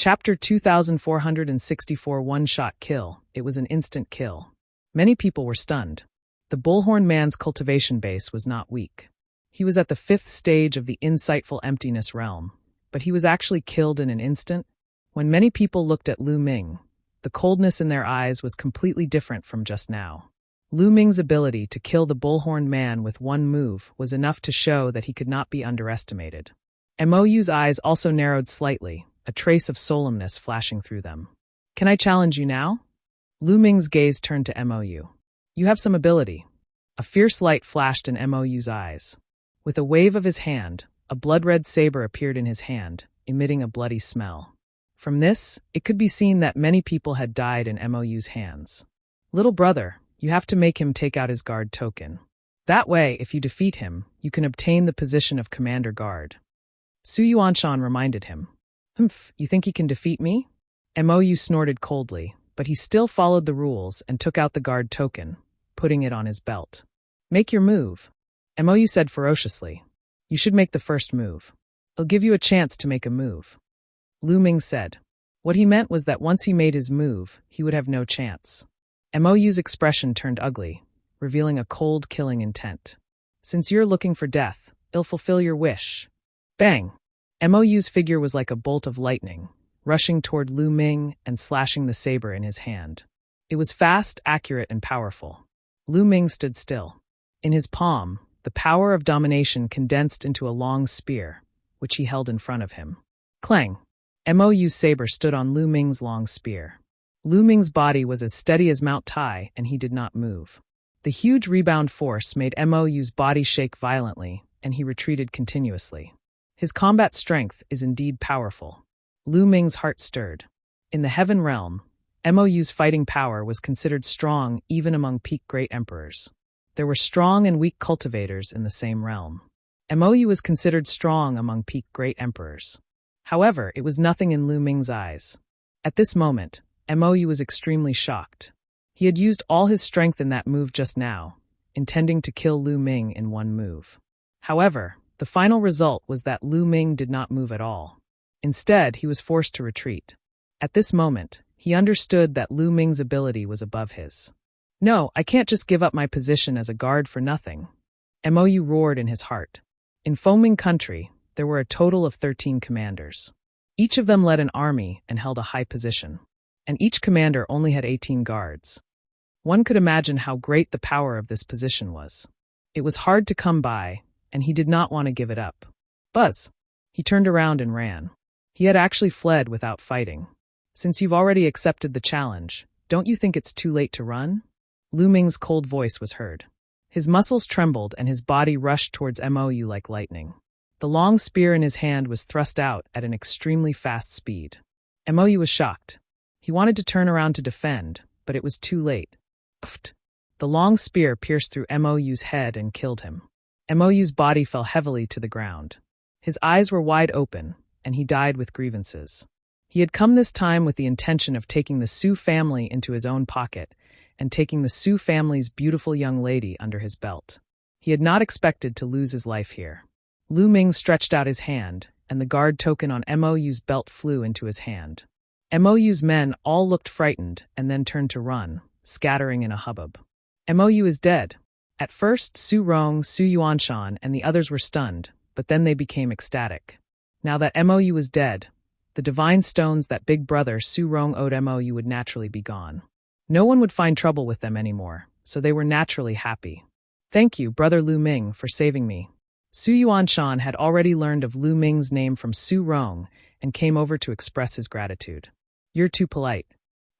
Chapter 2464 One-Shot Kill. It was an instant kill. Many people were stunned. The Bullhorn Man's cultivation base was not weak. He was at the 5th stage of the insightful emptiness realm, but he was actually killed in an instant. When many people looked at Lu Ming, the coldness in their eyes was completely different from just now. Lu Ming's ability to kill the Bullhorn Man with one move was enough to show that he could not be underestimated. Mou's eyes also narrowed slightly, a trace of solemnness flashing through them. "Can I challenge you now?" Lu Ming's gaze turned to Mou. "You have some ability." A fierce light flashed in Mou's eyes. With a wave of his hand, a blood-red saber appeared in his hand, emitting a bloody smell. From this, it could be seen that many people had died in Mou's hands. "Little brother, you have to make him take out his guard token. That way, if you defeat him, you can obtain the position of Commander Guard." Su Yuanshan reminded him. You think he can defeat me?" Mou snorted coldly, but he still followed the rules and took out the guard token, putting it on his belt. "Make your move," Mou said ferociously. "You should make the first move. I'll give you a chance to make a move." Lu Ming said. What he meant was that once he made his move, he would have no chance. Mou's expression turned ugly, revealing a cold, killing intent. "Since you're looking for death, I'll fulfill your wish." Bang! Mou's figure was like a bolt of lightning, rushing toward Lu Ming and slashing the saber in his hand. It was fast, accurate, and powerful. Lu Ming stood still. In his palm, the power of domination condensed into a long spear, which he held in front of him. Clang! Mou's saber stood on Lu Ming's long spear. Lu Ming's body was as steady as Mount Tai, and he did not move. The huge rebound force made Mou's body shake violently, and he retreated continuously. His combat strength is indeed powerful. Lu Ming's heart stirred. In the Heaven Realm, Mou's fighting power was considered strong even among peak great emperors. There were strong and weak cultivators in the same realm. Mou was considered strong among peak great emperors. However, it was nothing in Lu Ming's eyes. At this moment, Mou was extremely shocked. He had used all his strength in that move just now, intending to kill Lu Ming in one move. However, the final result was that Lu Ming did not move at all. Instead, he was forced to retreat. At this moment, he understood that Lu Ming's ability was above his. "No, I can't just give up my position as a guard for nothing," Mou roared in his heart. In Foaming Country, there were a total of 13 commanders. Each of them led an army and held a high position. And each commander only had 18 guards. One could imagine how great the power of this position was. It was hard to come by, and he did not want to give it up. Buzz! He turned around and ran. He had actually fled without fighting. "Since you've already accepted the challenge, don't you think it's too late to run?" Lu Ming's cold voice was heard. His muscles trembled and his body rushed towards Mou like lightning. The long spear in his hand was thrust out at an extremely fast speed. Mou was shocked. He wanted to turn around to defend, but it was too late. Pft! The long spear pierced through Mou's head and killed him. Mou's body fell heavily to the ground. His eyes were wide open, and he died with grievances. He had come this time with the intention of taking the Su family into his own pocket and taking the Su family's beautiful young lady under his belt. He had not expected to lose his life here. Lu Ming stretched out his hand, and the guard token on Mou's belt flew into his hand. Mou's men all looked frightened and then turned to run, scattering in a hubbub. Mou is dead. At first, Su Rong, Su Yuanshan, and the others were stunned, but then they became ecstatic. Now that Mou was dead, the divine stones that big brother Su Rong owed Mou would naturally be gone. No one would find trouble with them anymore, so they were naturally happy. "Thank you, brother Lu Ming, for saving me." Su Yuanshan had already learned of Lu Ming's name from Su Rong and came over to express his gratitude. "You're too polite.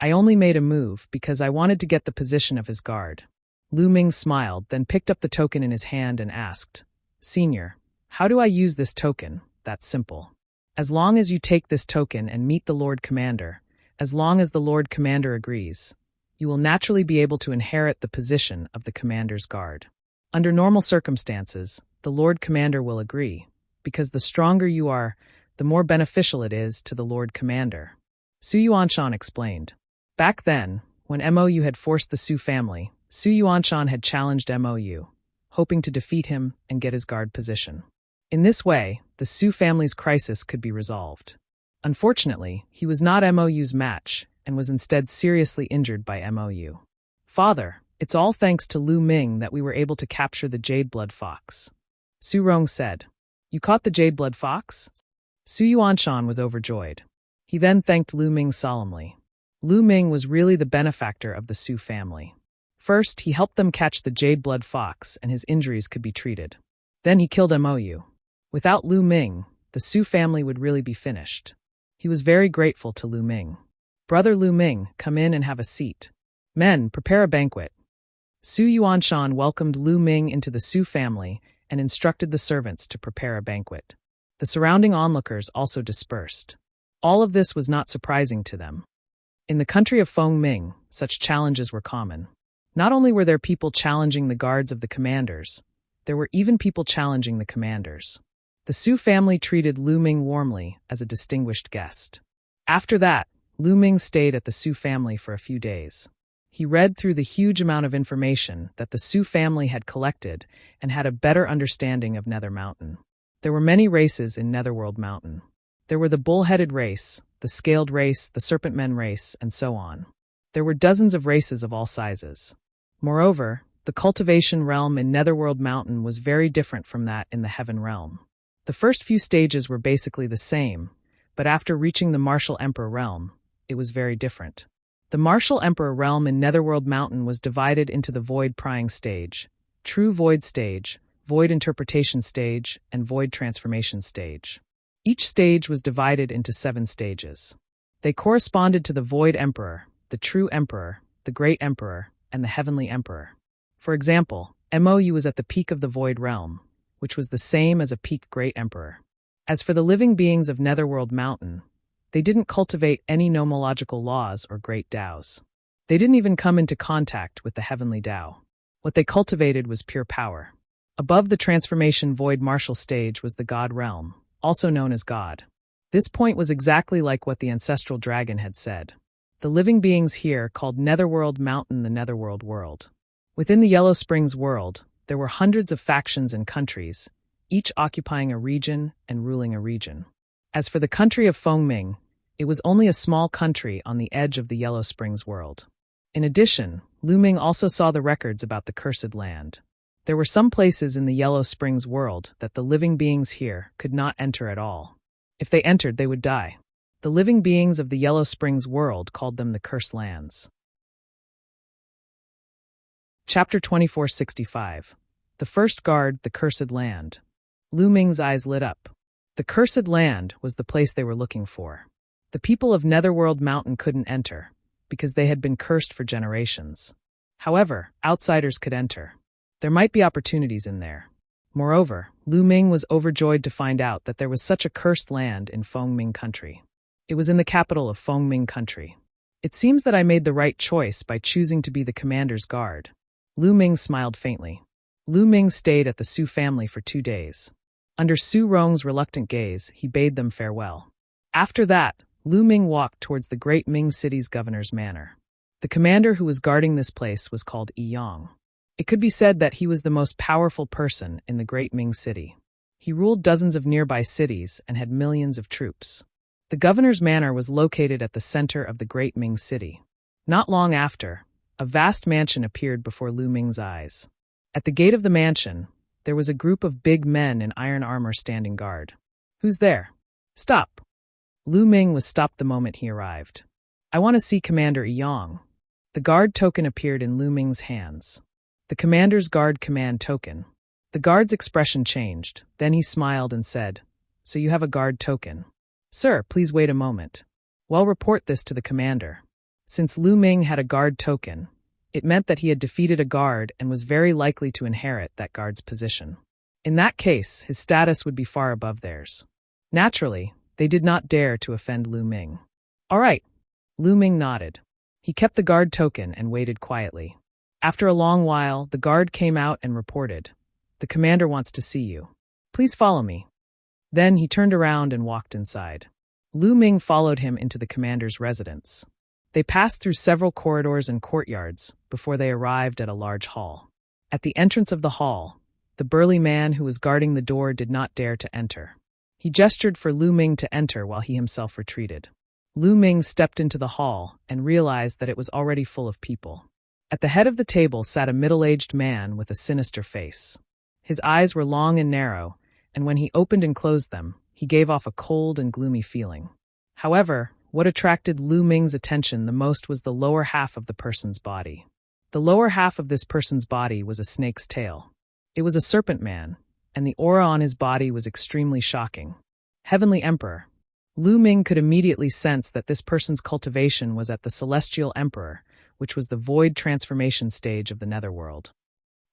I only made a move because I wanted to get the position of his guard." Lu Ming smiled, then picked up the token in his hand and asked, "Senior, how do I use this token?" "That's simple. As long as you take this token and meet the Lord Commander, as long as the Lord Commander agrees, you will naturally be able to inherit the position of the Commander's guard. Under normal circumstances, the Lord Commander will agree, because the stronger you are, the more beneficial it is to the Lord Commander." Su Yuanshan explained. Back then, when Mou had forced the Su family, Su Yuanshan had challenged Mou, hoping to defeat him and get his guard position. In this way, the Su family's crisis could be resolved. Unfortunately, he was not MOU's match and was instead seriously injured by MOU. "Father, it's all thanks to Lu Ming that we were able to capture the Jade-Blood Fox," Su Rong said. "You caught the Jade-Blood Fox?" Su Yuanshan was overjoyed. He then thanked Lu Ming solemnly. Lu Ming was really the benefactor of the Su family. First, he helped them catch the Jade-Blood Fox and his injuries could be treated. Then he killed MOU. Without Lu Ming, the Su family would really be finished. He was very grateful to Lu Ming. "Brother Lu Ming, come in and have a seat. Men, prepare a banquet." Su Yuanshan welcomed Lu Ming into the Su family and instructed the servants to prepare a banquet. The surrounding onlookers also dispersed. All of this was not surprising to them. In the country of Feng Ming, such challenges were common. Not only were there people challenging the guards of the commanders, there were even people challenging the commanders. The Su family treated Lu Ming warmly as a distinguished guest. After that, Lu Ming stayed at the Su family for a few days. He read through the huge amount of information that the Su family had collected and had a better understanding of Nether Mountain. There were many races in Netherworld Mountain. There were the bull-headed race, the scaled race, the serpent men race, and so on. There were dozens of races of all sizes. Moreover, the cultivation realm in Netherworld Mountain was very different from that in the Heaven realm. The first few stages were basically the same, but after reaching the Martial Emperor realm, it was very different. The Martial Emperor realm in Netherworld Mountain was divided into the Void Prying stage, True Void stage, Void Interpretation stage, and Void Transformation stage. Each stage was divided into 7 stages. They corresponded to the Void Emperor, the True Emperor, the Great Emperor, and the Heavenly Emperor. For example, MOU was at the peak of the Void realm, which was the same as a peak Great Emperor. As for the living beings of Netherworld Mountain, they didn't cultivate any nomological laws or great Taos. They didn't even come into contact with the heavenly Tao. What they cultivated was pure power. Above the transformation void martial stage was the God realm, also known as God. This point was exactly like what the ancestral dragon had said. The living beings here called Netherworld Mountain the Netherworld world. Within the Yellow Springs world, there were hundreds of factions and countries, each occupying a region and ruling a region. As for the country of Feng Ming, it was only a small country on the edge of the Yellow Springs world. In addition, Lu Ming also saw the records about the Cursed Land. There were some places in the Yellow Springs world that the living beings here could not enter at all. If they entered, they would die. The living beings of the Yellow Springs world called them the Cursed Lands. Chapter 2465. The First Guard, the Cursed Land. Lu Ming's eyes lit up. The Cursed Land was the place they were looking for. The people of Netherworld Mountain couldn't enter, because they had been cursed for generations. However, outsiders could enter. There might be opportunities in there. Moreover, Lu Ming was overjoyed to find out that there was such a cursed land in Feng Ming Country. It was in the capital of Feng Ming Country. It seems that I made the right choice by choosing to be the commander's guard. Lu Ming smiled faintly. Lu Ming stayed at the Su family for 2 days. Under Su Rong's reluctant gaze, he bade them farewell. After that, Lu Ming walked towards the great Ming city's governor's manor. The commander who was guarding this place was called Yi Yang. It could be said that he was the most powerful person in the great Ming city. He ruled dozens of nearby cities and had millions of troops. The governor's manor was located at the center of the great Ming city. Not long after, a vast mansion appeared before Lu Ming's eyes. At the gate of the mansion, there was a group of big men in iron armor standing guard. "Who's there?" "Stop." Lu Ming was stopped the moment he arrived. "I want to see Commander Yi Yang." The guard token appeared in Lu Ming's hands. The commander's guard command token. The guard's expression changed. Then he smiled and said, "So you have a guard token. Sir, please wait a moment. Well, report this to the commander." Since Lu Ming had a guard token, it meant that he had defeated a guard and was very likely to inherit that guard's position. In that case, his status would be far above theirs. Naturally, they did not dare to offend Lu Ming. "All right." Lu Ming nodded. He kept the guard token and waited quietly. After a long while, the guard came out and reported, "The commander wants to see you. Please follow me." Then he turned around and walked inside. Lu Ming followed him into the commander's residence. They passed through several corridors and courtyards before they arrived at a large hall. At the entrance of the hall, the burly man who was guarding the door did not dare to enter. He gestured for Lu Ming to enter while he himself retreated. Lu Ming stepped into the hall and realized that it was already full of people. At the head of the table sat a middle-aged man with a sinister face. His eyes were long and narrow, and when he opened and closed them, he gave off a cold and gloomy feeling. However, what attracted Lu Ming's attention the most was the lower half of the person's body. The lower half of this person's body was a snake's tail. It was a serpent man, and the aura on his body was extremely shocking. Heavenly Emperor. Lu Ming could immediately sense that this person's cultivation was at the Celestial Emperor, which was the void transformation stage of the netherworld.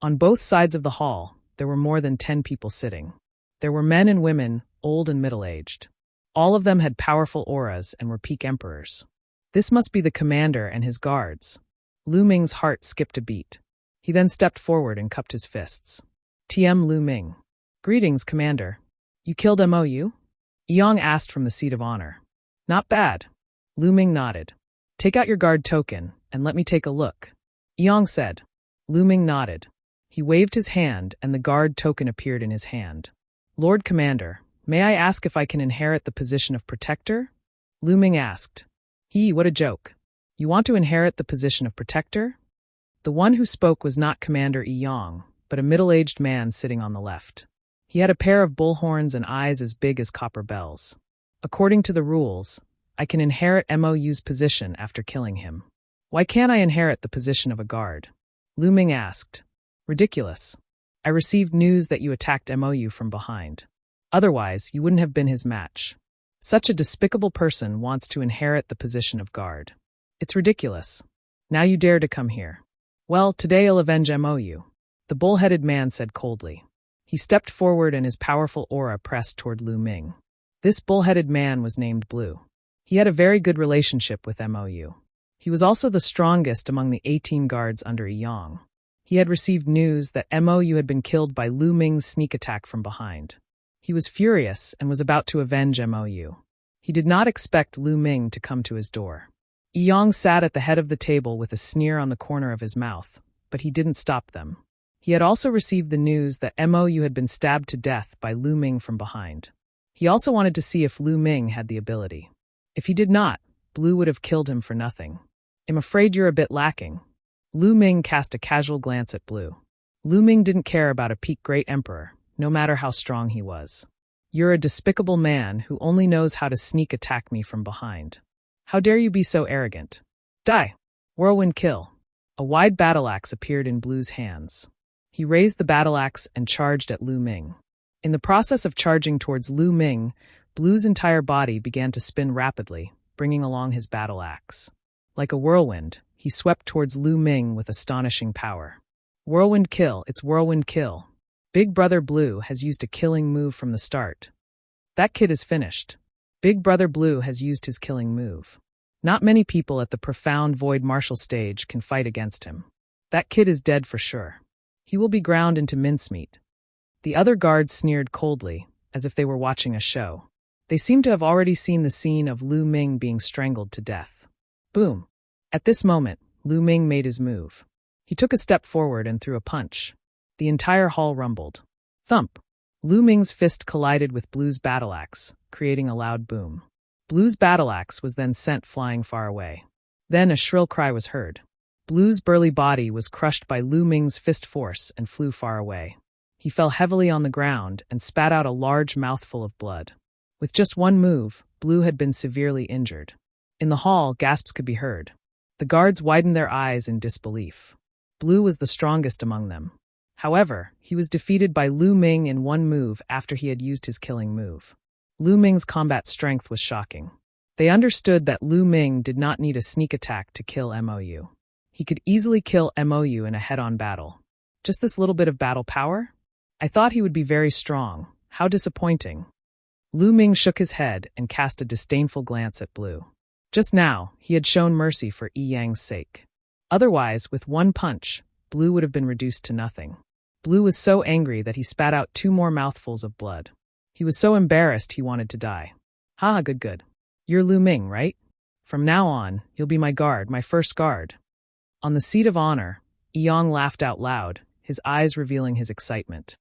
On both sides of the hall, there were more than 10 people sitting. There were men and women, old and middle-aged. All of them had powerful auras and were peak emperors. This must be the commander and his guards. Lu Ming's heart skipped a beat. He then stepped forward and cupped his fists. TM Lu Ming. Greetings, Commander. You killed MOU? Yang asked from the seat of honor. Not bad. Lu Ming nodded. Take out your guard token, and let me take a look. Yang said. Lu Ming nodded. He waved his hand, and the guard token appeared in his hand. Lord Commander, may I ask if I can inherit the position of Protector? Lu Ming asked. What a joke. You want to inherit the position of Protector? The one who spoke was not Commander Yang, but a middle-aged man sitting on the left. He had a pair of bull horns and eyes as big as copper bells. According to the rules, I can inherit MOU's position after killing him. Why can't I inherit the position of a guard? Lu Ming asked. Ridiculous. I received news that you attacked MOU from behind. Otherwise, you wouldn't have been his match. Such a despicable person wants to inherit the position of guard. It's ridiculous. Now you dare to come here. Well, today I'll avenge MOU. The bull-headed man said coldly. He stepped forward and his powerful aura pressed toward Lu Ming. This bull-headed man was named Blue. He had a very good relationship with MOU. He was also the strongest among the 18 guards under Yang. He had received news that MOU had been killed by Lu Ming's sneak attack from behind. He was furious and was about to avenge MOU. He did not expect Lu Ming to come to his door. Yang sat at the head of the table with a sneer on the corner of his mouth, but he didn't stop them. He had also received the news that MOU had been stabbed to death by Lu Ming from behind. He also wanted to see if Lu Ming had the ability. If he did not, Blue would have killed him for nothing. I'm afraid you're a bit lacking. Lu Ming cast a casual glance at Blue. Lu Ming didn't care about a peak great emperor, no matter how strong he was. You're a despicable man who only knows how to sneak attack me from behind. How dare you be so arrogant? Die! Whirlwind kill. A wide battle axe appeared in Blue's hands. He raised the battle axe and charged at Lu Ming. In the process of charging towards Lu Ming, Blue's entire body began to spin rapidly, bringing along his battle axe. Like a whirlwind, he swept towards Lu Ming with astonishing power. Whirlwind kill, it's whirlwind kill. Big Brother Blue has used a killing move from the start. That kid is finished. Big Brother Blue has used his killing move. Not many people at the profound void martial stage can fight against him. That kid is dead for sure. He will be ground into mincemeat. The other guards sneered coldly, as if they were watching a show. They seemed to have already seen the scene of Lu Ming being strangled to death. Boom! At this moment, Lu Ming made his move. He took a step forward and threw a punch. The entire hall rumbled. Thump! Lu Ming's fist collided with Blue's battle axe, creating a loud boom. Blue's battle axe was then sent flying far away. Then a shrill cry was heard. Blue's burly body was crushed by Lu Ming's fist force and flew far away. He fell heavily on the ground and spat out a large mouthful of blood. With just one move, Blue had been severely injured. In the hall, gasps could be heard. The guards widened their eyes in disbelief. Blue was the strongest among them. However, he was defeated by Lu Ming in one move after he had used his killing move. Lu Ming's combat strength was shocking. They understood that Lu Ming did not need a sneak attack to kill MOU. He could easily kill MOU in a head-on battle. Just this little bit of battle power? I thought he would be very strong. How disappointing. Lu Ming shook his head and cast a disdainful glance at Blue. Just now, he had shown mercy for Yi Yang's sake. Otherwise, with one punch, Blue would have been reduced to nothing. Blue was so angry that he spat out 2 more mouthfuls of blood. He was so embarrassed he wanted to die. Haha, good. You're Lu Ming, right? From now on, you'll be my guard, my first guard. On the seat of honor, Yang laughed out loud, his eyes revealing his excitement.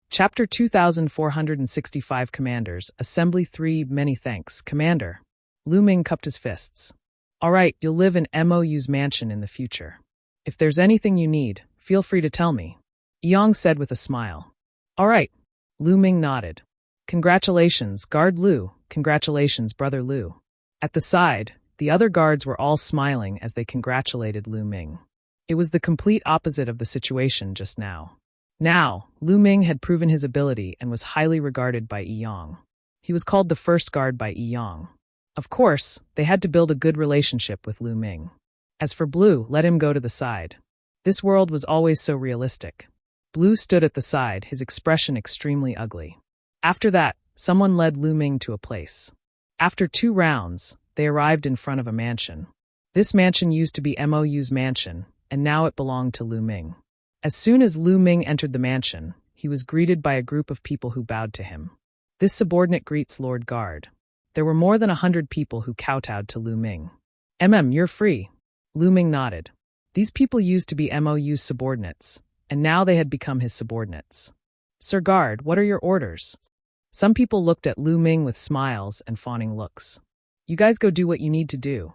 Chapter 2465 Commanders, Assembly 3 Many thanks, Commander. Lu Ming cupped his fists. All right, you'll live in MOU's mansion in the future. If there's anything you need, feel free to tell me, Yang said with a smile. All right. Lu Ming nodded. Congratulations, Guard Lu. Congratulations, Brother Lu. At the side, the other guards were all smiling as they congratulated Lu Ming. It was the complete opposite of the situation just now. Now, Lu Ming had proven his ability and was highly regarded by Yi Yang. He was called the first guard by Yi Yang. Of course, they had to build a good relationship with Lu Ming. As for Blue, let him go to the side. This world was always so realistic. Blue stood at the side, his expression extremely ugly. After that, someone led Lu Ming to a place. After 2 rounds, they arrived in front of a mansion. This mansion used to be MOU's mansion, and now it belonged to Lu Ming. As soon as Lu Ming entered the mansion, he was greeted by a group of people who bowed to him. This subordinate greets Lord Guard. There were more than 100 people who kowtowed to Lu Ming. You're free. Lu Ming nodded. These people used to be MOU's subordinates, and now they had become his subordinates. Sir Guard, what are your orders? Some people looked at Lu Ming with smiles and fawning looks. You guys go do what you need to do.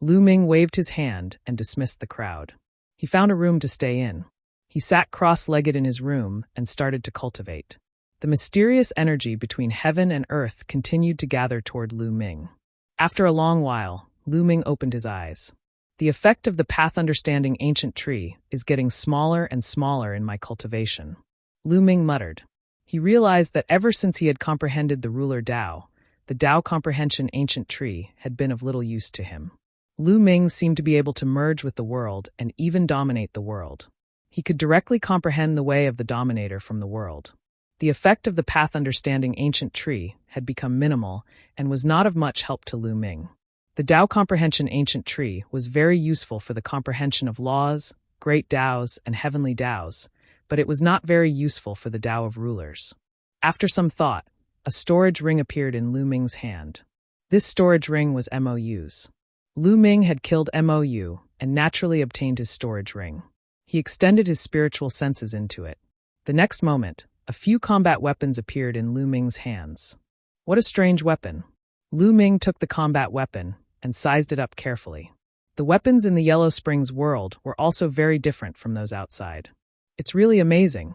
Lu Ming waved his hand and dismissed the crowd. He found a room to stay in. He sat cross-legged in his room and started to cultivate. The mysterious energy between heaven and earth continued to gather toward Lu Ming. After a long while, Lu Ming opened his eyes. The effect of the path-understanding ancient tree is getting smaller and smaller in my cultivation. Lu Ming muttered. He realized that ever since he had comprehended the ruler Dao, the Dao comprehension ancient tree had been of little use to him. Lu Ming seemed to be able to merge with the world and even dominate the world. He could directly comprehend the way of the dominator from the world. The effect of the path-understanding ancient tree had become minimal and was not of much help to Lu Ming. The Dao comprehension ancient tree was very useful for the comprehension of laws, great Daos, and heavenly Daos, but it was not very useful for the Dao of rulers. After some thought, a storage ring appeared in Lu Ming's hand. This storage ring was MOU's. Lu Ming had killed MOU and naturally obtained his storage ring. He extended his spiritual senses into it. The next moment, a few combat weapons appeared in Lu Ming's hands. What a strange weapon. Lu Ming took the combat weapon and sized it up carefully. The weapons in the Yellow Springs world were also very different from those outside. It's really amazing.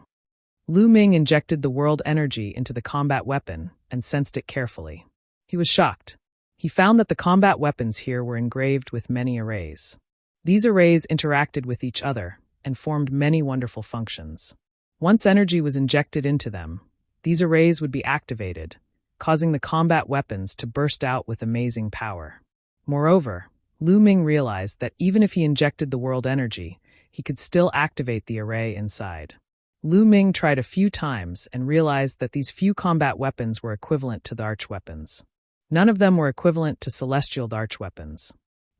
Lu Ming injected the world energy into the combat weapon and sensed it carefully. He was shocked. He found that the combat weapons here were engraved with many arrays. These arrays interacted with each other and formed many wonderful functions. Once energy was injected into them, these arrays would be activated, causing the combat weapons to burst out with amazing power. Moreover, Lu Ming realized that even if he injected the world energy, he could still activate the array inside. Lu Ming tried a few times and realized that these few combat weapons were equivalent to the archweapons. None of them were equivalent to celestial archweapons.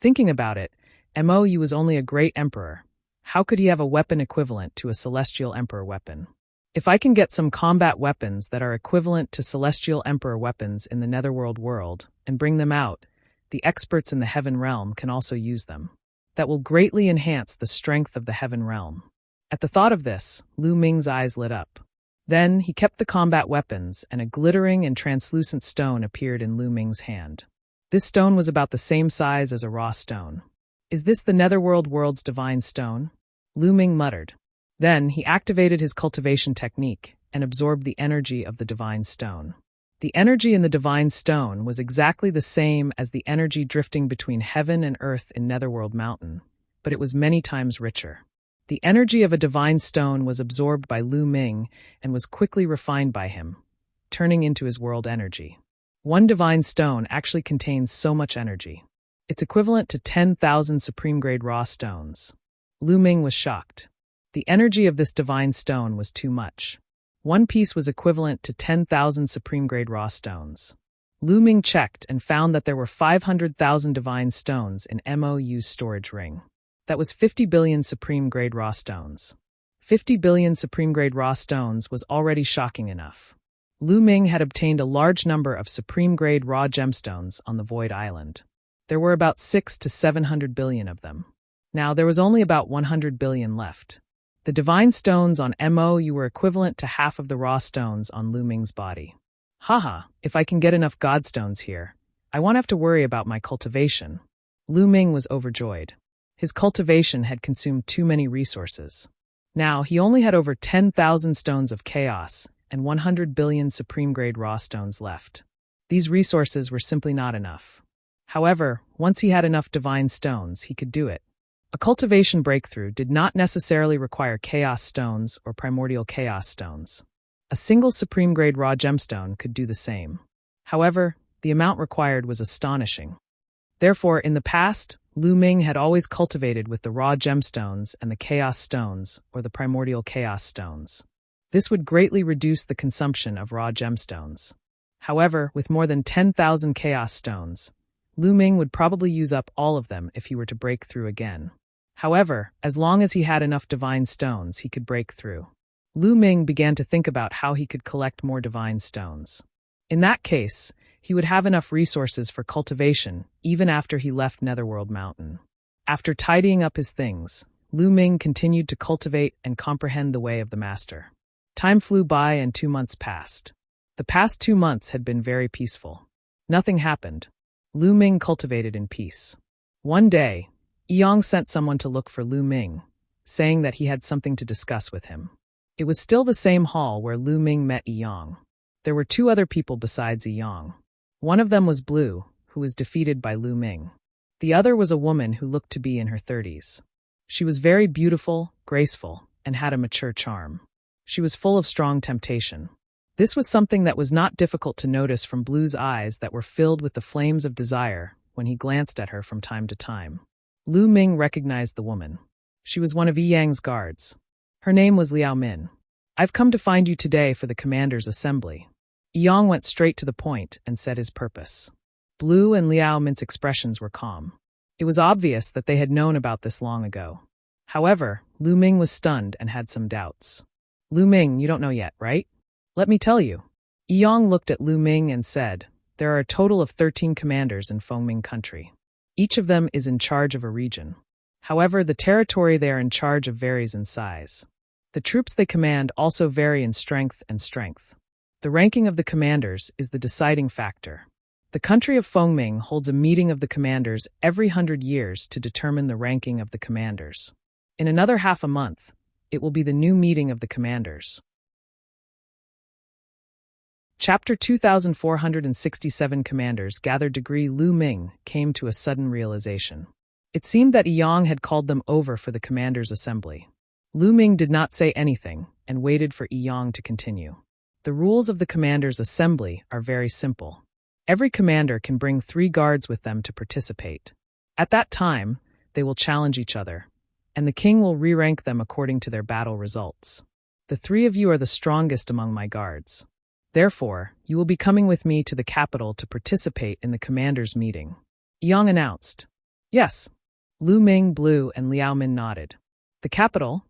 Thinking about it, MOU was only a great emperor. How could he have a weapon equivalent to a celestial emperor weapon? If I can get some combat weapons that are equivalent to celestial emperor weapons in the netherworld world and bring them out, the experts in the heaven realm can also use them. That will greatly enhance the strength of the heaven realm. At the thought of this, Lu Ming's eyes lit up. Then he kept the combat weapons and a glittering and translucent stone appeared in Lu Ming's hand. This stone was about the same size as a raw stone. Is this the netherworld world's divine stone? Lu Ming muttered. Then he activated his cultivation technique and absorbed the energy of the divine stone. The energy in the divine stone was exactly the same as the energy drifting between heaven and earth in Netherworld Mountain, but it was many times richer. The energy of a divine stone was absorbed by Lu Ming and was quickly refined by him, turning into his world energy. One divine stone actually contains so much energy. It's equivalent to 10,000 supreme-grade raw stones. Lu Ming was shocked. The energy of this divine stone was too much. One piece was equivalent to 10,000 supreme-grade raw stones. Lu Ming checked and found that there were 500,000 divine stones in MOU's storage ring. That was 50 billion supreme-grade raw stones. 50 billion supreme-grade raw stones was already shocking enough. Lu Ming had obtained a large number of supreme-grade raw gemstones on the Void Island. There were about 600 to 700 billion of them. Now there was only about 100 billion left. The divine stones on Mo were equivalent to half of the raw stones on Lu Ming's body. Haha, if I can get enough godstones here, I won't have to worry about my cultivation. Lu Ming was overjoyed. His cultivation had consumed too many resources. Now, he only had over 10,000 stones of chaos and 100 billion supreme-grade raw stones left. These resources were simply not enough. However, once he had enough divine stones, he could do it. A cultivation breakthrough did not necessarily require chaos stones or primordial chaos stones. A single supreme-grade raw gemstone could do the same. However, the amount required was astonishing. Therefore, in the past, Lu Ming had always cultivated with the raw gemstones and the chaos stones or the primordial chaos stones. This would greatly reduce the consumption of raw gemstones. However, with more than 10,000 chaos stones, Lu Ming would probably use up all of them if he were to break through again. However, as long as he had enough divine stones, he could break through. Lu Ming began to think about how he could collect more divine stones. In that case, he would have enough resources for cultivation even after he left Netherworld Mountain. After tidying up his things, Lu Ming continued to cultivate and comprehend the way of the master. Time flew by and 2 months passed. The past 2 months had been very peaceful. Nothing happened. Lu Ming cultivated in peace. One day, Yang sent someone to look for Lu Ming, saying that he had something to discuss with him. It was still the same hall where Lu Ming met Yang. There were 2 other people besides Yang. One of them was Blue, who was defeated by Lu Ming. The other was a woman who looked to be in her 30s. She was very beautiful, graceful, and had a mature charm. She was full of strong temptation. This was something that was not difficult to notice from Blue's eyes that were filled with the flames of desire when he glanced at her from time to time. Lu Ming recognized the woman. She was one of Yang's guards. Her name was Liao Min. "I've come to find you today for the commander's assembly." Yang went straight to the point and said his purpose. Blue and Liao Min's expressions were calm. It was obvious that they had known about this long ago. However, Lu Ming was stunned and had some doubts. "Lu Ming, you don't know yet, right? Let me tell you." Yang looked at Lu Ming and said, "There are a total of 13 commanders in Fengming country. Each of them is in charge of a region. However, the territory they are in charge of varies in size. The troops they command also vary in strength and strength. The ranking of the commanders is the deciding factor. The country of Fengming holds a meeting of the commanders every 100 years to determine the ranking of the commanders. In another half a month, it will be the new meeting of the commanders." Chapter 2467 Commanders gathered degree. Lu Ming came to a sudden realization. It seemed that Yang had called them over for the commanders' assembly. Lu Ming did not say anything and waited for Yang to continue. The rules of the commanders' assembly are very simple. Every commander can bring 3 guards with them to participate. At that time, they will challenge each other, and the king will re-rank them according to their battle results. The 3 of you are the strongest among my guards. Therefore, you will be coming with me to the capital to participate in the commanders' meeting." Yang announced. "Yes." Lu Ming, Blue, and Liao Min nodded. "The capital?"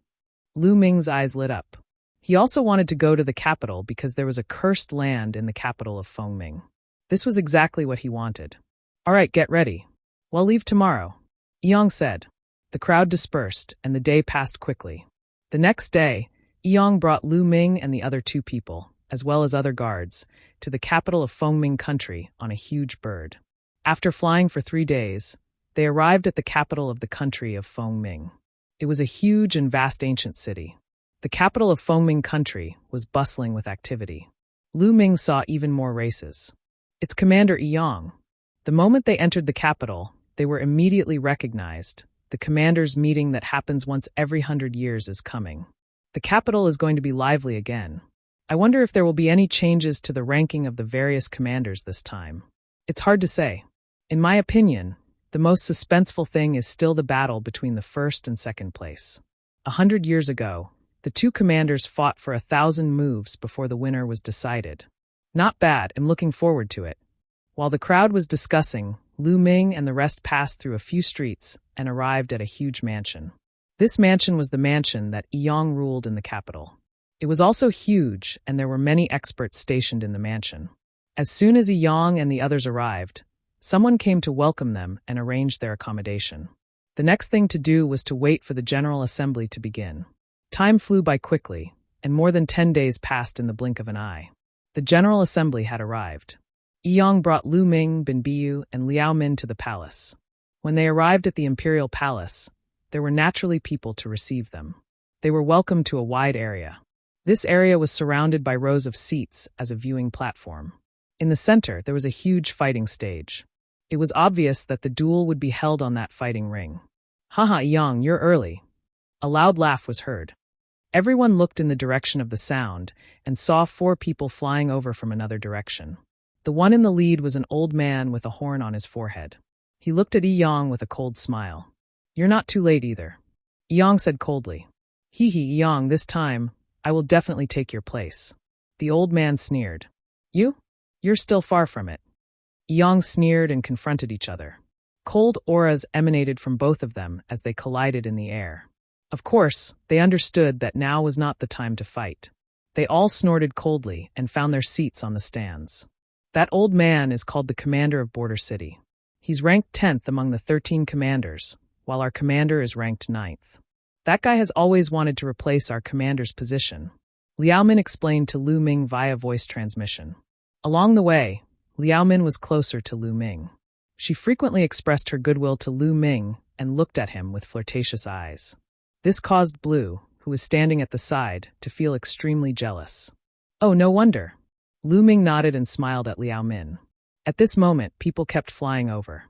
Lu Ming's eyes lit up. He also wanted to go to the capital because there was a cursed land in the capital of Fengming. This was exactly what he wanted. "All right, get ready. We'll leave tomorrow," Yang said. The crowd dispersed, and the day passed quickly. The next day, Yang brought Lu Ming and the other 2 people, as well as other guards, to the capital of Fengming country on a huge bird. After flying for 3 days, they arrived at the capital of the country of Fengming. It was a huge and vast ancient city. The capital of Fengming country was bustling with activity. Lu Ming saw even more races. Its commander Yang. The moment they entered the capital, they were immediately recognized. The commanders' meeting that happens once every 100 years is coming. The capital is going to be lively again. I wonder if there will be any changes to the ranking of the various commanders this time. It's hard to say. In my opinion, the most suspenseful thing is still the battle between the first and second place. 100 years ago, the 2 commanders fought for 1,000 moves before the winner was decided. Not bad, I'm looking forward to it. While the crowd was discussing, Lu Ming and the rest passed through a few streets and arrived at a huge mansion. This mansion was the mansion that Yang ruled in the capital. It was also huge, and there were many experts stationed in the mansion. As soon as Yang and the others arrived, someone came to welcome them and arrange their accommodation. The next thing to do was to wait for the General Assembly to begin. Time flew by quickly, and more than 10 days passed in the blink of an eye. The General Assembly had arrived. Yong brought Lu Ming, Bin Biu, and Liao Min to the palace. When they arrived at the imperial palace, there were naturally people to receive them. They were welcomed to a wide area. This area was surrounded by rows of seats as a viewing platform. In the center, there was a huge fighting stage. It was obvious that the duel would be held on that fighting ring. Haha, Yong, you're early. A loud laugh was heard. Everyone looked in the direction of the sound and saw 4 people flying over from another direction. The one in the lead was an old man with a horn on his forehead. He looked at Yong with a cold smile. You're not too late either. Yong said coldly. Hee hee, Yong, this time, I will definitely take your place. The old man sneered. You? You're still far from it. Yong sneered and confronted each other. Cold auras emanated from both of them as they collided in the air. Of course, they understood that now was not the time to fight. They all snorted coldly and found their seats on the stands. That old man is called the commander of Border City. He's ranked 10th among the 13 commanders, while our commander is ranked 9th. That guy has always wanted to replace our commander's position. Liao Min explained to Lu Ming via voice transmission. Along the way, Liao Min was closer to Lu Ming. She frequently expressed her goodwill to Lu Ming and looked at him with flirtatious eyes. This caused Blue, who was standing at the side, to feel extremely jealous. Oh, no wonder. Lu Ming nodded and smiled at Liao Min. At this moment, people kept flying over.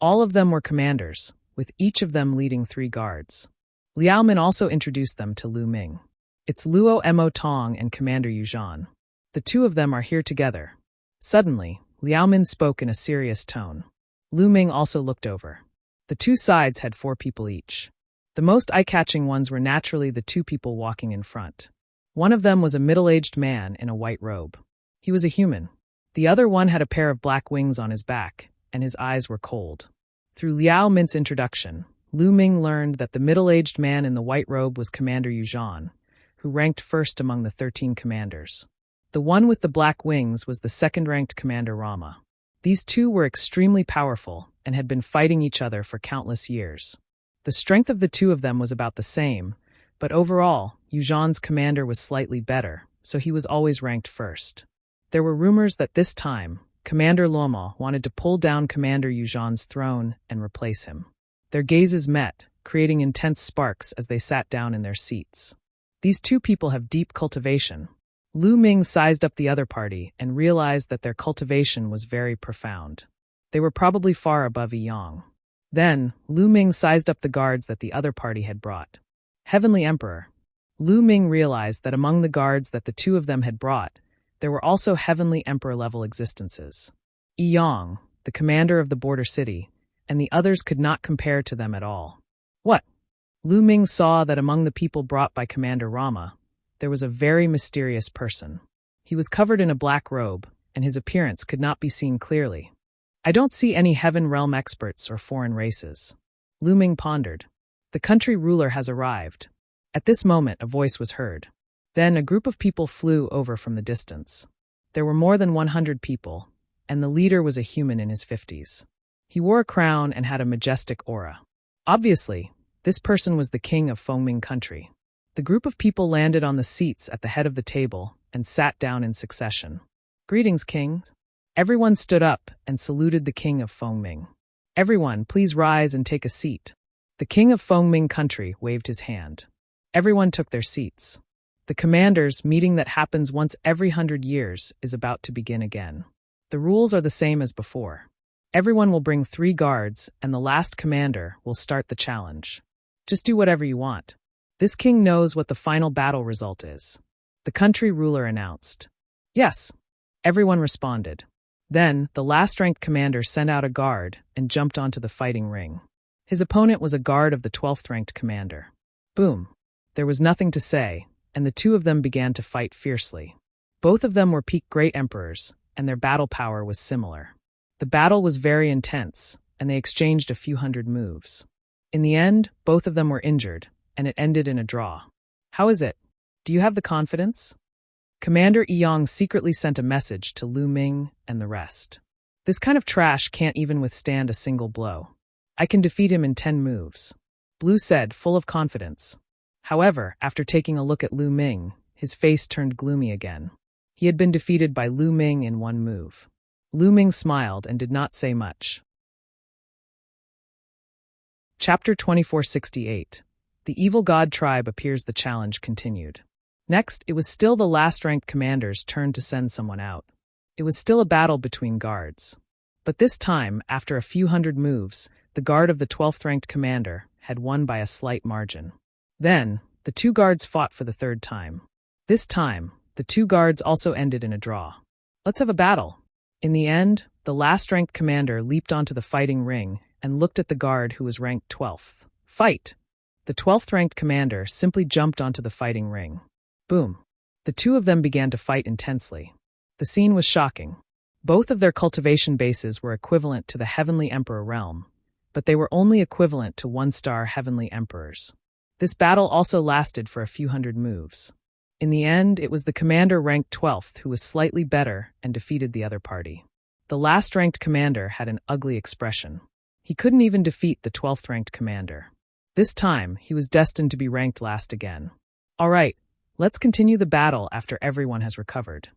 All of them were commanders, with each of them leading 3 guards. Liao Min also introduced them to Lu Ming. It's Luo Mo Tong and Commander Yuzhan. The 2 of them are here together. Suddenly, Liao Min spoke in a serious tone. Lu Ming also looked over. The 2 sides had 4 people each. The most eye-catching ones were naturally the 2 people walking in front. One of them was a middle-aged man in a white robe. He was a human. The other one had a pair of black wings on his back, and his eyes were cold. Through Liao Min's introduction, Lu Ming learned that the middle-aged man in the white robe was Commander Yuzhan, who ranked first among the 13 commanders. The one with the black wings was the second-ranked Commander Rama. These 2 were extremely powerful and had been fighting each other for countless years. The strength of the 2 of them was about the same, but overall, Yuzhan's commander was slightly better, so he was always ranked first. There were rumors that this time, Commander Loma wanted to pull down Commander Yuzhan's throne and replace him. Their gazes met, creating intense sparks as they sat down in their seats. These 2 people have deep cultivation. Lu Ming sized up the other party and realized that their cultivation was very profound. They were probably far above Yong. Then, Lu Ming sized up the guards that the other party had brought. Heavenly Emperor. Lu Ming realized that among the guards that the 2 of them had brought, there were also Heavenly Emperor-level existences. Yong, the commander of the border city, and the others could not compare to them at all. What? Lu Ming saw that among the people brought by Commander Rama, there was a very mysterious person. He was covered in a black robe, and his appearance could not be seen clearly. I don't see any Heaven Realm experts or foreign races. Lu Ming pondered. The country ruler has arrived. At this moment, a voice was heard. Then a group of people flew over from the distance. There were more than 100 people, and the leader was a human in his 50s. He wore a crown and had a majestic aura. Obviously, this person was the king of Fengming country. The group of people landed on the seats at the head of the table and sat down in succession. Greetings, king. Everyone stood up and saluted the king of Fengming. Everyone, please rise and take a seat. The king of Fengming country waved his hand. Everyone took their seats. The commander's meeting that happens once every 100 years is about to begin again. The rules are the same as before. Everyone will bring 3 guards, and the last commander will start the challenge. Just do whatever you want. This king knows what the final battle result is. The country ruler announced. Yes. Everyone responded. Then, the last-ranked commander sent out a guard and jumped onto the fighting ring. His opponent was a guard of the 12th-ranked commander. Boom. There was nothing to say, and the 2 of them began to fight fiercely. Both of them were peak great emperors, and their battle power was similar. The battle was very intense, and they exchanged a few hundred moves. In the end, both of them were injured, and it ended in a draw. How is it? Do you have the confidence? Commander Yong secretly sent a message to Lu Ming and the rest. This kind of trash can't even withstand a single blow. I can defeat him in 10 moves. Blue said, full of confidence. However, after taking a look at Lu Ming, his face turned gloomy again. He had been defeated by Lu Ming in one move. Lu Ming smiled and did not say much. Chapter 2468. The Evil God Tribe appears. The challenge continued. Next, it was still the last-ranked commander's turn to send someone out. It was still a battle between guards. But this time, after a few hundred moves, the guard of the 12th-ranked commander had won by a slight margin. Then, the two guards fought for the third time. This time, the two guards also ended in a draw. Let's have a battle. In the end, the last-ranked commander leaped onto the fighting ring and looked at the guard who was ranked 12th. Fight! The 12th-ranked commander simply jumped onto the fighting ring. Boom! The two of them began to fight intensely. The scene was shocking. Both of their cultivation bases were equivalent to the Heavenly Emperor realm, but they were only equivalent to one-star Heavenly Emperors. This battle also lasted for a few hundred moves. In the end, it was the commander ranked 12th who was slightly better and defeated the other party. The last-ranked commander had an ugly expression. He couldn't even defeat the 12th-ranked commander. This time, he was destined to be ranked last again. All right, let's continue the battle after everyone has recovered.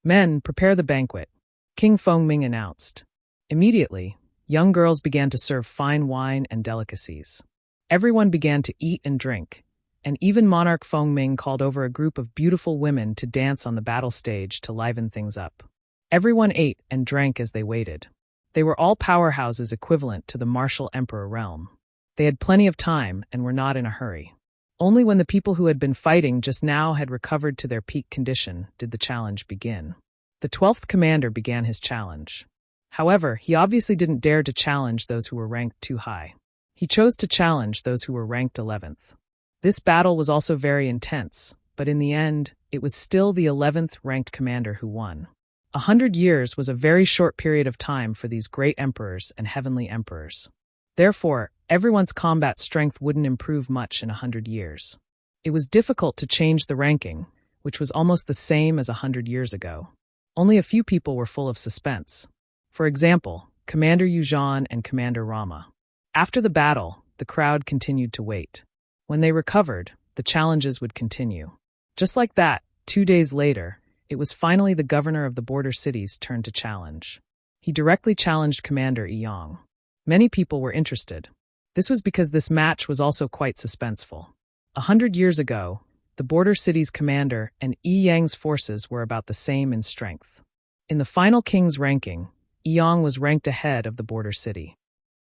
Men, prepare the banquet, King Fengming announced. Immediately, young girls began to serve fine wine and delicacies. Everyone began to eat and drink, and even Monarch Fengming called over a group of beautiful women to dance on the battle stage to liven things up. Everyone ate and drank as they waited. They were all powerhouses equivalent to the martial emperor realm. They had plenty of time and were not in a hurry. Only when the people who had been fighting just now had recovered to their peak condition did the challenge begin. The 12th commander began his challenge. However, he obviously didn't dare to challenge those who were ranked too high. He chose to challenge those who were ranked 11th. This battle was also very intense, but in the end, it was still the 11th ranked commander who won. 100 years was a very short period of time for these great emperors and heavenly emperors. Therefore, everyone's combat strength wouldn't improve much in 100 years. It was difficult to change the ranking, which was almost the same as 100 years ago. Only a few people were full of suspense. For example, Commander Yuzhan and Commander Rama. After the battle, the crowd continued to wait. When they recovered, the challenges would continue. Just like that, 2 days later, it was finally the governor of the border city's turn to challenge. He directly challenged Commander Yang. Many people were interested. This was because this match was also quite suspenseful. 100 years ago, the border city's commander and Yang's forces were about the same in strength. In the final king's ranking, Yang was ranked ahead of the border city.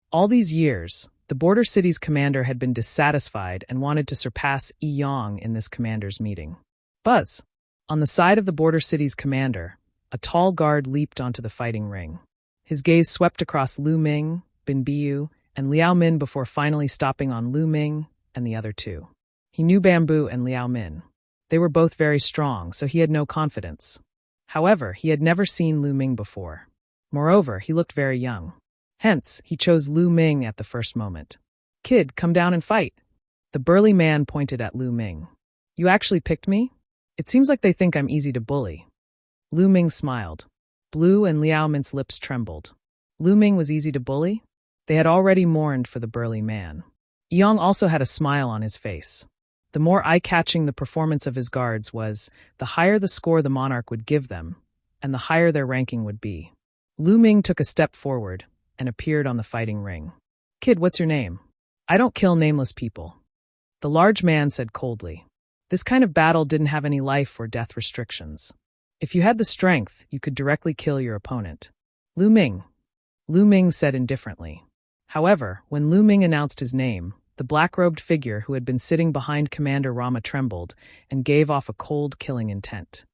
All these years, the border city's commander had been dissatisfied and wanted to surpass Yang in this commander's meeting. Buzz! On the side of the border city's commander, a tall guard leaped onto the fighting ring. His gaze swept across Lu Ming, Bin Biu, and Liao Min before finally stopping on Lu Ming and the other two. He knew Bamboo and Liao Min. They were both very strong, so he had no confidence. However, he had never seen Lu Ming before. Moreover, he looked very young. Hence, he chose Lu Ming at the first moment. "Kid, come down and fight." The burly man pointed at Lu Ming. "You actually picked me? It seems like they think I'm easy to bully." Lu Ming smiled. Blue and Liao Min's lips trembled. Lu Ming was easy to bully? They had already mourned for the burly man. Yang also had a smile on his face. The more eye-catching the performance of his guards was, the higher the score the monarch would give them, and the higher their ranking would be. Lu Ming took a step forward and appeared on the fighting ring. "Kid, what's your name?" "I don't kill nameless people." The large man said coldly. This kind of battle didn't have any life or death restrictions. If you had the strength, you could directly kill your opponent. "Lu Ming." Lu Ming said indifferently. However, when Lu Ming announced his name, the black-robed figure who had been sitting behind Commander Rama trembled and gave off a cold, killing intent.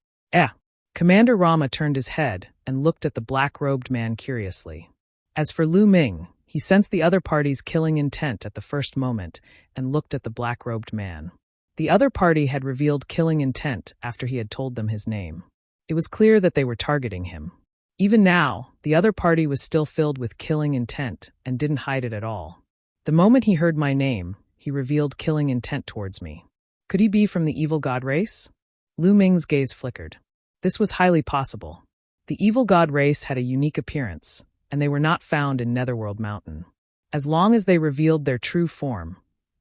Commander Rama turned his head and looked at the black-robed man curiously. As for Lu Ming, he sensed the other party's killing intent at the first moment and looked at the black-robed man. The other party had revealed killing intent after he had told them his name. It was clear that they were targeting him. Even now, the other party was still filled with killing intent and didn't hide it at all. The moment he heard my name, he revealed killing intent towards me. Could he be from the evil god race? Lu Ming's gaze flickered. This was highly possible. The evil god race had a unique appearance, and they were not found in Netherworld Mountain. As long as they revealed their true form,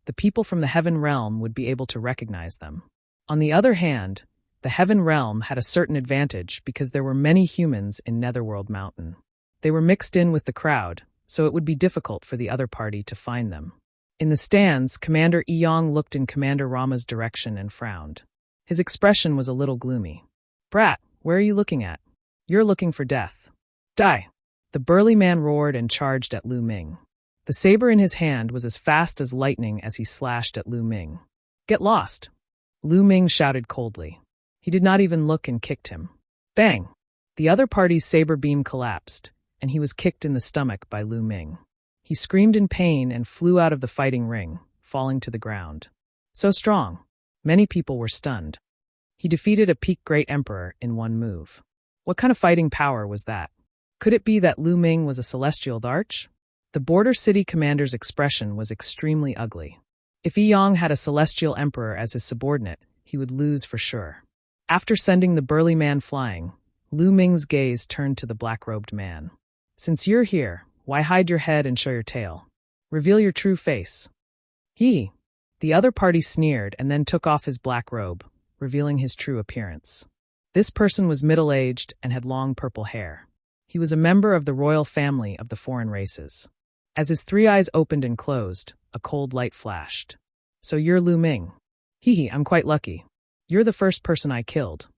The people from the Heaven Realm would be able to recognize them. On the other hand, the Heaven Realm had a certain advantage because there were many humans in Netherworld Mountain. They were mixed in with the crowd, so it would be difficult for the other party to find them. In the stands, Commander Eong looked in Commander Rama's direction and frowned. His expression was a little gloomy. "Brat, where are you looking at? You're looking for death. Die!" The burly man roared and charged at Lu Ming. The saber in his hand was as fast as lightning as he slashed at Lu Ming. "Get lost!" Lu Ming shouted coldly. He did not even look and kicked him. Bang! The other party's saber beam collapsed, and he was kicked in the stomach by Lu Ming. He screamed in pain and flew out of the fighting ring, falling to the ground. So strong. Many people were stunned. He defeated a peak great emperor in one move. What kind of fighting power was that? Could it be that Lu Ming was a celestial arch? The border city commander's expression was extremely ugly. If Eong had a celestial emperor as his subordinate, he would lose for sure. After sending the burly man flying, Lu Ming's gaze turned to the black-robed man. "Since you're here, why hide your head and show your tail? Reveal your true face." "He." The other party sneered and then took off his black robe, revealing his true appearance. This person was middle-aged and had long purple hair. He was a member of the royal family of the foreign races. As his three eyes opened and closed, a cold light flashed. "So you're Lu Ming." "Hee, I'm quite lucky. You're the first person I killed."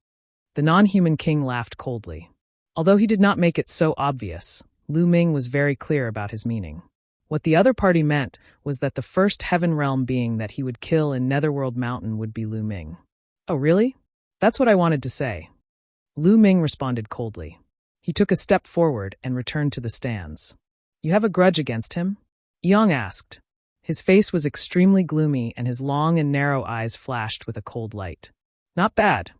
The non-human king laughed coldly. Although he did not make it so obvious, Lu Ming was very clear about his meaning. What the other party meant was that the first Heaven Realm being that he would kill in Netherworld Mountain would be Lu Ming. "Oh, really? That's what I wanted to say." Lu Ming responded coldly. He took a step forward and returned to the stands. "You have a grudge against him?" Eong asked. His face was extremely gloomy and his long and narrow eyes flashed with a cold light. "Not bad."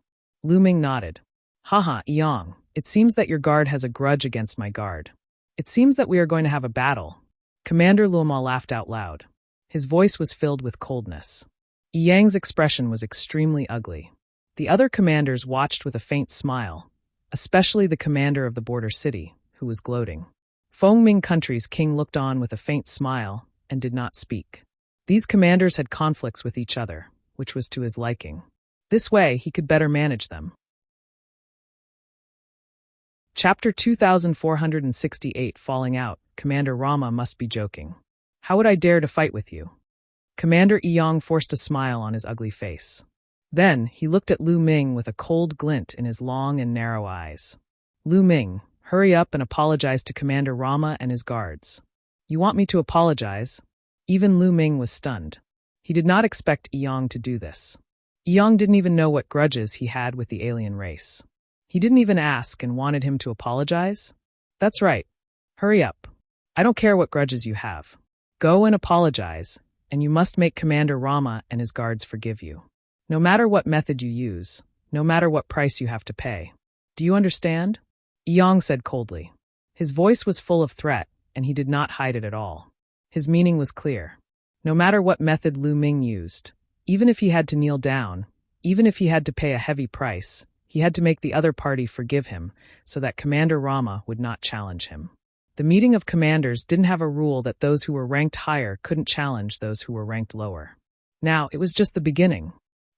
Lu Ming nodded. "Haha, Eong, it seems that your guard has a grudge against my guard. It seems that we are going to have a battle." Commander Luoma laughed out loud. His voice was filled with coldness. Yang's expression was extremely ugly. The other commanders watched with a faint smile, especially the commander of the border city, who was gloating. Fengming Country's king looked on with a faint smile and did not speak. These commanders had conflicts with each other, which was to his liking. This way, he could better manage them. Chapter 2468 Falling Out. Commander Rama must be joking. "How would I dare to fight with you?" Commander Eong forced a smile on his ugly face. Then, he looked at Lu Ming with a cold glint in his long and narrow eyes. "Lu Ming, hurry up and apologize to Commander Rama and his guards." "You want me to apologize?" Even Lu Ming was stunned. He did not expect Eong to do this. Eong didn't even know what grudges he had with the alien race. He didn't even ask and wanted him to apologize? "That's right. Hurry up. I don't care what grudges you have. Go and apologize, and you must make Commander Rama and his guards forgive you. No matter what method you use, no matter what price you have to pay. Do you understand?" Eong said coldly. His voice was full of threat, and he did not hide it at all. His meaning was clear. No matter what method Lu Ming used, even if he had to kneel down, even if he had to pay a heavy price, he had to make the other party forgive him so that Commander Rama would not challenge him. The meeting of commanders didn't have a rule that those who were ranked higher couldn't challenge those who were ranked lower. Now, it was just the beginning.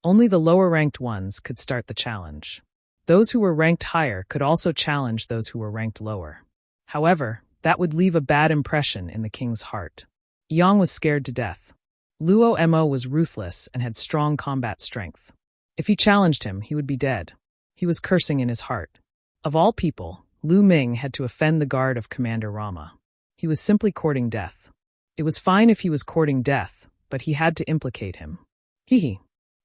Only the lower-ranked ones could start the challenge. Those who were ranked higher could also challenge those who were ranked lower. However, that would leave a bad impression in the king's heart. Eong was scared to death. Luo Mo was ruthless and had strong combat strength. If he challenged him, he would be dead. He was cursing in his heart. Of all people, Lu Ming had to offend the guard of Commander Rama. He was simply courting death. It was fine if he was courting death, but he had to implicate him. Hee.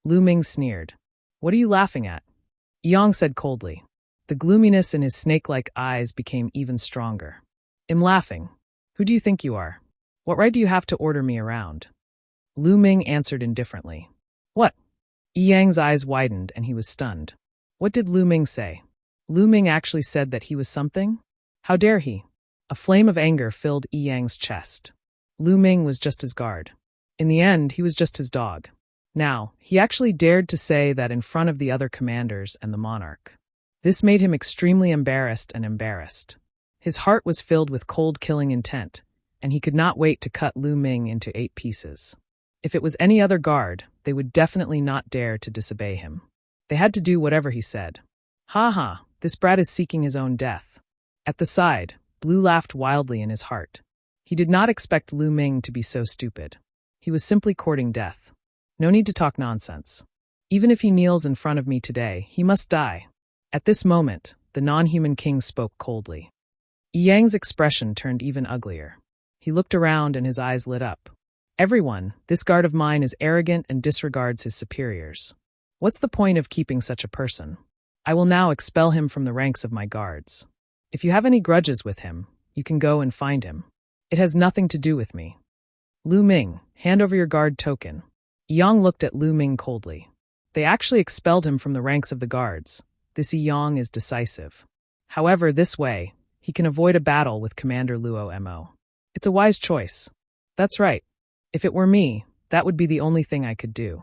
Lu Ming sneered. "What are you laughing at?" Eong said coldly. The gloominess in his snake-like eyes became even stronger. "I'm laughing. Who do you think you are? What right do you have to order me around?" Lu Ming answered indifferently. "What?" Yang's eyes widened and he was stunned. What did Lu Ming say? Lu Ming actually said that he was something? How dare he? A flame of anger filled Yang's chest. Lu Ming was just his guard. In the end, he was just his dog. Now, he actually dared to say that in front of the other commanders and the monarch. This made him extremely embarrassed. His heart was filled with cold killing intent, and he could not wait to cut Lu Ming into 8 pieces. If it was any other guard, they would definitely not dare to disobey him. They had to do whatever he said. Ha ha, this brat is seeking his own death. At the side, Blue laughed wildly in his heart. He did not expect Lu Ming to be so stupid. He was simply courting death. No need to talk nonsense. Even if he kneels in front of me today, he must die. At this moment, the non-human king spoke coldly. Yang's expression turned even uglier. He looked around and his eyes lit up. Everyone, this guard of mine is arrogant and disregards his superiors. What's the point of keeping such a person? I will now expel him from the ranks of my guards. If you have any grudges with him, you can go and find him. It has nothing to do with me. Lu Ming, hand over your guard token. Yang looked at Lu Ming coldly. They actually expelled him from the ranks of the guards. This Yang is decisive. However, this way, he can avoid a battle with Commander Luo Mo. It's a wise choice. That's right. If it were me, that would be the only thing I could do.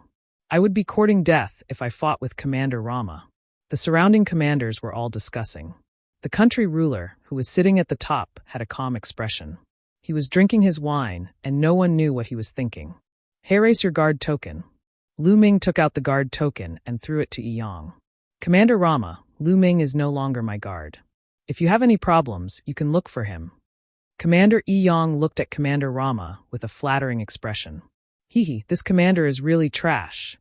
I would be courting death if I fought with Commander Rama. The surrounding commanders were all discussing. The country ruler, who was sitting at the top, had a calm expression. He was drinking his wine, and no one knew what he was thinking. Hey, raise your guard token. Lu Ming took out the guard token and threw it to Yang. Commander Rama, Lu Ming is no longer my guard. If you have any problems, you can look for him. Commander Yang looked at Commander Rama with a flattering expression. Hee, this commander is really trash.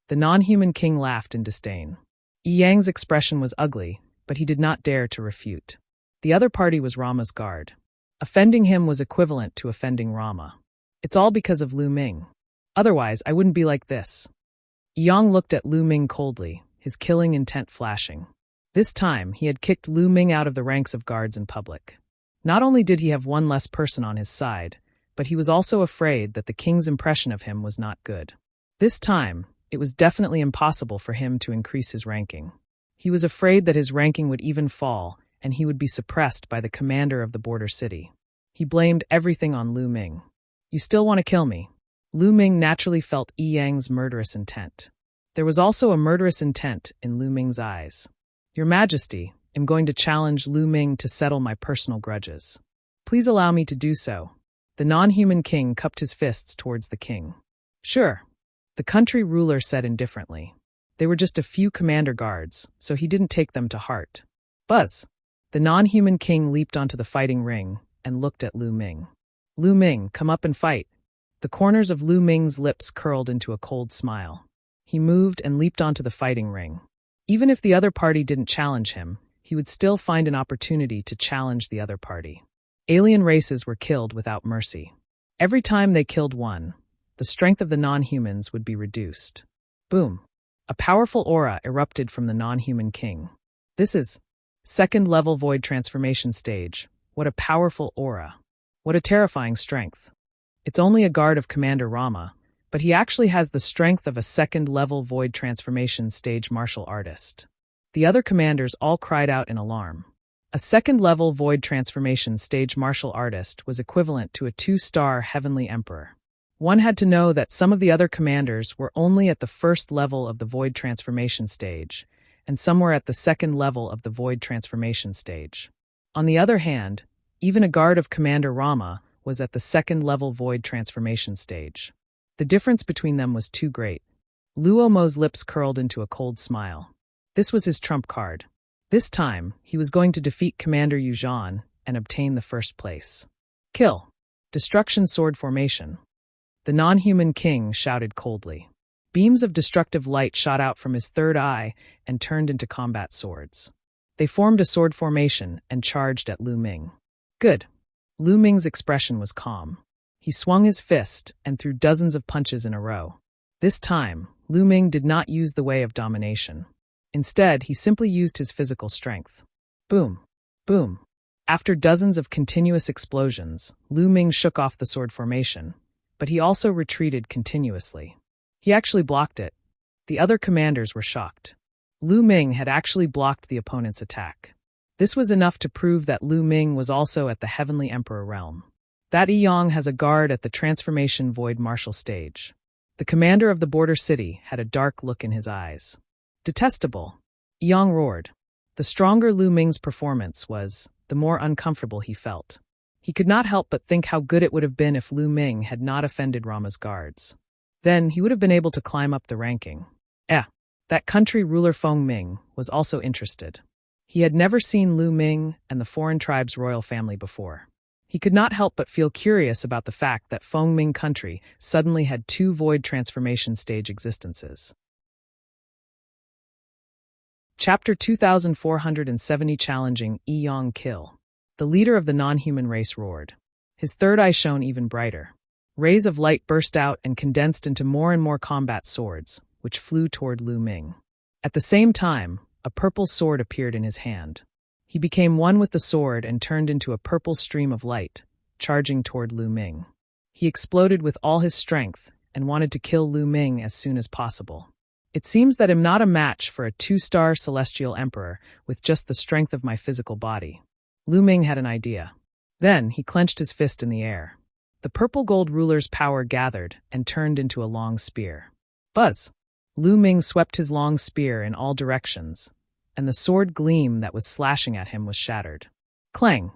The non-human king laughed in disdain. Yang's expression was ugly, but he did not dare to refute. The other party was Rama's guard. Offending him was equivalent to offending Rama. It's all because of Lu Ming. Otherwise, I wouldn't be like this. Yang looked at Lu Ming coldly, his killing intent flashing. This time, he had kicked Lu Ming out of the ranks of guards in public. Not only did he have one less person on his side, but he was also afraid that the king's impression of him was not good. This time, it was definitely impossible for him to increase his ranking. He was afraid that his ranking would even fall, and he would be suppressed by the commander of the border city. He blamed everything on Lu Ming. You still want to kill me? Lu Ming naturally felt Yang's murderous intent. There was also a murderous intent in Lu Ming's eyes. Your Majesty, I'm going to challenge Lu Ming to settle my personal grudges. Please allow me to do so. The non-human king cupped his fists towards the king. Sure, the country ruler said indifferently. They were just a few commander guards, so he didn't take them to heart. Buzz! The non-human king leaped onto the fighting ring and looked at Lu Ming. Lu Ming, come up and fight. The corners of Lu Ming's lips curled into a cold smile. He moved and leaped onto the fighting ring. Even if the other party didn't challenge him, he would still find an opportunity to challenge the other party. Alien races were killed without mercy. Every time they killed one, the strength of the non-humans would be reduced. Boom! A powerful aura erupted from the non-human king. This is second-level void transformation stage. What a powerful aura. What a terrifying strength. It's only a guard of Commander Rama, but he actually has the strength of a second-level void transformation stage martial artist. The other commanders all cried out in alarm. A second-level void transformation stage martial artist was equivalent to a 2-star heavenly emperor. One had to know that some of the other commanders were only at the first level of the void transformation stage, and some were at the second level of the void transformation stage. On the other hand, even a guard of Commander Rama was at the second-level void transformation stage. The difference between them was too great. Luo Mo's lips curled into a cold smile. This was his trump card. This time, he was going to defeat Commander Yuzhan and obtain the first place. Kill. Destruction sword formation. The non-human king shouted coldly. Beams of destructive light shot out from his third eye and turned into combat swords. They formed a sword formation and charged at Lu Ming. Good. Lu Ming's expression was calm. He swung his fist and threw dozens of punches in a row. This time, Lu Ming did not use the way of domination. Instead, he simply used his physical strength. Boom. Boom. After dozens of continuous explosions, Lu Ming shook off the sword formation, but he also retreated continuously. He actually blocked it. The other commanders were shocked. Lu Ming had actually blocked the opponent's attack. This was enough to prove that Lu Ming was also at the Heavenly Emperor realm. That Yang has a guard at the Transformation Void Martial stage. The commander of the border city had a dark look in his eyes. Detestable. Yang roared. The stronger Lu Ming's performance was, the more uncomfortable he felt. He could not help but think how good it would have been if Lu Ming had not offended Rama's guards. Then he would have been able to climb up the ranking. That country ruler Feng Ming was also interested. He had never seen Lu Ming and the foreign tribe's royal family before. He could not help but feel curious about the fact that Feng Ming country suddenly had two void transformation stage existences. Chapter 2470 Challenging Yi Kill. The leader of the non-human race roared. His third eye shone even brighter. Rays of light burst out and condensed into more and more combat swords, which flew toward Lu Ming. At the same time, a purple sword appeared in his hand. He became one with the sword and turned into a purple stream of light, charging toward Lu Ming. He exploded with all his strength and wanted to kill Lu Ming as soon as possible. It seems that I'm not a match for a 2-star celestial emperor with just the strength of my physical body. Lu Ming had an idea. Then he clenched his fist in the air. The purple gold ruler's power gathered and turned into a long spear. Buzz! Lu Ming swept his long spear in all directions, and the sword gleam that was slashing at him was shattered. Clang!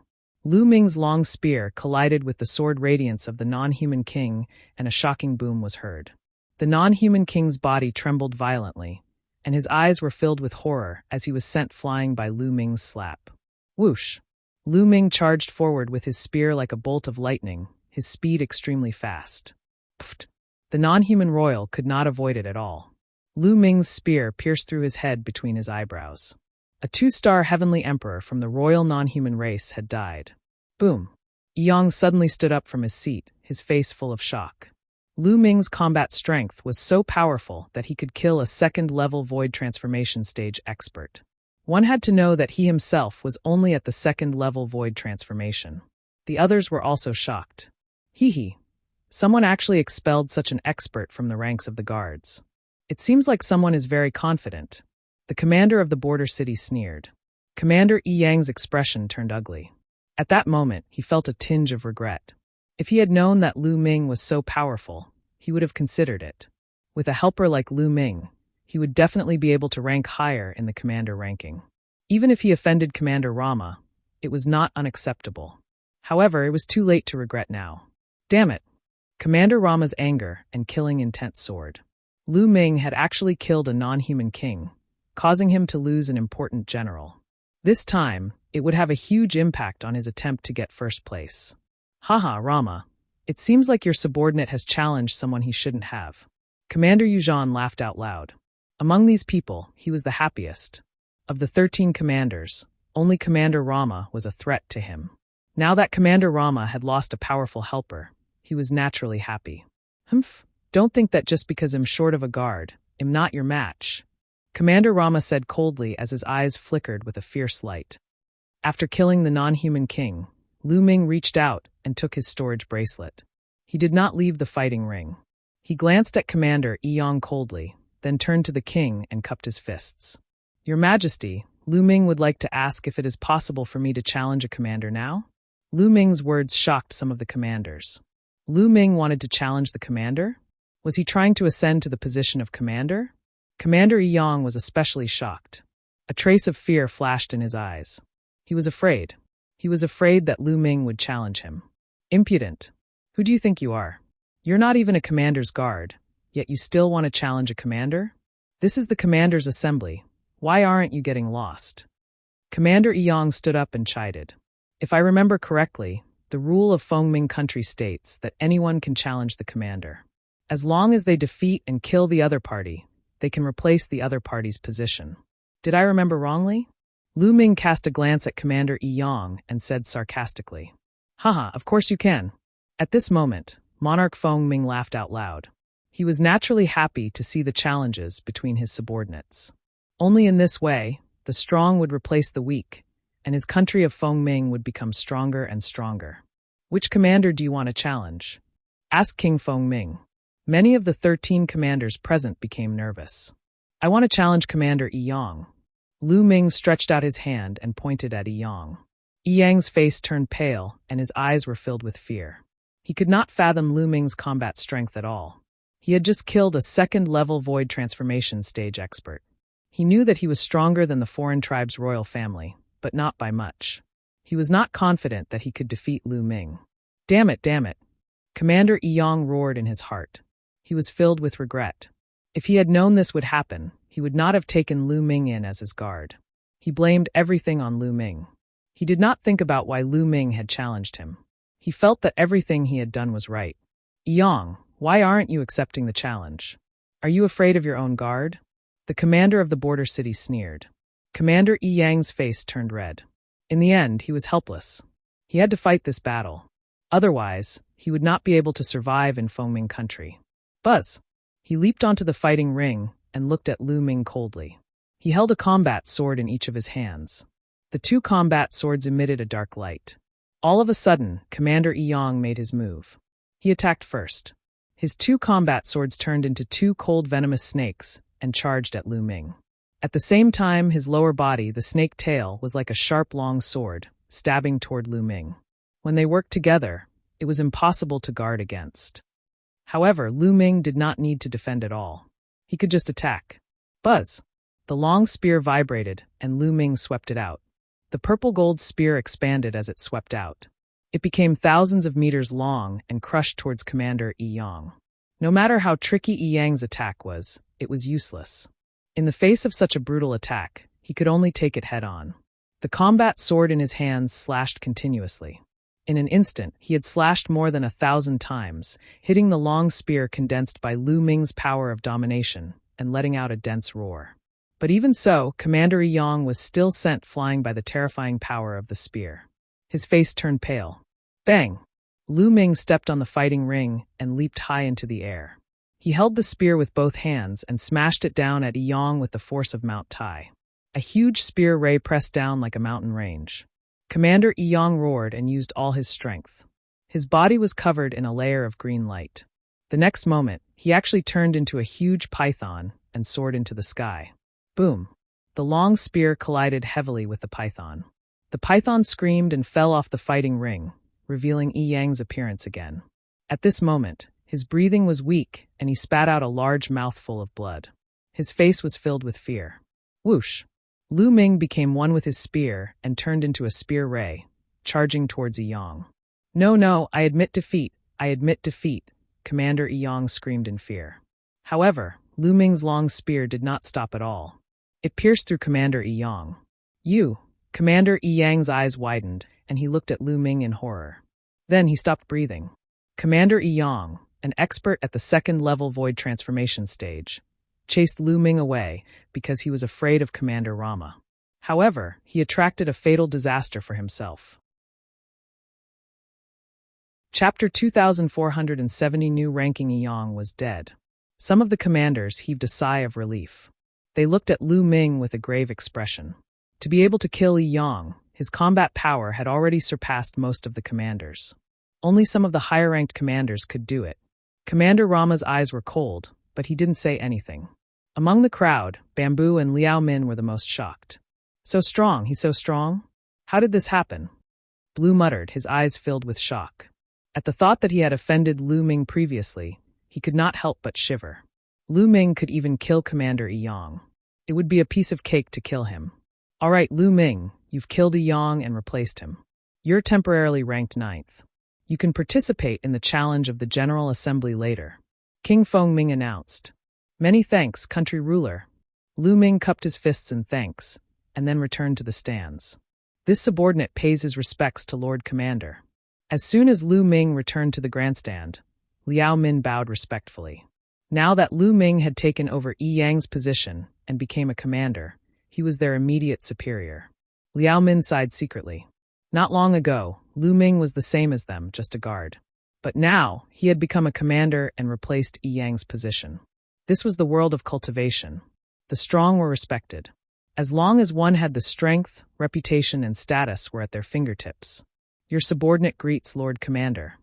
Lu Ming's long spear collided with the sword radiance of the non-human king, and a shocking boom was heard. The non-human king's body trembled violently, and his eyes were filled with horror as he was sent flying by Lu Ming's slap. Whoosh! Lu Ming charged forward with his spear like a bolt of lightning, his speed extremely fast. Pfft! The non-human royal could not avoid it at all. Lu Ming's spear pierced through his head between his eyebrows. A 2-star heavenly emperor from the royal non-human race had died. Boom! Yi suddenly stood up from his seat, his face full of shock. Lu Ming's combat strength was so powerful that he could kill a second-level void transformation stage expert. One had to know that he himself was only at the second-level void transformation. The others were also shocked. Hee. Someone actually expelled such an expert from the ranks of the guards. It seems like someone is very confident. The commander of the border city sneered. Commander Yi Yang's expression turned ugly. At that moment, he felt a tinge of regret. If he had known that Lu Ming was so powerful, he would have considered it. With a helper like Lu Ming, he would definitely be able to rank higher in the commander ranking. Even if he offended Commander Rama, it was not unacceptable. However, it was too late to regret now. Damn it! Commander Rama's anger and killing intent soared. Lu Ming had actually killed a non-human king, causing him to lose an important general. This time, it would have a huge impact on his attempt to get first place. Haha, Rama. It seems like your subordinate has challenged someone he shouldn't have. Commander Yuzhan laughed out loud. Among these people, he was the happiest. Of the 13 commanders, only Commander Rama was a threat to him. Now that Commander Rama had lost a powerful helper, he was naturally happy. Humph. Don't think that just because I'm short of a guard, I'm not your match. Commander Rama said coldly as his eyes flickered with a fierce light. After killing the non-human king, Lu Ming reached out and took his storage bracelet. He did not leave the fighting ring. He glanced at Commander Yi coldly, then turned to the king and cupped his fists. Your Majesty, Lu Ming would like to ask if it is possible for me to challenge a commander now? Lu Ming's words shocked some of the commanders. Lu Ming wanted to challenge the commander? Was he trying to ascend to the position of commander? Commander Yi was especially shocked. A trace of fear flashed in his eyes. He was afraid. He was afraid that Lu Ming would challenge him. Impudent. Who do you think you are? You're not even a commander's guard, yet you still want to challenge a commander? This is the commander's assembly. Why aren't you getting lost? Commander Yi stood up and chided. If I remember correctly, the rule of Feng Ming country states that anyone can challenge the commander. As long as they defeat and kill the other party, they can replace the other party's position. Did I remember wrongly? Lu Ming cast a glance at Commander Yi and said sarcastically. Haha, of course you can. At this moment, Monarch Feng Ming laughed out loud. He was naturally happy to see the challenges between his subordinates. Only in this way, the strong would replace the weak, and his country of Feng Ming would become stronger and stronger. Which commander do you want to challenge? Asked King Feng Ming. Many of the 13 commanders present became nervous. I want to challenge Commander Yi. Lu Ming stretched out his hand and pointed at Yi Yang. Yi Yang's face turned pale and his eyes were filled with fear. He could not fathom Lu Ming's combat strength at all. He had just killed a second-level void transformation stage expert. He knew that he was stronger than the foreign tribe's royal family, but not by much. He was not confident that he could defeat Lu Ming. Damn it! Commander Yi roared in his heart. He He was filled with regret. If he had known this would happen, he would not have taken Lu Ming in as his guard. He blamed everything on Lu Ming. He did not think about why Lu Ming had challenged him. He felt that everything he had done was right. Yang, why aren't you accepting the challenge? Are you afraid of your own guard? The commander of the border city sneered. Commander Yang's face turned red. In the end, he was helpless. He had to fight this battle. Otherwise, he would not be able to survive in Fengming country. Buzz! He leaped onto the fighting ring and looked at Lu Ming coldly. He held a combat sword in each of his hands. The two combat swords emitted a dark light. All of a sudden, Commander Yang made his move. He attacked first. His two combat swords turned into two cold venomous snakes and charged at Lu Ming. At the same time, his lower body, the snake tail, was like a sharp long sword, stabbing toward Lu Ming. When they worked together, it was impossible to guard against. However, Lu Ming did not need to defend at all. He could just attack. Buzz! The long spear vibrated, and Lu Ming swept it out. The purple-gold spear expanded as it swept out. It became thousands of meters long and crushed towards Commander Yang. No matter how tricky Yang's attack was, it was useless. In the face of such a brutal attack, he could only take it head-on. The combat sword in his hands slashed continuously. In an instant, he had slashed more than 1,000 times, hitting the long spear condensed by Lu Ming's power of domination and letting out a dense roar. But even so, Commander Yang was still sent flying by the terrifying power of the spear. His face turned pale. Bang! Lu Ming stepped on the fighting ring and leaped high into the air. He held the spear with both hands and smashed it down at Yang with the force of Mount Tai. A huge spear ray pressed down like a mountain range. Commander Yang roared and used all his strength. His body was covered in a layer of green light. The next moment, he actually turned into a huge python and soared into the sky. Boom! The long spear collided heavily with the python. The python screamed and fell off the fighting ring, revealing Yang's appearance again. At this moment, his breathing was weak and he spat out a large mouthful of blood. His face was filled with fear. Whoosh! Lu Ming became one with his spear and turned into a spear ray, charging towards Yang. No, I admit defeat, Commander Yang screamed in fear. However, Lu Ming's long spear did not stop at all. It pierced through Commander Yang. Commander Yang's eyes widened, and he looked at Lu Ming in horror. Then he stopped breathing. Commander Yang, an expert at the second-level void transformation stage, chased Lu Ming away because he was afraid of Commander Rama. However, he attracted a fatal disaster for himself. Chapter 2470. New ranking. Yang was dead. Some of the commanders heaved a sigh of relief. They looked at Lu Ming with a grave expression. To be able to kill Yang, his combat power had already surpassed most of the commanders. Only some of the higher-ranked commanders could do it. Commander Rama's eyes were cold, but he didn't say anything. Among the crowd, Bamboo and Liao Min were the most shocked. So strong, he's so strong? How did this happen? Blue muttered, his eyes filled with shock. At the thought that he had offended Lu Ming previously, he could not help but shiver. Lu Ming could even kill Commander Yang. It would be a piece of cake to kill him. All right, Lu Ming, you've killed Yang and replaced him. You're temporarily ranked 9th. You can participate in the challenge of the General Assembly later. King Fengming announced. Many thanks, country ruler. Lu Ming cupped his fists in thanks, and then returned to the stands. This subordinate pays his respects to Lord Commander. As soon as Lu Ming returned to the grandstand, Liao Min bowed respectfully. Now that Lu Ming had taken over Yang's position and became a commander, he was their immediate superior. Liao Min sighed secretly. Not long ago, Lu Ming was the same as them, just a guard. But now, he had become a commander and replaced Yang's position. This was the world of cultivation. The strong were respected. As long as one had the strength, reputation, and status were at their fingertips. Your subordinate greets Lord Commander.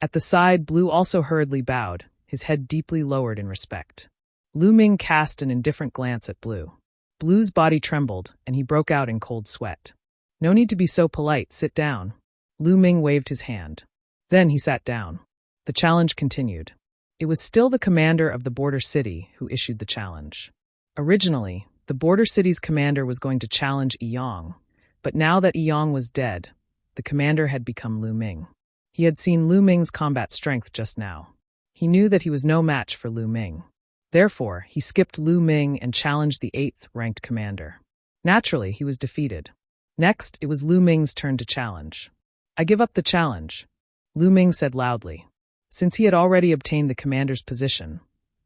At the side, Blue also hurriedly bowed, his head deeply lowered in respect. Lu Ming cast an indifferent glance at Blue. Blue's body trembled, and he broke out in cold sweat. No need to be so polite, sit down. Lu Ming waved his hand. Then he sat down. The challenge continued. It was still the commander of the border city who issued the challenge. Originally, the border city's commander was going to challenge Yang, but now that Yang was dead, the commander had become Lu Ming. He had seen Lu Ming's combat strength just now. He knew that he was no match for Lu Ming. Therefore, he skipped Lu Ming and challenged the 8th ranked commander. Naturally, he was defeated. Next, it was Lu Ming's turn to challenge. "I give up the challenge," Lu Ming said loudly. Since he had already obtained the commander's position,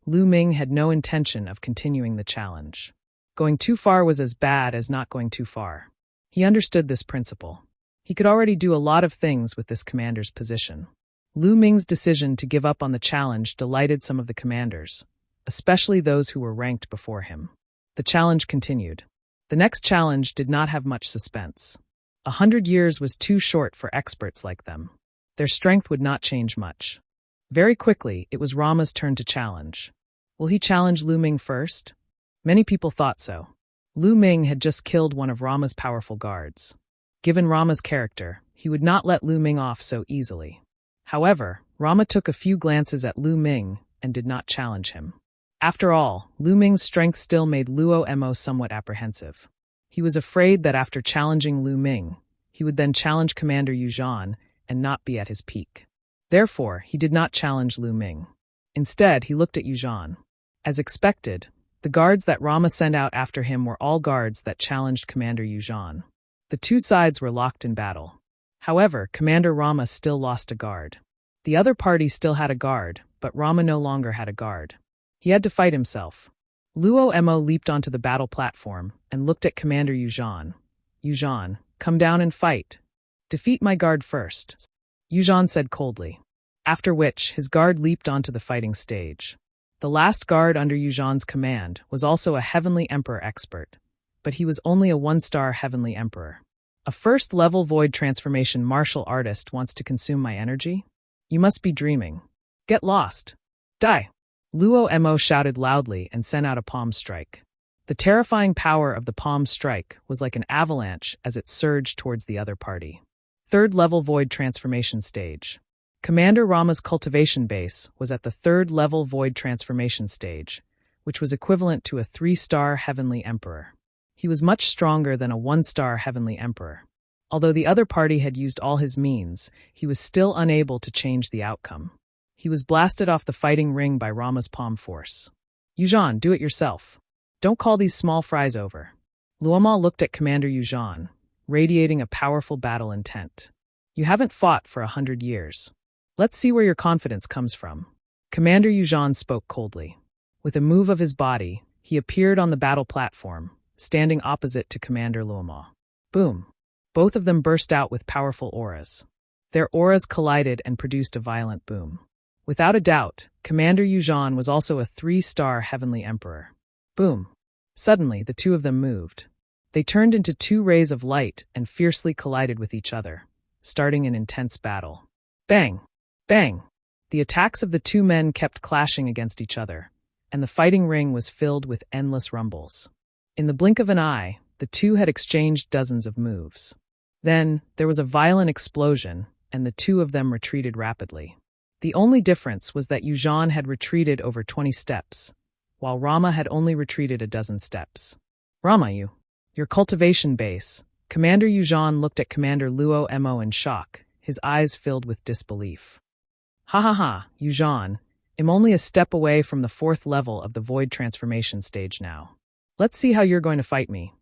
Lu Ming had no intention of continuing the challenge. Going too far was as bad as not going too far. He understood this principle. He could already do a lot of things with this commander's position. Lu Ming's decision to give up on the challenge delighted some of the commanders, especially those who were ranked before him. The challenge continued. The next challenge did not have much suspense. 100 years was too short for experts like them. Their strength would not change much. Very quickly, it was Rama's turn to challenge. Will he challenge Lu Ming first? Many people thought so. Lu Ming had just killed one of Rama's powerful guards. Given Rama's character, he would not let Lu Ming off so easily. However, Rama took a few glances at Lu Ming and did not challenge him. After all, Lu Ming's strength still made Luo Mo somewhat apprehensive. He was afraid that after challenging Lu Ming, he would then challenge Commander Yu Zhan and not be at his peak. Therefore, he did not challenge Lu Ming. Instead, he looked at Yu Zhan. As expected, the guards that Rama sent out after him were all guards that challenged Commander Yu Zhan. The two sides were locked in battle. However, Commander Rama still lost a guard. The other party still had a guard, but Rama no longer had a guard. He had to fight himself. Luo Mo leaped onto the battle platform and looked at Commander Yu Zhan. "Yu Zhan, come down and fight. Defeat my guard first," Yu Zhan said coldly. After which, his guard leaped onto the fighting stage. The last guard under Yu Zhan's command was also a Heavenly Emperor expert, but he was only a 1-star Heavenly Emperor. "A first-level void transformation martial artist wants to consume my energy? You must be dreaming. Get lost. Die!" Luo Mo shouted loudly and sent out a palm strike. The terrifying power of the palm strike was like an avalanche as it surged towards the other party. 3rd-level void transformation stage. Commander Rama's cultivation base was at the 3rd-level void transformation stage, which was equivalent to a 3-star Heavenly Emperor. He was much stronger than a 1-star Heavenly Emperor. Although the other party had used all his means, he was still unable to change the outcome. He was blasted off the fighting ring by Rama's palm force. "Yu Zhan, do it yourself. Don't call these small fries over." Luoma looked at Commander Yu Zhan, radiating a powerful battle intent. "You haven't fought for 100 years. Let's see where your confidence comes from." Commander Yu Zhan spoke coldly. With a move of his body, he appeared on the battle platform, standing opposite to Commander Luoma. Boom! Both of them burst out with powerful auras. Their auras collided and produced a violent boom. Without a doubt, Commander Yu Zhan was also a 3-star Heavenly Emperor. Boom! Suddenly, the two of them moved. They turned into 2 rays of light and fiercely collided with each other, starting an intense battle. Bang! Bang! The attacks of the 2 men kept clashing against each other, and the fighting ring was filled with endless rumbles. In the blink of an eye, the 2 had exchanged dozens of moves. Then, there was a violent explosion, and the 2 of them retreated rapidly. The only difference was that Yu Zhan had retreated over 20 steps, while Rama had only retreated a dozen steps. "Rama, your cultivation base." Commander Yu Zhan looked at Commander Luo Mo in shock, his eyes filled with disbelief. "Ha ha ha, Yu Zhan, I'm only a step away from the 4th level of the void transformation stage now. Let's see how you're going to fight me."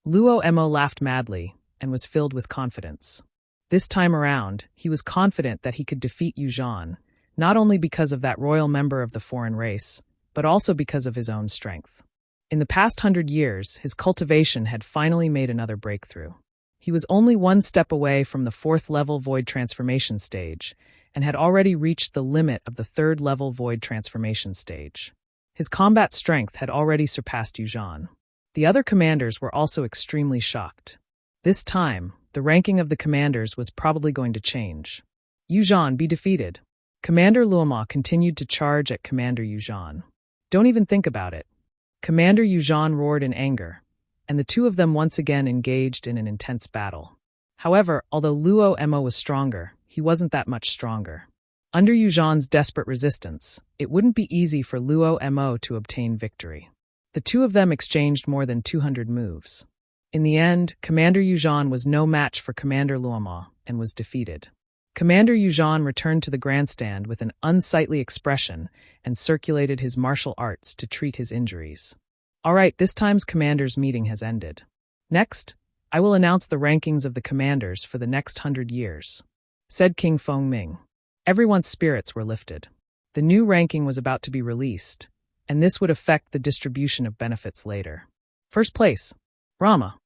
Luo Mo laughed madly and was filled with confidence. This time around, he was confident that he could defeat Yu Zhan, not only because of that royal member of the foreign race, but also because of his own strength. In the past 100 years, his cultivation had finally made another breakthrough. He was only 1 step away from the 4th-level void transformation stage, and had already reached the limit of the 3rd-level void transformation stage. His combat strength had already surpassed Yu Zhan. The other commanders were also extremely shocked. This time, the ranking of the commanders was probably going to change. "Yu Zhan, be defeated." Commander Luoma continued to charge at Commander Yu Zhan. "Don't even think about it." Commander Yu Zhan roared in anger, and the 2 of them once again engaged in an intense battle. However, although Luo Mo was stronger, he wasn't that much stronger. Under Yu Zhan's desperate resistance, it wouldn't be easy for Luo Mo to obtain victory. The 2 of them exchanged more than 200 moves. In the end, Commander Yu Zhan was no match for Commander Luoma and was defeated. Commander Yuzhan returned to the grandstand with an unsightly expression and circulated his martial arts to treat his injuries. All right, this time's commander's meeting has ended. Next, I will announce the rankings of the commanders for the next 100 years, said King Fengming. Everyone's spirits were lifted. The new ranking was about to be released, and this would affect the distribution of benefits later. First place, Rama.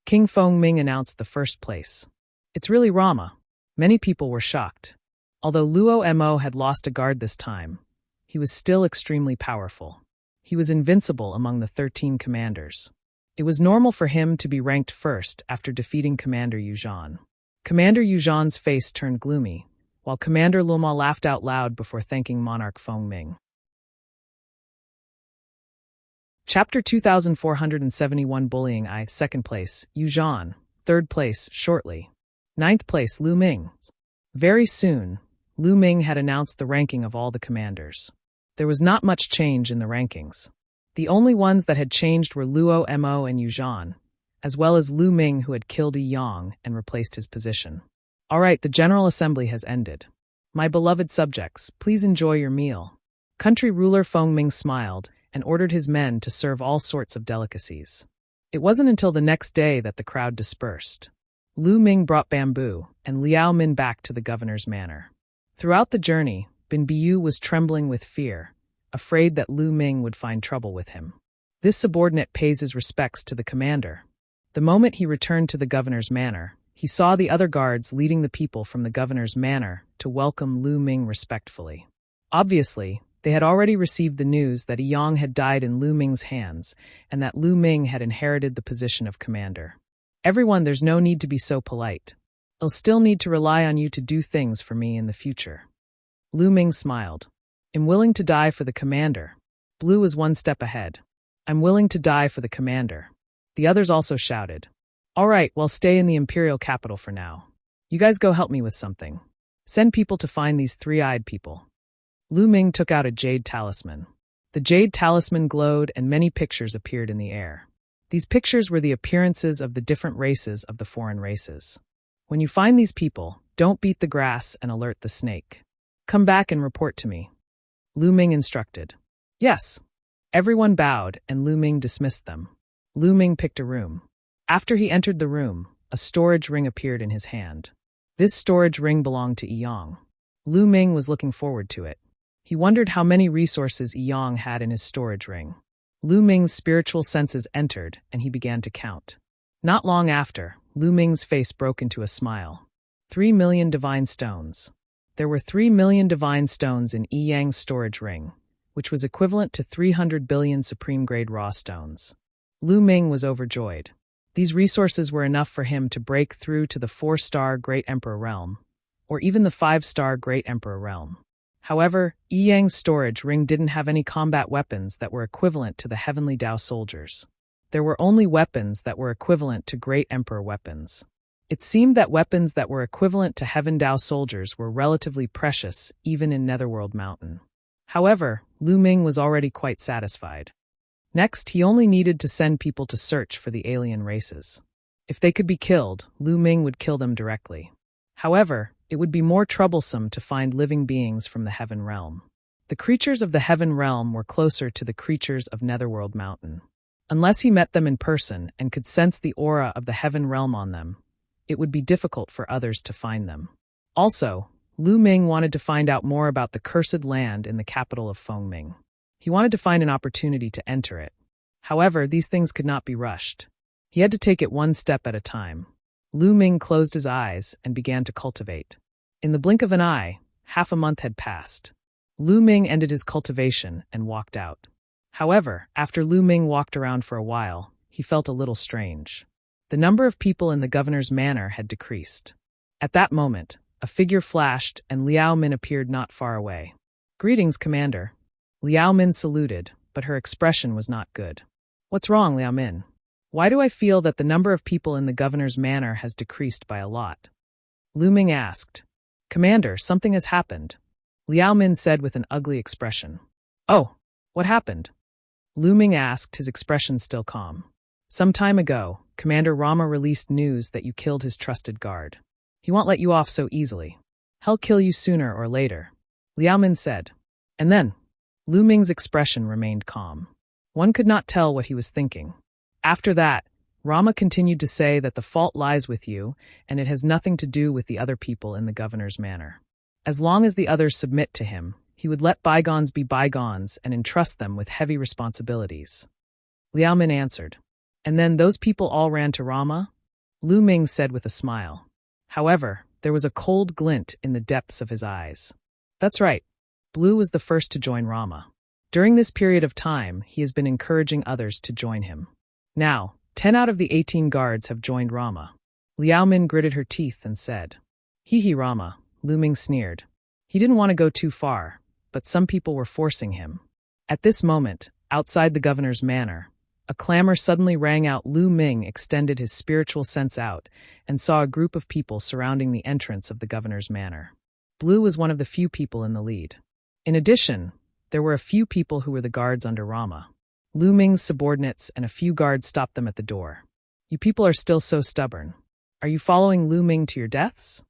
King Fengming announced the first place. It's really Rama. Many people were shocked. Although Luo Mo had lost a guard this time, he was still extremely powerful. He was invincible among the 13 commanders. It was normal for him to be ranked first after defeating Commander Yuzhan. Commander Yuzhan's face turned gloomy, while Commander Loma laughed out loud before thanking Monarch Fengming. Chapter 2471 Bullying I. Second place, Yuzhan. Third place, shortly. Ninth place, Lu Ming. Very soon, Lu Ming had announced the ranking of all the commanders. There was not much change in the rankings. The only ones that had changed were Luo Mo and Yuzhan, as well as Lu Ming, who had killed Yi Yang and replaced his position. All right, the General Assembly has ended. My beloved subjects, please enjoy your meal. Country ruler Fengming smiled and ordered his men to serve all sorts of delicacies. It wasn't until the next day that the crowd dispersed. Lu Ming brought bamboo, and Liao Min back to the governor's manor. Throughout the journey, Bin Biyu was trembling with fear, afraid that Lu Ming would find trouble with him. This subordinate pays his respects to the commander. The moment he returned to the governor's manor, he saw the other guards leading the people from the governor's manor to welcome Lu Ming respectfully. Obviously, they had already received the news that Yi Yang had died in Lu Ming's hands and that Lu Ming had inherited the position of commander. Everyone, there's no need to be so polite. I'll still need to rely on you to do things for me in the future. Lu Ming smiled. I'm willing to die for the commander. Blue was one step ahead. I'm willing to die for the commander. The others also shouted. All right, well, stay in the imperial capital for now. You guys go help me with something. Send people to find these three-eyed people. Lu Ming took out a jade talisman. The jade talisman glowed and many pictures appeared in the air. These pictures were the appearances of the different races of the foreign races. When you find these people, don't beat the grass and alert the snake. Come back and report to me. Lu Ming instructed. Yes. Everyone bowed and Lu Ming dismissed them. Lu Ming picked a room. After he entered the room, a storage ring appeared in his hand. This storage ring belonged to Yi Yang. Lu Ming was looking forward to it. He wondered how many resources Yi Yang had in his storage ring. Lu Ming's spiritual senses entered, and he began to count. Not long after, Lu Ming's face broke into a smile. 3 million divine stones. There were 3 million divine stones in Yi Yang's storage ring, which was equivalent to 300 billion supreme-grade raw stones. Lu Ming was overjoyed. These resources were enough for him to break through to the 4-star Great Emperor realm, or even the 5-star Great Emperor realm. However, Yi Yang's storage ring didn't have any combat weapons that were equivalent to the Heavenly Dao soldiers. There were only weapons that were equivalent to Great Emperor weapons. It seemed that weapons that were equivalent to Heaven Dao soldiers were relatively precious, even in Netherworld Mountain. However, Lu Ming was already quite satisfied. Next, he only needed to send people to search for the alien races. If they could be killed, Lu Ming would kill them directly. However, it would be more troublesome to find living beings from the Heaven Realm. The creatures of the Heaven Realm were closer to the creatures of Netherworld Mountain. Unless he met them in person and could sense the aura of the Heaven Realm on them, it would be difficult for others to find them. Also, Lu Ming wanted to find out more about the cursed land in the capital of Fengming. He wanted to find an opportunity to enter it. However, these things could not be rushed. He had to take it one step at a time. Lu Ming closed his eyes and began to cultivate. In the blink of an eye, half a month had passed. Lu Ming ended his cultivation and walked out. However, after Lu Ming walked around for a while, he felt a little strange. The number of people in the governor's manor had decreased. At that moment, a figure flashed and Liao Min appeared not far away. Greetings, Commander. Liao Min saluted, but her expression was not good. What's wrong, Liao Min? Why do I feel that the number of people in the governor's manor has decreased by a lot? Lu Ming asked. Commander, something has happened. Liao Min said with an ugly expression. Oh, what happened? Lu Ming asked, his expression still calm. Some time ago, Commander Rama released news that you killed his trusted guard. He won't let you off so easily. He'll kill you sooner or later, Liao Min said. And then, Lu Ming's expression remained calm. One could not tell what he was thinking. After that, Rama continued to say that the fault lies with you, and it has nothing to do with the other people in the governor's manor. As long as the others submit to him, he would let bygones be bygones and entrust them with heavy responsibilities. Liao Min answered. And then those people all ran to Rama? Lu Ming said with a smile. However, there was a cold glint in the depths of his eyes. That's right. Blue was the first to join Rama. During this period of time, he has been encouraging others to join him. Now, 10 out of the 18 guards have joined Rama. Liao Min gritted her teeth and said. Hee Rama, Lu Ming sneered. He didn't want to go too far, but some people were forcing him. At this moment, outside the governor's manor, a clamor suddenly rang out. Lu Ming extended his spiritual sense out and saw a group of people surrounding the entrance of the governor's manor. Blue was one of the few people in the lead. In addition, there were a few people who were the guards under Rama. Lu Ming's subordinates and a few guards stopped them at the door. You people are still so stubborn. Are you following Lu Ming to your deaths?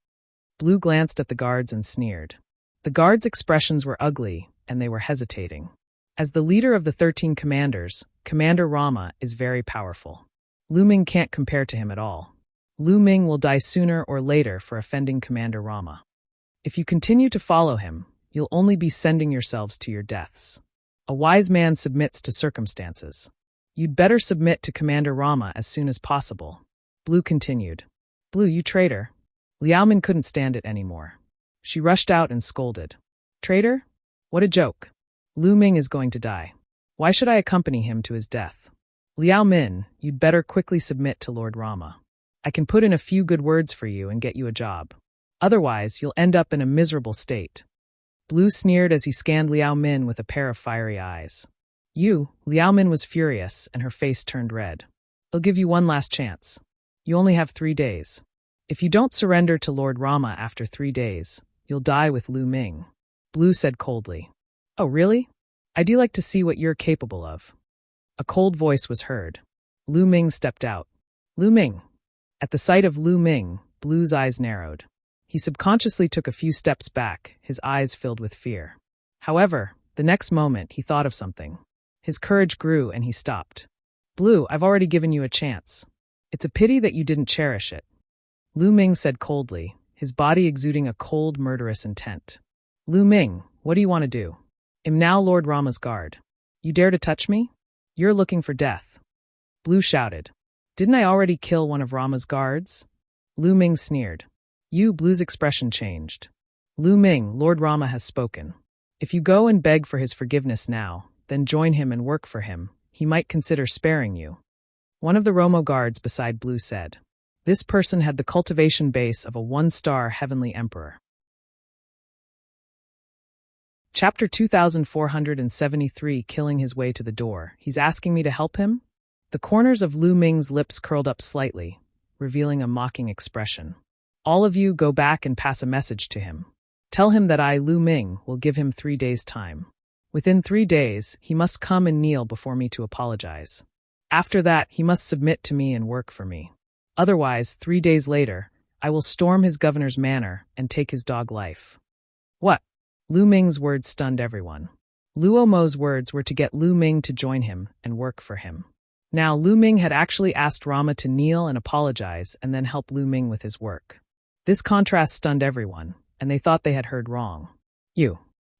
Blue glanced at the guards and sneered. The guards' expressions were ugly, and they were hesitating. As the leader of the 13 commanders, Commander Rama is very powerful. Lu Ming can't compare to him at all. Lu Ming will die sooner or later for offending Commander Rama. If you continue to follow him, you'll only be sending yourselves to your deaths. A wise man submits to circumstances. You'd better submit to Commander Rama as soon as possible. Blue continued. Blue, you traitor. Liao Min couldn't stand it anymore. She rushed out and scolded. Traitor? What a joke. Lu Ming is going to die. Why should I accompany him to his death? Liao Min, you'd better quickly submit to Lord Rama. I can put in a few good words for you and get you a job. Otherwise, you'll end up in a miserable state. Blue sneered as he scanned Liao Min with a pair of fiery eyes. Liao Min was furious, and her face turned red. I'll give you one last chance. You only have 3 days. If you don't surrender to Lord Rama after 3 days, you'll die with Lu Ming. Blue said coldly. Oh, really? I do like to see what you're capable of. A cold voice was heard. Lu Ming stepped out. Lu Ming. At the sight of Lu Ming, Blue's eyes narrowed. He subconsciously took a few steps back, his eyes filled with fear. However, the next moment he thought of something. His courage grew and he stopped. Blue, I've already given you a chance. It's a pity that you didn't cherish it. Lu Ming said coldly, his body exuding a cold, murderous intent. Lu Ming, what do you want to do? I'm now Lord Rama's guard. You dare to touch me? You're looking for death. Blue shouted. Didn't I already kill one of Rama's guards? Lu Ming sneered. Blue's expression changed. Lu Ming, Lord Rama has spoken. If you go and beg for his forgiveness now, then join him and work for him, he might consider sparing you. One of the Romo guards beside Blue said. This person had the cultivation base of a 1-star heavenly emperor. Chapter 2473. Killing his way to the door. He's asking me to help him? The corners of Lu Ming's lips curled up slightly, revealing a mocking expression. All of you go back and pass a message to him. Tell him that I, Lu Ming, will give him 3 days' time. Within 3 days, he must come and kneel before me to apologize. After that, he must submit to me and work for me. Otherwise, 3 days later, I will storm his governor's manor and take his dog life. What? Lu Ming's words stunned everyone. Luo Mo's words were to get Lu Ming to join him and work for him. Now, Lu Ming had actually asked Rama to kneel and apologize and then help Lu Ming with his work. This contrast stunned everyone, and they thought they had heard wrong.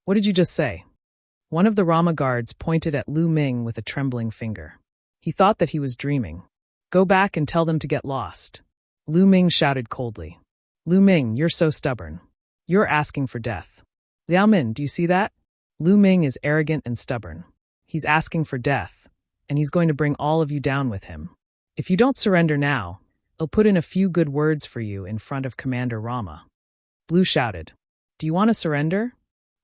What did you just say? One of the Rama guards pointed at Lu Ming with a trembling finger. He thought that he was dreaming. Go back and tell them to get lost. Lu Ming shouted coldly. Lu Ming, you're so stubborn. You're asking for death. Liao Min, do you see that? Lu Ming is arrogant and stubborn. He's asking for death, and he's going to bring all of you down with him. If you don't surrender now, I'll put in a few good words for you in front of Commander Rama. Blue shouted. Do you want to surrender?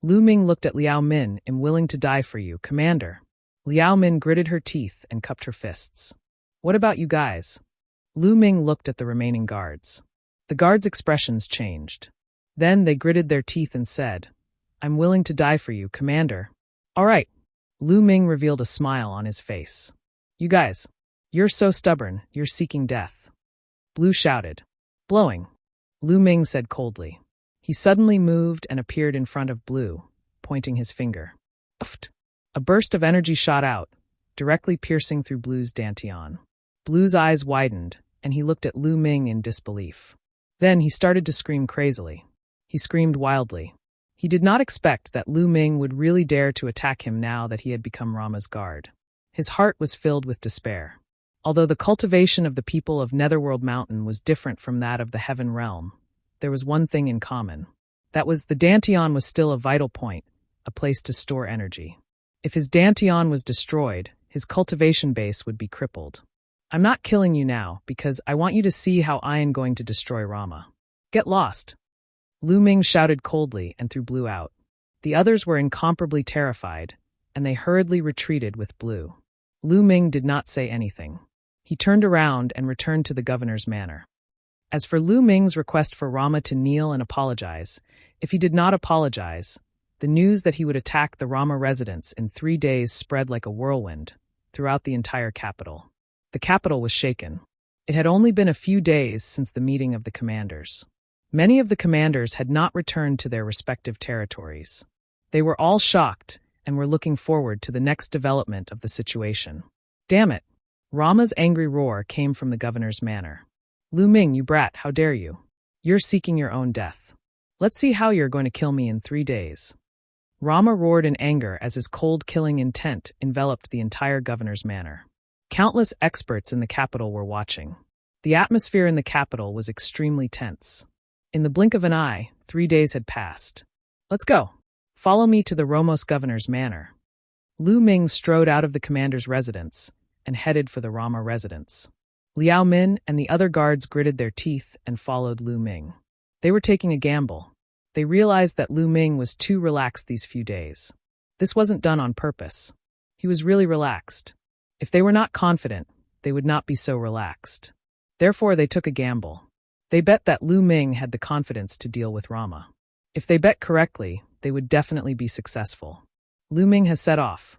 Lu Ming looked at Liao Min, I'm willing to die for you, Commander. Liao Min gritted her teeth and cupped her fists. What about you guys? Lu Ming looked at the remaining guards. The guards' expressions changed. Then they gritted their teeth and said, I'm willing to die for you, Commander. All right. Lu Ming revealed a smile on his face. You guys, you're so stubborn, you're seeking death. Blue shouted. Blowing. Lu Ming said coldly. He suddenly moved and appeared in front of Blue, pointing his finger. Uft! A burst of energy shot out, directly piercing through Blue's dantian. Blue's eyes widened, and he looked at Lu Ming in disbelief. Then he started to scream crazily. He screamed wildly. He did not expect that Lu Ming would really dare to attack him now that he had become Rama's guard. His heart was filled with despair. Although the cultivation of the people of Netherworld Mountain was different from that of the Heaven Realm, there was one thing in common. That was the dantian was still a vital point, a place to store energy. If his dantian was destroyed, his cultivation base would be crippled. I'm not killing you now, because I want you to see how I am going to destroy Rama. Get lost. Lu Ming shouted coldly and threw Blue out. The others were incomparably terrified, and they hurriedly retreated with Blue. Lu Ming did not say anything. He turned around and returned to the governor's manor. As for Lu Ming's request for Rama to kneel and apologize, if he did not apologize, the news that he would attack the Rama residents in 3 days spread like a whirlwind throughout the entire capital. The capital was shaken. It had only been a few days since the meeting of the commanders. Many of the commanders had not returned to their respective territories. They were all shocked and were looking forward to the next development of the situation. Damn it! Rama's angry roar came from the governor's manor. Lu Ming, you brat, how dare you? You're seeking your own death. Let's see how you're going to kill me in 3 days. Rama roared in anger as his cold killing intent enveloped the entire governor's manor. Countless experts in the capital were watching. The atmosphere in the capital was extremely tense. In the blink of an eye, 3 days had passed. Let's go. Follow me to the Romos governor's manor. Lu Ming strode out of the commander's residence and headed for the Rama residence. Liao Min and the other guards gritted their teeth and followed Lu Ming. They were taking a gamble. They realized that Lu Ming was too relaxed these few days. This wasn't done on purpose. He was really relaxed. If they were not confident, they would not be so relaxed. Therefore, they took a gamble. They bet that Lu Ming had the confidence to deal with Rama. If they bet correctly, they would definitely be successful. Lu Ming has set off.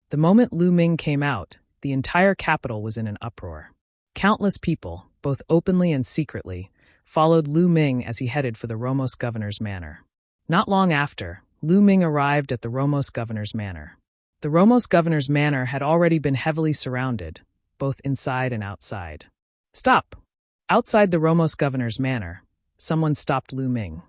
The moment Lu Ming came out, the entire capital was in an uproar. Countless people, both openly and secretly, followed Lu Ming as he headed for the Romos governor's manor. Not long after, Lu Ming arrived at the Romos governor's manor. The Romos governor's manor had already been heavily surrounded, both inside and outside. Stop! Outside the Romos governor's manor, someone stopped Lu Ming.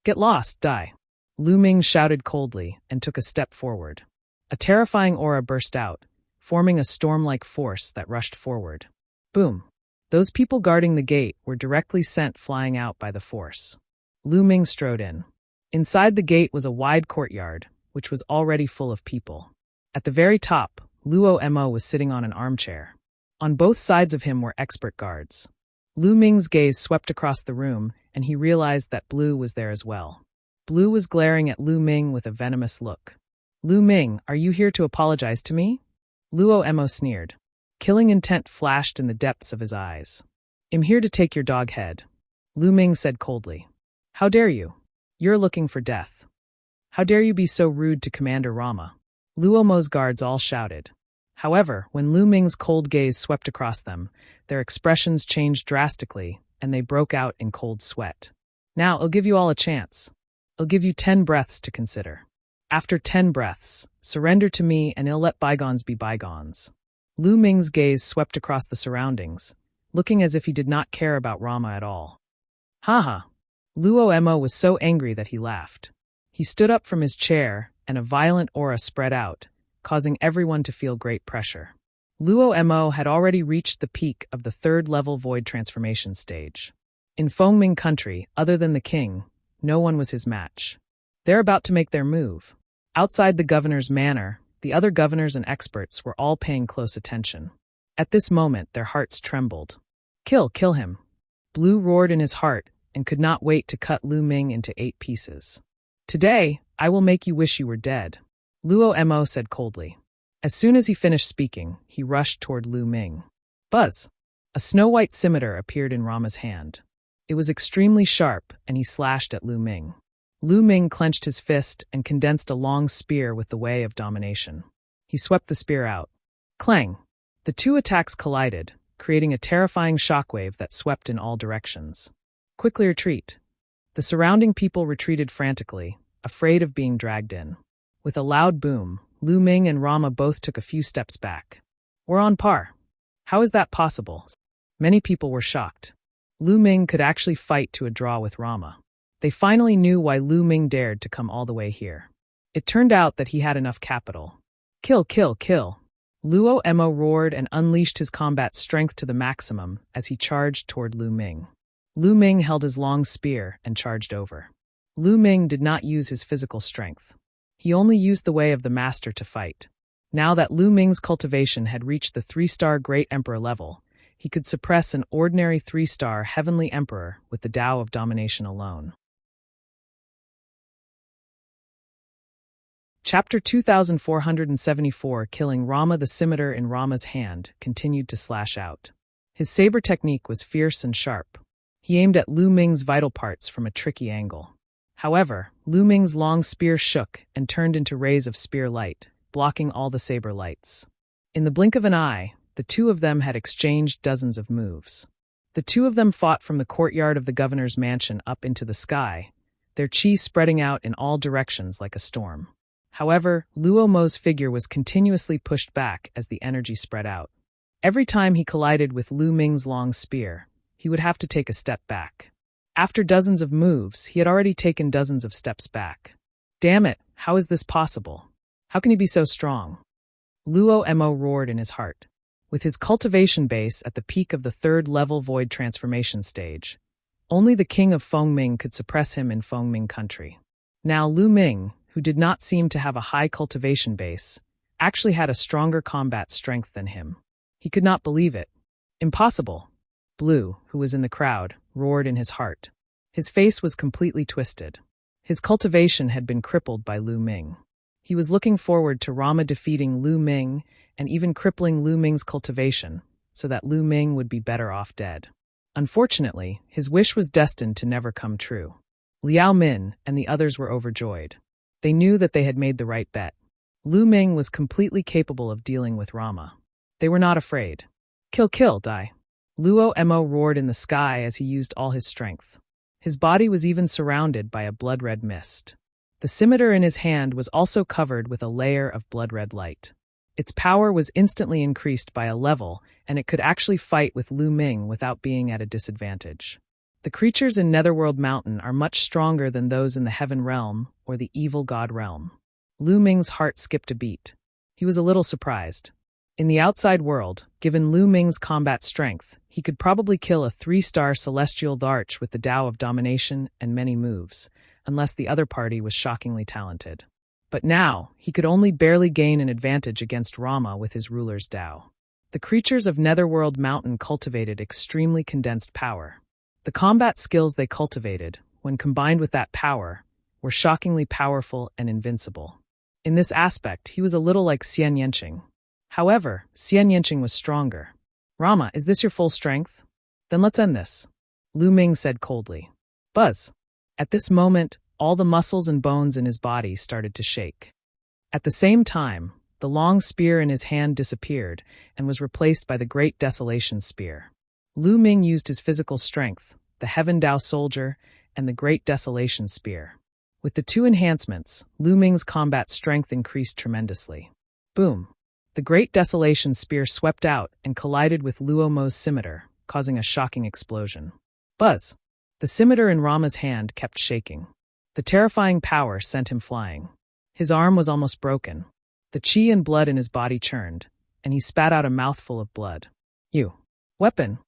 Get lost, die! Lu Ming shouted coldly and took a step forward. A terrifying aura burst out, forming a storm-like force that rushed forward. Boom! Those people guarding the gate were directly sent flying out by the force. Lu Ming strode in. Inside the gate was a wide courtyard, which was already full of people. At the very top, Luo Mo was sitting on an armchair. On both sides of him were expert guards. Lu Ming's gaze swept across the room, and he realized that Blue was there as well. Blue was glaring at Lu Ming with a venomous look. Lu Ming, are you here to apologize to me? Luo Mo sneered. Killing intent flashed in the depths of his eyes. I'm here to take your dog head, Lu Ming said coldly. How dare you? You're looking for death. How dare you be so rude to Commander Rama? Luo Mo's guards all shouted. However, when Lu Ming's cold gaze swept across them, their expressions changed drastically, and they broke out in cold sweat. Now, I'll give you all a chance. I'll give you 10 breaths to consider. After 10 breaths, surrender to me and I'll let bygones be bygones. Lu Ming's gaze swept across the surroundings, looking as if he did not care about Rama at all. Haha! Luo Mo was so angry that he laughed. He stood up from his chair, and a violent aura spread out, causing everyone to feel great pressure. Luo Mo had already reached the peak of the 3rd-level void transformation stage. In Fengming country, other than the king, no one was his match. They're about to make their move. Outside the governor's manor, the other governors and experts were all paying close attention. At this moment, their hearts trembled. Kill him. Blue roared in his heart and could not wait to cut Lu Ming into 8 pieces. Today, I will make you wish you were dead, Luo Mo said coldly. As soon as he finished speaking, he rushed toward Lu Ming. Buzz! A snow-white scimitar appeared in Rama's hand. It was extremely sharp, and he slashed at Lu Ming. Lu Ming clenched his fist and condensed a long spear with the way of domination. He swept the spear out. Clang! The 2 attacks collided, creating a terrifying shockwave that swept in all directions. Quickly retreat. The surrounding people retreated frantically, afraid of being dragged in. With a loud boom, Lu Ming and Rama both took a few steps back. We're on par. How is that possible? Many people were shocked. Lu Ming could actually fight to a draw with Rama. They finally knew why Lu Ming dared to come all the way here. It turned out that he had enough capital. Kill, kill, kill. Luo Mo roared and unleashed his combat strength to the maximum as he charged toward Lu Ming. Lu Ming held his long spear and charged over. Lu Ming did not use his physical strength. He only used the way of the master to fight. Now that Lu Ming's cultivation had reached the 3-star Great Emperor level, he could suppress an ordinary 3-star Heavenly Emperor with the Tao of Domination alone. Chapter 2474 Killing Rama. The scimitar in Rama's hand continued to slash out. His saber technique was fierce and sharp. He aimed at Lu Ming's vital parts from a tricky angle. However, Lu Ming's long spear shook and turned into rays of spear light, blocking all the saber lights. In the blink of an eye, the two of them had exchanged dozens of moves. The two of them fought from the courtyard of the governor's mansion up into the sky, their chi spreading out in all directions like a storm. However, Luo Mo's figure was continuously pushed back as the energy spread out. Every time he collided with Lu Ming's long spear, he would have to take a step back. After dozens of moves, he had already taken dozens of steps back. Damn it, how is this possible? How can he be so strong? Luo Mo roared in his heart. With his cultivation base at the peak of the 3rd-level void transformation stage, only the king of Fengming could suppress him in Fengming country. Now Lu Ming, who did not seem to have a high cultivation base, actually had a stronger combat strength than him. He could not believe it. Impossible! Blue, who was in the crowd, roared in his heart. His face was completely twisted. His cultivation had been crippled by Lu Ming. He was looking forward to Rama defeating Lu Ming and even crippling Lu Ming's cultivation, so that Lu Ming would be better off dead. Unfortunately, his wish was destined to never come true. Liao Min and the others were overjoyed. They knew that they had made the right bet. Lu Ming was completely capable of dealing with Rama. They were not afraid. Kill, kill, die. Luo Mo roared in the sky as he used all his strength. His body was even surrounded by a blood-red mist. The scimitar in his hand was also covered with a layer of blood-red light. Its power was instantly increased by a level, and it could actually fight with Lu Ming without being at a disadvantage. The creatures in Netherworld Mountain are much stronger than those in the Heaven Realm or the Evil God Realm. Lu Ming's heart skipped a beat. He was a little surprised. In the outside world, given Lu Ming's combat strength, he could probably kill a 3-star Celestial Arch with the Tao of Domination and many moves, unless the other party was shockingly talented. But now, he could only barely gain an advantage against Rama with his ruler's Tao. The creatures of Netherworld Mountain cultivated extremely condensed power. The combat skills they cultivated, when combined with that power, were shockingly powerful and invincible. In this aspect, he was a little like Xian Yanqing. However, Xian Yanqing was stronger. Rama, is this your full strength? Then let's end this, Lu Ming said coldly. Buzz. At this moment, all the muscles and bones in his body started to shake. At the same time, the long spear in his hand disappeared and was replaced by the Great Desolation Spear. Lu Ming used his physical strength, the Heaven Tao Soldier, and the Great Desolation Spear. With the two enhancements, Lu Ming's combat strength increased tremendously. Boom! The Great Desolation Spear swept out and collided with Luo Mo's scimitar, causing a shocking explosion. Buzz! The scimitar in Rama's hand kept shaking. The terrifying power sent him flying. His arm was almost broken. The chi and blood in his body churned, and he spat out a mouthful of blood. You! Weapon!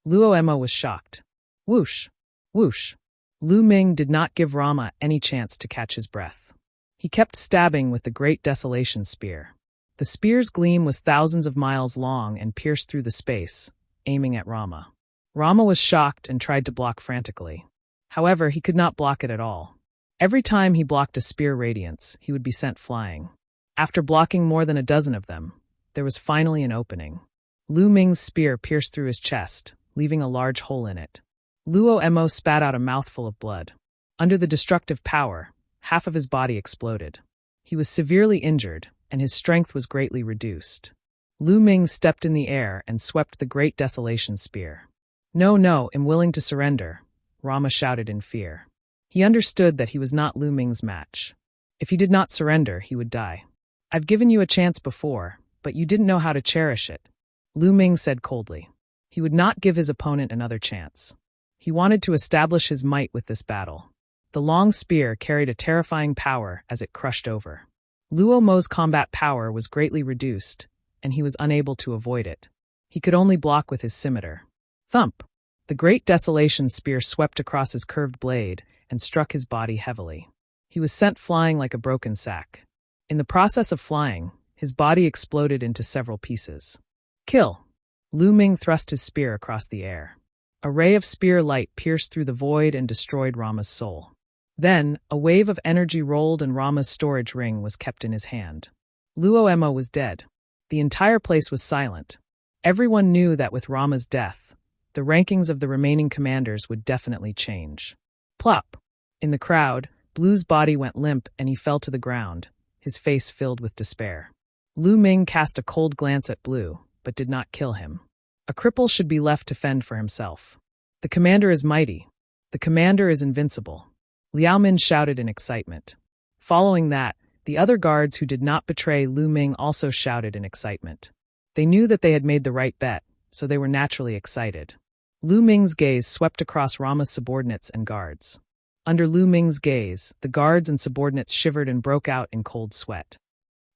Luo Mo was shocked. Whoosh! Whoosh! Lu Ming did not give Rama any chance to catch his breath. He kept stabbing with the Great Desolation Spear. The spear's gleam was thousands of miles long and pierced through the space, aiming at Rama. Rama was shocked and tried to block frantically. However, he could not block it at all. Every time he blocked a spear radiance, he would be sent flying. After blocking more than a dozen of them, there was finally an opening. Lu Ming's spear pierced through his chest, leaving a large hole in it. Luo Mo spat out a mouthful of blood. Under the destructive power, half of his body exploded. He was severely injured, and his strength was greatly reduced. Lu Ming stepped in the air and swept the Great Desolation Spear. No, I'm willing to surrender, Rama shouted in fear. He understood that he was not Lu Ming's match. If he did not surrender, he would die. I've given you a chance before, but you didn't know how to cherish it, Lu Ming said coldly. He would not give his opponent another chance. He wanted to establish his might with this battle. The long spear carried a terrifying power as it crushed over. Luo Mo's combat power was greatly reduced, and he was unable to avoid it. He could only block with his scimitar. Thump! The great desolation spear swept across his curved blade and struck his body heavily. He was sent flying like a broken sack. In the process of flying, his body exploded into several pieces. Kill! Lu Ming thrust his spear across the air. A ray of spear light pierced through the void and destroyed Rama's soul. Then, a wave of energy rolled and Rama's storage ring was kept in his hand. Luo Mo was dead. The entire place was silent. Everyone knew that with Rama's death, the rankings of the remaining commanders would definitely change. Plop! In the crowd, Blue's body went limp and he fell to the ground, his face filled with despair. Lu Ming cast a cold glance at Blue, but did not kill him. A cripple should be left to fend for himself. The commander is mighty. The commander is invincible. Liao Min shouted in excitement. Following that, the other guards who did not betray Lu Ming also shouted in excitement. They knew that they had made the right bet, so they were naturally excited. Lu Ming's gaze swept across Rama's subordinates and guards. Under Lu Ming's gaze, the guards and subordinates shivered and broke out in cold sweat.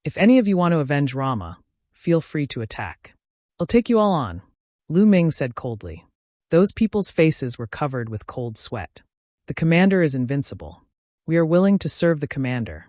If any of you want to avenge Rama, feel free to attack. I'll take you all on, Lu Ming said coldly. Those people's faces were covered with cold sweat. The commander is invincible. We are willing to serve the commander.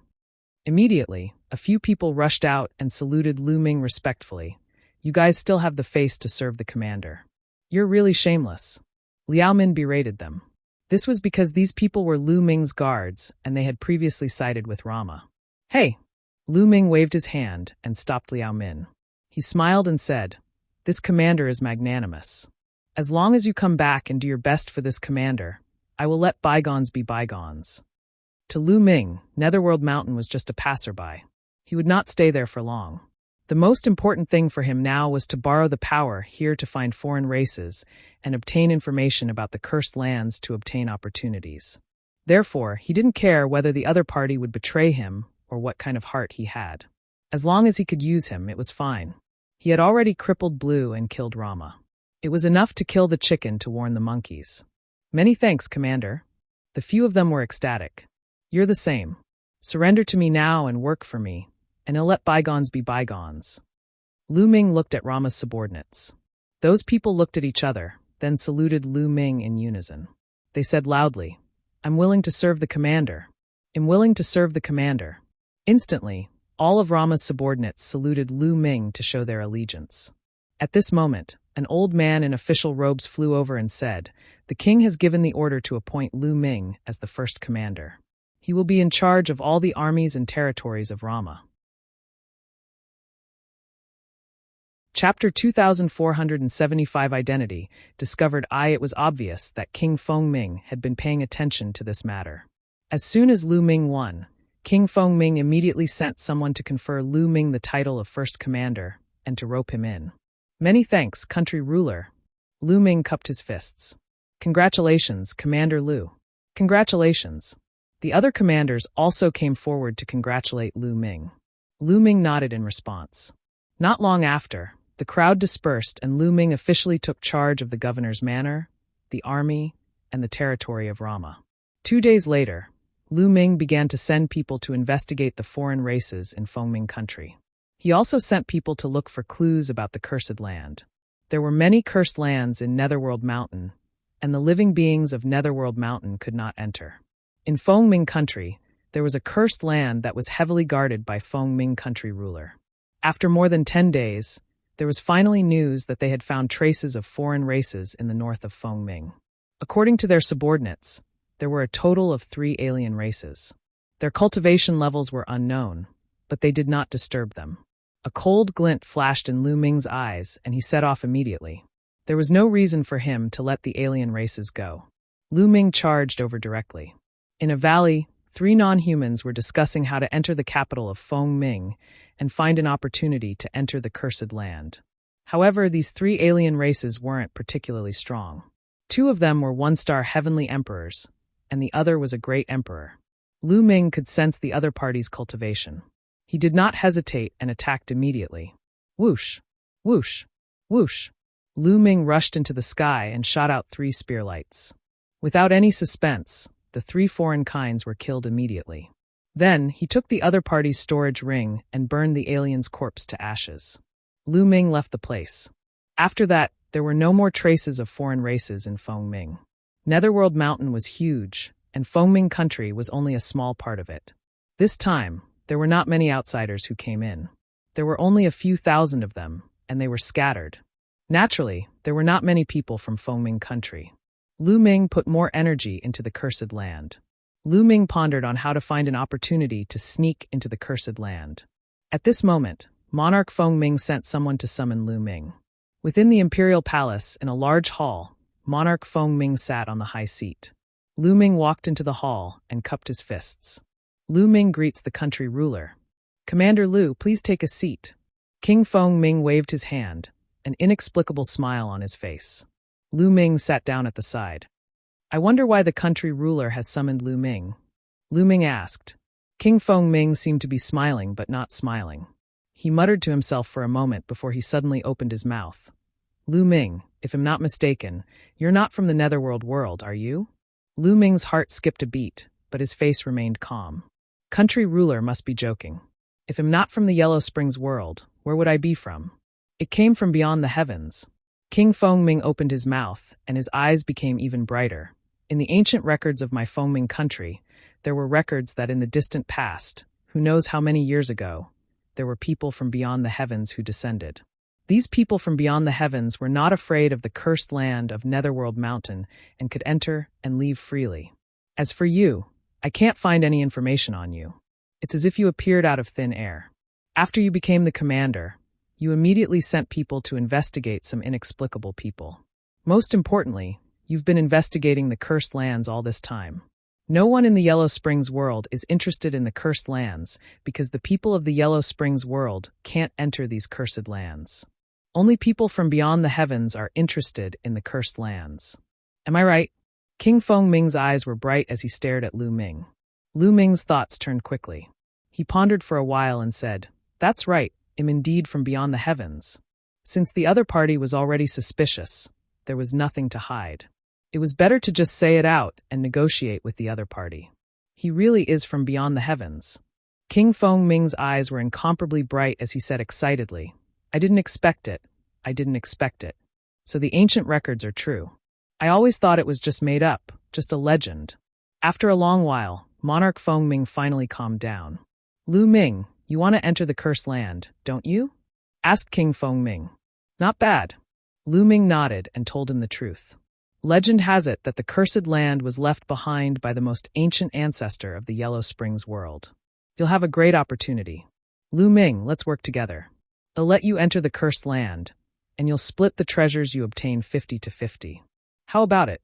Immediately, a few people rushed out and saluted Lu Ming respectfully. You guys still have the face to serve the commander. You're really shameless. Liao Min berated them. This was because these people were Lu Ming's guards and they had previously sided with Rama. Hey! Lu Ming waved his hand and stopped Liao Min. He smiled and said, This commander is magnanimous. As long as you come back and do your best for this commander, I will let bygones be bygones. To Lu Ming, Netherworld Mountain was just a passerby. He would not stay there for long. The most important thing for him now was to borrow the power here to find foreign races and obtain information about the cursed lands to obtain opportunities. Therefore, he didn't care whether the other party would betray him or what kind of heart he had. As long as he could use him, it was fine. He had already crippled Blue and killed Rama. It was enough to kill the chicken to warn the monkeys. Many thanks, Commander. The few of them were ecstatic. You're the same. Surrender to me now and work for me, and I'll let bygones be bygones. Lu Ming looked at Rama's subordinates. Those people looked at each other, then saluted Lu Ming in unison. They said loudly, I'm willing to serve the commander. I'm willing to serve the commander. Instantly, all of Rama's subordinates saluted Lu Ming to show their allegiance. At this moment, an old man in official robes flew over and said, The king has given the order to appoint Lu Ming as the first commander. He will be in charge of all the armies and territories of Rama. Chapter 2475 Identity discovered it was obvious that King Fengming had been paying attention to this matter. As soon as Lu Ming won, King Fengming immediately sent someone to confer Lu Ming the title of first commander and to rope him in. Many thanks, country ruler. Lu Ming cupped his fists. Congratulations, Commander Lu. Congratulations. The other commanders also came forward to congratulate Lu Ming. Lu Ming nodded in response. Not long after, the crowd dispersed and Lu Ming officially took charge of the governor's manor, the army, and the territory of Rama. 2 days later, Lu Ming began to send people to investigate the foreign races in Fengming country. He also sent people to look for clues about the cursed land. There were many cursed lands in Netherworld Mountain, and the living beings of Netherworld Mountain could not enter. In Fengming country, there was a cursed land that was heavily guarded by Fengming country ruler. After more than 10 days, there was finally news that they had found traces of foreign races in the north of Fengming. According to their subordinates, there were a total of 3 alien races. Their cultivation levels were unknown, but they did not disturb them. A cold glint flashed in Lu Ming's eyes, and he set off immediately. There was no reason for him to let the alien races go. Lu Ming charged over directly. In a valley, 3 non-humans were discussing how to enter the capital of Fengming and find an opportunity to enter the cursed land. However, these 3 alien races weren't particularly strong. 2 of them were 1-star heavenly emperors, and the other was a great emperor. Lu Ming could sense the other party's cultivation. He did not hesitate and attacked immediately. Whoosh! Whoosh! Whoosh! Lu Ming rushed into the sky and shot out 3 spearlights. Without any suspense, the 3 foreign kinds were killed immediately. Then, he took the other party's storage ring and burned the alien's corpse to ashes. Lu Ming left the place. After that, there were no more traces of foreign races in Fengming. Netherworld Mountain was huge, and Fengming country was only a small part of it. This time, there were not many outsiders who came in. There were only a few thousand of them, and they were scattered. Naturally, there were not many people from Fengming country. Lu Ming put more energy into the cursed land. Lu Ming pondered on how to find an opportunity to sneak into the cursed land. At this moment, Monarch Fengming sent someone to summon Lu Ming. Within the imperial palace, in a large hall, Monarch Fengming sat on the high seat. Lu Ming walked into the hall and cupped his fists. Lu Ming greets the country ruler. "Commander Lu, please take a seat." King Fengming waved his hand, an inexplicable smile on his face. Lu Ming sat down at the side. "I wonder why the country ruler has summoned Lu Ming?" Lu Ming asked. King Fengming seemed to be smiling but not smiling. He muttered to himself for a moment before he suddenly opened his mouth. "Lu Ming, if I'm not mistaken, you're not from the Netherworld world, are you?" Lu Ming's heart skipped a beat, but his face remained calm. Country ruler must be joking. If I'm not from the Yellow Springs world, where would I be from? It came from beyond the heavens. King Fengming opened his mouth, and his eyes became even brighter. In the ancient records of my Fengming country, there were records that in the distant past, who knows how many years ago, there were people from beyond the heavens who descended. These people from beyond the heavens were not afraid of the cursed land of Netherworld Mountain and could enter and leave freely. As for you, I can't find any information on you. It's as if you appeared out of thin air. After you became the commander, you immediately sent people to investigate some inexplicable people. Most importantly, you've been investigating the cursed lands all this time. No one in the Yellow Springs world is interested in the cursed lands because the people of the Yellow Springs world can't enter these cursed lands. Only people from beyond the heavens are interested in the cursed lands. Am I right? King Fengming's eyes were bright as he stared at Lu Ming. Lu Ming's thoughts turned quickly. He pondered for a while and said, "That's right, I'm indeed from beyond the heavens." Since the other party was already suspicious, there was nothing to hide. It was better to just say it out and negotiate with the other party. He really is from beyond the heavens. King Fengming's eyes were incomparably bright as he said excitedly, "I didn't expect it. I didn't expect it. So the ancient records are true. I always thought it was just made up, just a legend." After a long while, Monarch Fengming finally calmed down. "Lu Ming, you want to enter the cursed land, don't you?" asked King Fengming. "Not bad." Lu Ming nodded and told him the truth. Legend has it that the cursed land was left behind by the most ancient ancestor of the Yellow Springs world. You'll have a great opportunity. Lu Ming, let's work together. I'll let you enter the cursed land, and you'll split the treasures you obtain 50-50. How about it?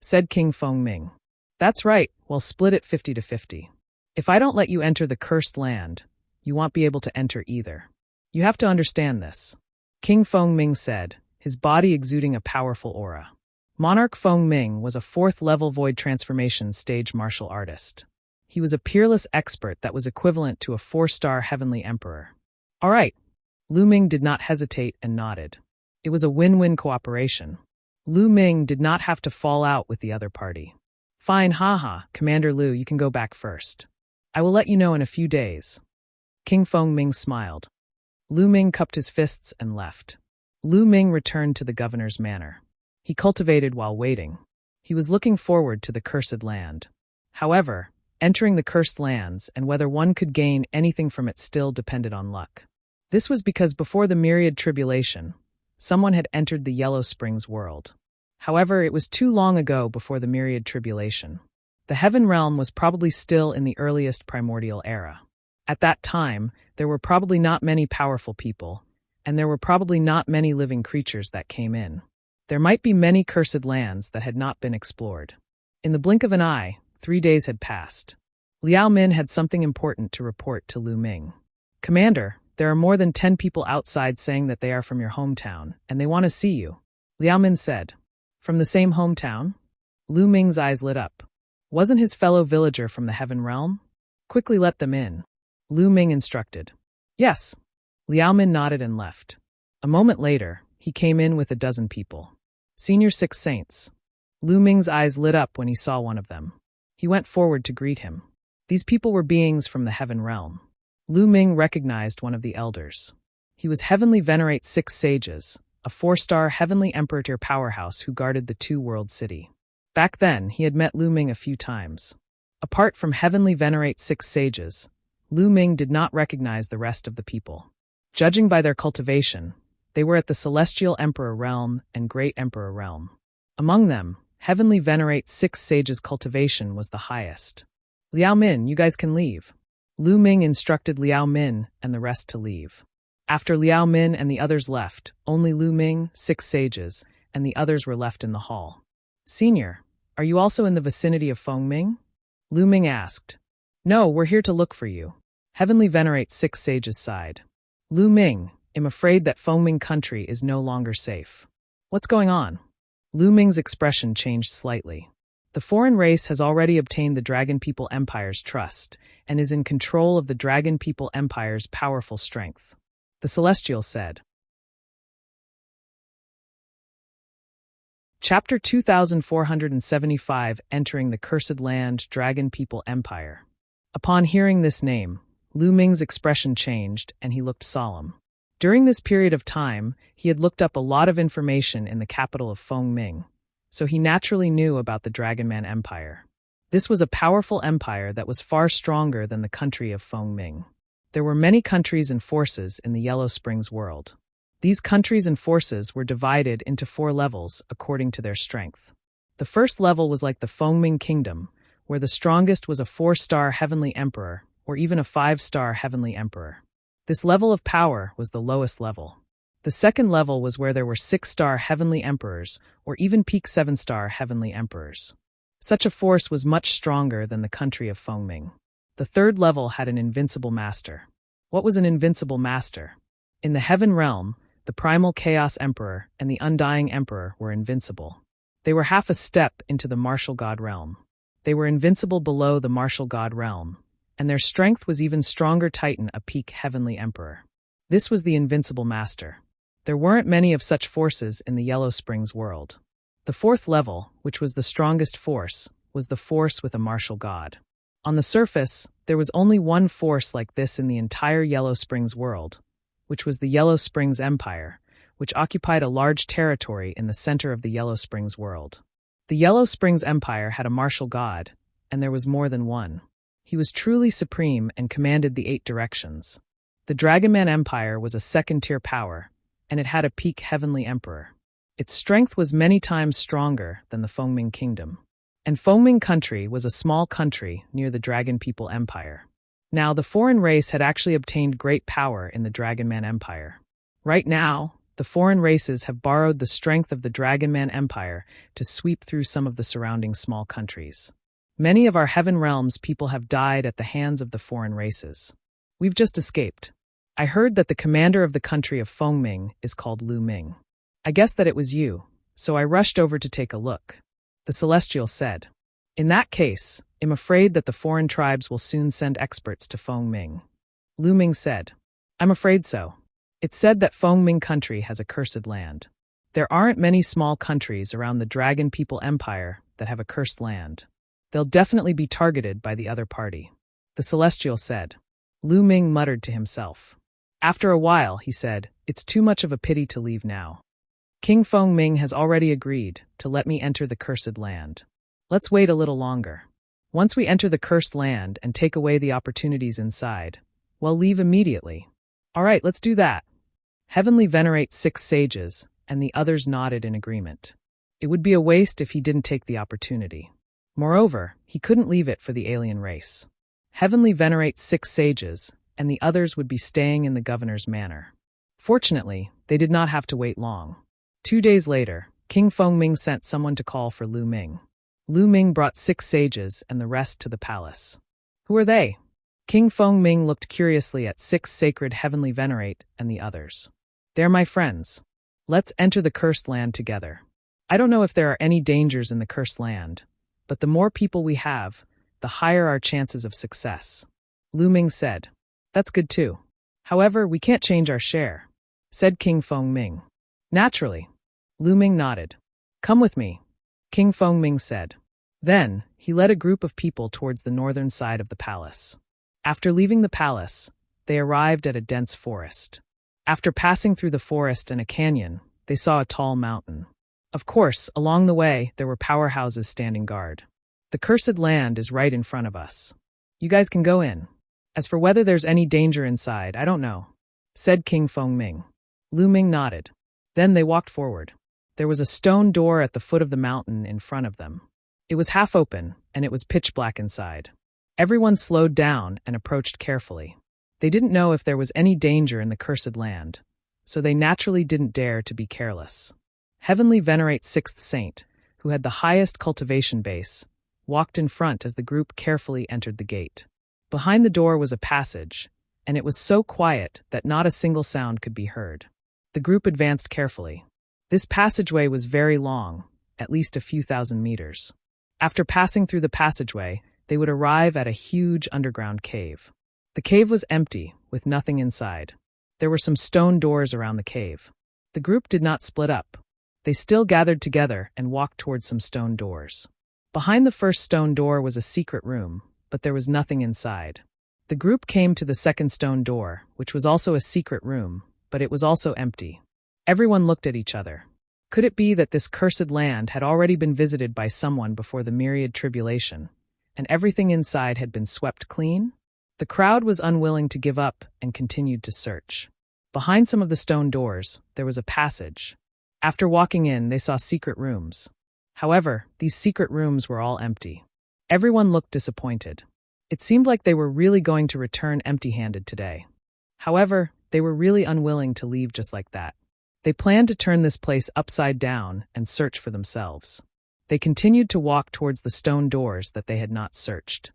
Said King Fengming. That's right, we'll split it 50-50. If I don't let you enter the cursed land, you won't be able to enter either. You have to understand this. King Fengming said, his body exuding a powerful aura. Monarch Fengming was a 4th-level void transformation stage martial artist. He was a peerless expert that was equivalent to a 4-star heavenly emperor. All right. Lu Ming did not hesitate and nodded. It was a win-win cooperation. Lu Ming did not have to fall out with the other party. Fine, haha, Commander Lu, you can go back first. I will let you know in a few days. King Fengming smiled. Lu Ming cupped his fists and left. Lu Ming returned to the governor's manor. He cultivated while waiting. He was looking forward to the cursed land. However, entering the cursed lands and whether one could gain anything from it still depended on luck. This was because before the myriad tribulation, someone had entered the Yellow Springs world. However, it was too long ago before the myriad tribulation. The heaven realm was probably still in the earliest primordial era. At that time, there were probably not many powerful people, and there were probably not many living creatures that came in. There might be many cursed lands that had not been explored. In the blink of an eye, 3 days had passed. Liao Min had something important to report to Lu Ming. Commander, there are more than 10 people outside saying that they are from your hometown, and they want to see you. Liao Min said. From the same hometown? Lu Ming's eyes lit up. Wasn't his fellow villager from the heaven realm? Quickly let them in, Lu Ming instructed. Yes. Liao Min nodded and left. A moment later, he came in with a dozen people. Senior 6 saints. Lu Ming's eyes lit up when he saw one of them. He went forward to greet him. These people were beings from the heaven realm. Lu Ming recognized one of the elders. He was Heavenly Venerate 6 sages, a 4-star Heavenly Emperor tier powerhouse who guarded the 2-world city. Back then, he had met Lu Ming a few times. Apart from Heavenly Venerate 6 sages, Lu Ming did not recognize the rest of the people. Judging by their cultivation, they were at the Celestial Emperor realm and Great Emperor realm. Among them, Heavenly Venerate 6 sages' cultivation was the highest. Liao Min, you guys can leave. Lu Ming instructed Liao Min and the rest to leave. After Liao Min and the others left, only Lu Ming, 6 sages, and the others were left in the hall. Senior, are you also in the vicinity of Fengming? Lu Ming asked. No, we're here to look for you. Heavenly Venerate 6 sages sighed. Lu Ming, I'm afraid that Fengming country is no longer safe. What's going on? Lu Ming's expression changed slightly. The foreign race has already obtained the Dragon People Empire's trust and is in control of the Dragon People Empire's powerful strength. The Celestial said. Chapter 2475 Entering the Cursed Land Dragon People Empire. Upon hearing this name, Lu Ming's expression changed and he looked solemn. During this period of time, he had looked up a lot of information in the capital of Fengming, so he naturally knew about the Dragonman Empire. This was a powerful empire that was far stronger than the country of Fengming. There were many countries and forces in the Yellow Springs world. These countries and forces were divided into 4 levels according to their strength. The first level was like the Fengming Kingdom, where the strongest was a 4-star Heavenly Emperor or even a 5-star Heavenly Emperor. This level of power was the lowest level. The second level was where there were 6-star Heavenly Emperors or even peak 7-star Heavenly Emperors. Such a force was much stronger than the country of Fengming. The third level had an invincible master. What was an invincible master? In the Heaven Realm, the Primal Chaos Emperor and the Undying Emperor were invincible. They were half a step into the Martial God Realm. They were invincible below the Martial God Realm, and their strength was even stronger Titan, a peak Heavenly Emperor. This was the invincible master. There weren't many of such forces in the Yellow Springs world. The fourth level, which was the strongest force, was the force with a martial god. On the surface, there was only one force like this in the entire Yellow Springs world, which was the Yellow Springs Empire, which occupied a large territory in the center of the Yellow Springs world. The Yellow Springs Empire had a martial god, and there was more than one. He was truly supreme and commanded the 8 directions. The Dragonman Empire was a 2nd-tier power, and it had a peak Heavenly Emperor. Its strength was many times stronger than the Fengming Kingdom. And Fengming Country was a small country near the Dragon People Empire. Now, the foreign race had actually obtained great power in the Dragonman Empire. Right now, the foreign races have borrowed the strength of the Dragonman Empire to sweep through some of the surrounding small countries. Many of our Heaven Realms people have died at the hands of the foreign races. We've just escaped. I heard that the commander of the country of Fengming is called Lu Ming. I guessed that it was you, so I rushed over to take a look. The Celestial said. In that case, I'm afraid that the foreign tribes will soon send experts to Fengming. Lu Ming said. I'm afraid so. It's said that Fengming country has a cursed land. There aren't many small countries around the Dragon People Empire that have a cursed land. They'll definitely be targeted by the other party. The Celestial said. Lu Ming muttered to himself. After a while, he said, it's too much of a pity to leave now. King Fengming has already agreed to let me enter the cursed land. Let's wait a little longer. Once we enter the cursed land and take away the opportunities inside, we'll leave immediately. All right, let's do that. Heavenly Venerate 6 sages, and the others nodded in agreement. It would be a waste if he didn't take the opportunity. Moreover, he couldn't leave it for the alien race. Heavenly Venerate 6 sages, and the others would be staying in the governor's manor. Fortunately, they did not have to wait long. 2 days later, King Fengming sent someone to call for Lu Ming. Lu Ming brought 6 sages and the rest to the palace. Who are they? King Fengming looked curiously at 6 sacred Heavenly Venerate and the others. They're my friends. Let's enter the cursed land together. I don't know if there are any dangers in the cursed land, but the more people we have, the higher our chances of success. Lu Ming said. That's good too. However, we can't change our share, said King Fengming. Naturally. Lu Ming nodded. Come with me, King Fengming said. Then, he led a group of people towards the northern side of the palace. After leaving the palace, they arrived at a dense forest. After passing through the forest and a canyon, they saw a tall mountain. Of course, along the way, there were powerhouses standing guard. The cursed land is right in front of us. You guys can go in. As for whether there's any danger inside, I don't know, said King Fengming. Lu Ming nodded. Then they walked forward. There was a stone door at the foot of the mountain in front of them. It was half open, and it was pitch black inside. Everyone slowed down and approached carefully. They didn't know if there was any danger in the cursed land, so they naturally didn't dare to be careless. Heavenly Venerate Sixth Saint, who had the highest cultivation base, walked in front as the group carefully entered the gate. Behind the door was a passage, and it was so quiet that not a single sound could be heard. The group advanced carefully. This passageway was very long, at least a few thousand meters. After passing through the passageway, they would arrive at a huge underground cave. The cave was empty, with nothing inside. There were some stone doors around the cave. The group did not split up. They still gathered together and walked towards some stone doors. Behind the first stone door was a secret room, but there was nothing inside. The group came to the second stone door, which was also a secret room, but it was also empty. Everyone looked at each other. Could it be that this cursed land had already been visited by someone before the myriad tribulation, and everything inside had been swept clean? The crowd was unwilling to give up and continued to search. Behind some of the stone doors, there was a passage. After walking in, they saw secret rooms. However, these secret rooms were all empty. Everyone looked disappointed. It seemed like they were really going to return empty-handed today. However, they were really unwilling to leave just like that. They planned to turn this place upside down and search for themselves. They continued to walk towards the stone doors that they had not searched.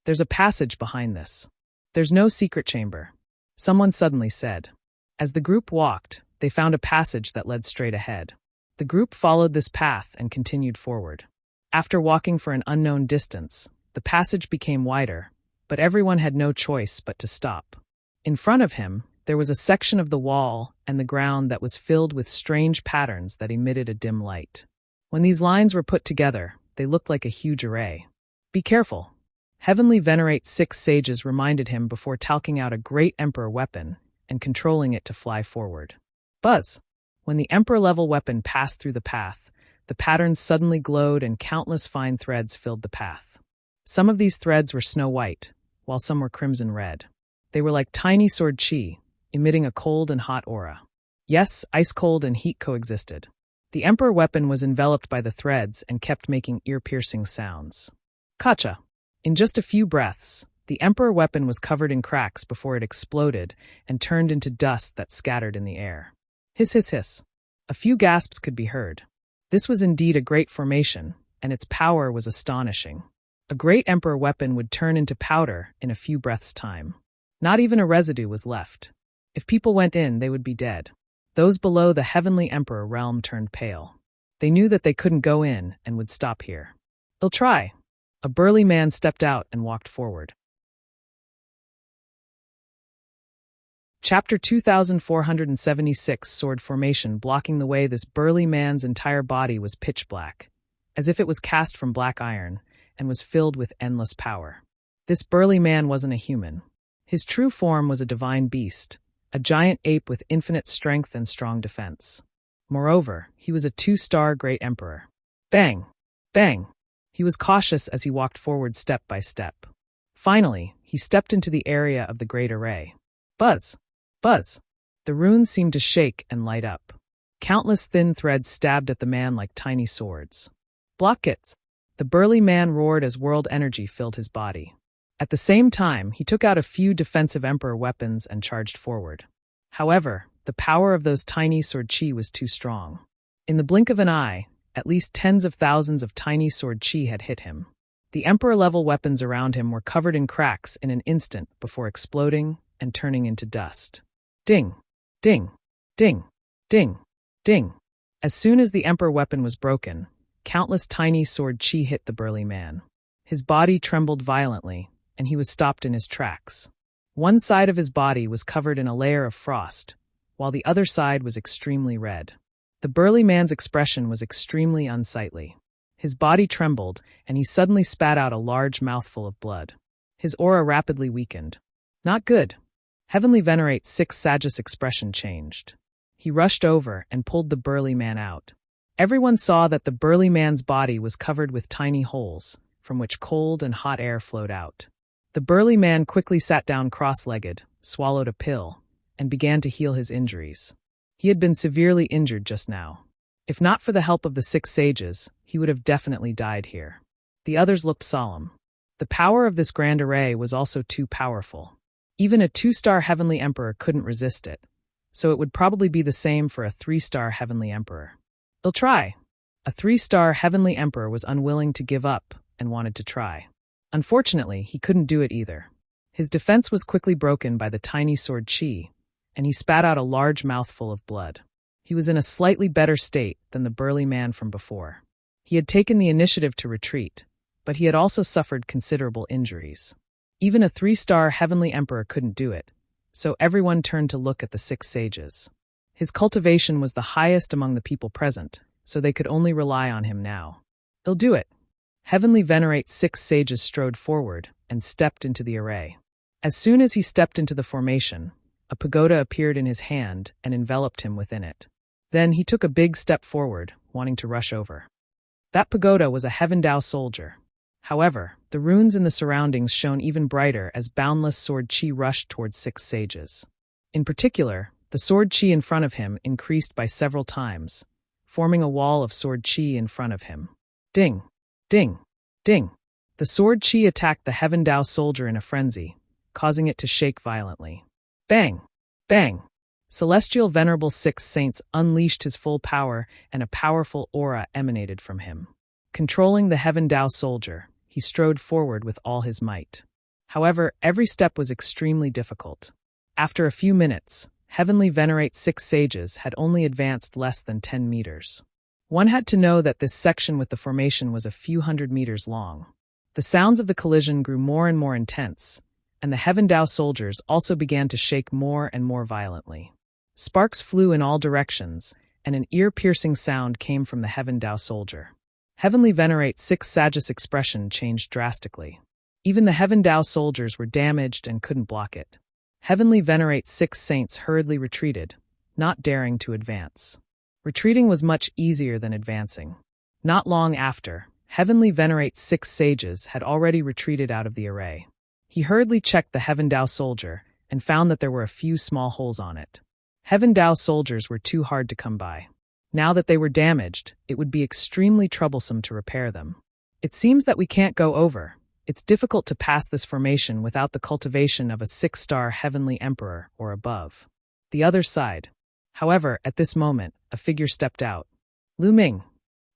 There's a passage behind this. There's no secret chamber, someone suddenly said. As the group walked, they found a passage that led straight ahead. The group followed this path and continued forward. After walking for an unknown distance, the passage became wider, but everyone had no choice but to stop. In front of him, there was a section of the wall and the ground that was filled with strange patterns that emitted a dim light. When these lines were put together, they looked like a huge array. Be careful. Heavenly Venerate Six Sages reminded him before talking out a great Emperor weapon and controlling it to fly forward. Buzz! When the Emperor-level weapon passed through the path, the patterns suddenly glowed and countless fine threads filled the path. Some of these threads were snow white, while some were crimson red. They were like tiny sword chi, emitting a cold and hot aura. Yes, ice cold and heat coexisted. The Emperor weapon was enveloped by the threads and kept making ear-piercing sounds. Kacha! In just a few breaths, the Emperor weapon was covered in cracks before it exploded and turned into dust that scattered in the air. Hiss, hiss, hiss. A few gasps could be heard. This was indeed a great formation, and its power was astonishing. A great Emperor weapon would turn into powder in a few breaths' time. Not even a residue was left. If people went in, they would be dead. Those below the Heavenly Emperor realm turned pale. They knew that they couldn't go in and would stop here. "I'll try." A burly man stepped out and walked forward. Chapter 2476 Sword Formation. Blocking the way, this burly man's entire body was pitch black, as if it was cast from black iron, and was filled with endless power. This burly man wasn't a human. His true form was a divine beast, a giant ape with infinite strength and strong defense. Moreover, he was a 2-star great emperor. Bang! Bang! He was cautious as he walked forward step by step. Finally, he stepped into the area of the great array. Buzz! Buzz! The runes seemed to shake and light up. Countless thin threads stabbed at the man like tiny swords. Block it! The burly man roared as world energy filled his body. At the same time, he took out a few defensive emperor weapons and charged forward. However, the power of those tiny sword chi was too strong. In the blink of an eye, at least tens of thousands of tiny sword chi had hit him. The emperor-level weapons around him were covered in cracks in an instant before exploding and turning into dust. Ding! Ding! Ding! Ding! Ding! As soon as the emperor weapon was broken, Countless tiny sword chi hit the burly man. His body trembled violently, and he was stopped in his tracks. One side of his body was covered in a layer of frost, while the other side was extremely red. The burly man's expression was extremely unsightly. His body trembled, and he suddenly spat out a large mouthful of blood. His aura rapidly weakened. Not good. Heavenly Venerate 6 Sage's expression changed. He rushed over and pulled the burly man out. Everyone saw that the burly man's body was covered with tiny holes, from which cold and hot air flowed out. The burly man quickly sat down cross-legged, swallowed a pill, and began to heal his injuries. He had been severely injured just now. If not for the help of the 6 sages, he would have definitely died here. The others looked solemn. The power of this grand array was also too powerful. Even a 2-star Heavenly Emperor couldn't resist it, so it would probably be the same for a 3-star Heavenly Emperor. "I'll try." A 3-star Heavenly Emperor was unwilling to give up and wanted to try. Unfortunately, he couldn't do it either. His defense was quickly broken by the tiny sword chi, and he spat out a large mouthful of blood. He was in a slightly better state than the burly man from before. He had taken the initiative to retreat, but he had also suffered considerable injuries. Even a 3-star Heavenly Emperor couldn't do it, so everyone turned to look at the 6 sages. His cultivation was the highest among the people present, so they could only rely on him now. "He'll do it." Heavenly Venerate 6 sages strode forward and stepped into the array. As soon as he stepped into the formation, a pagoda appeared in his hand and enveloped him within it. Then he took a big step forward, wanting to rush over. That pagoda was a Heaven Dao soldier. However, the runes in the surroundings shone even brighter as boundless sword chi rushed towards 6 sages. In particular, the sword chi in front of him increased by several times, forming a wall of sword chi in front of him. Ding! Ding! Ding! The sword chi attacked the Heaven Dao soldier in a frenzy, causing it to shake violently. Bang! Bang! Celestial Venerable 6 Saints unleashed his full power, and a powerful aura emanated from him. Controlling the Heaven Dao soldier, he strode forward with all his might. However, every step was extremely difficult. After a few minutes, Heavenly Venerate 6 sages had only advanced less than 10 meters. One had to know that this section with the formation was a few hundred meters long. The sounds of the collision grew more and more intense, and the Heaven Dao soldiers also began to shake more and more violently. Sparks flew in all directions, and an ear-piercing sound came from the Heaven Dao soldier. Heavenly Venerate 6 Sage's expression changed drastically. Even the Heaven Dao soldiers were damaged and couldn't block it. Heavenly Venerate 6 Saints hurriedly retreated, not daring to advance. Retreating was much easier than advancing. Not long after, Heavenly Venerate 6 sages had already retreated out of the array. He hurriedly checked the Heaven Dao soldier and found that there were a few small holes on it. Heaven Dao soldiers were too hard to come by. Now that they were damaged, it would be extremely troublesome to repair them. "It seems that we can't go over. It's difficult to pass this formation without the cultivation of a 6-star Heavenly Emperor or above." The others sighed. However, at this moment, a figure stepped out. Lu Ming.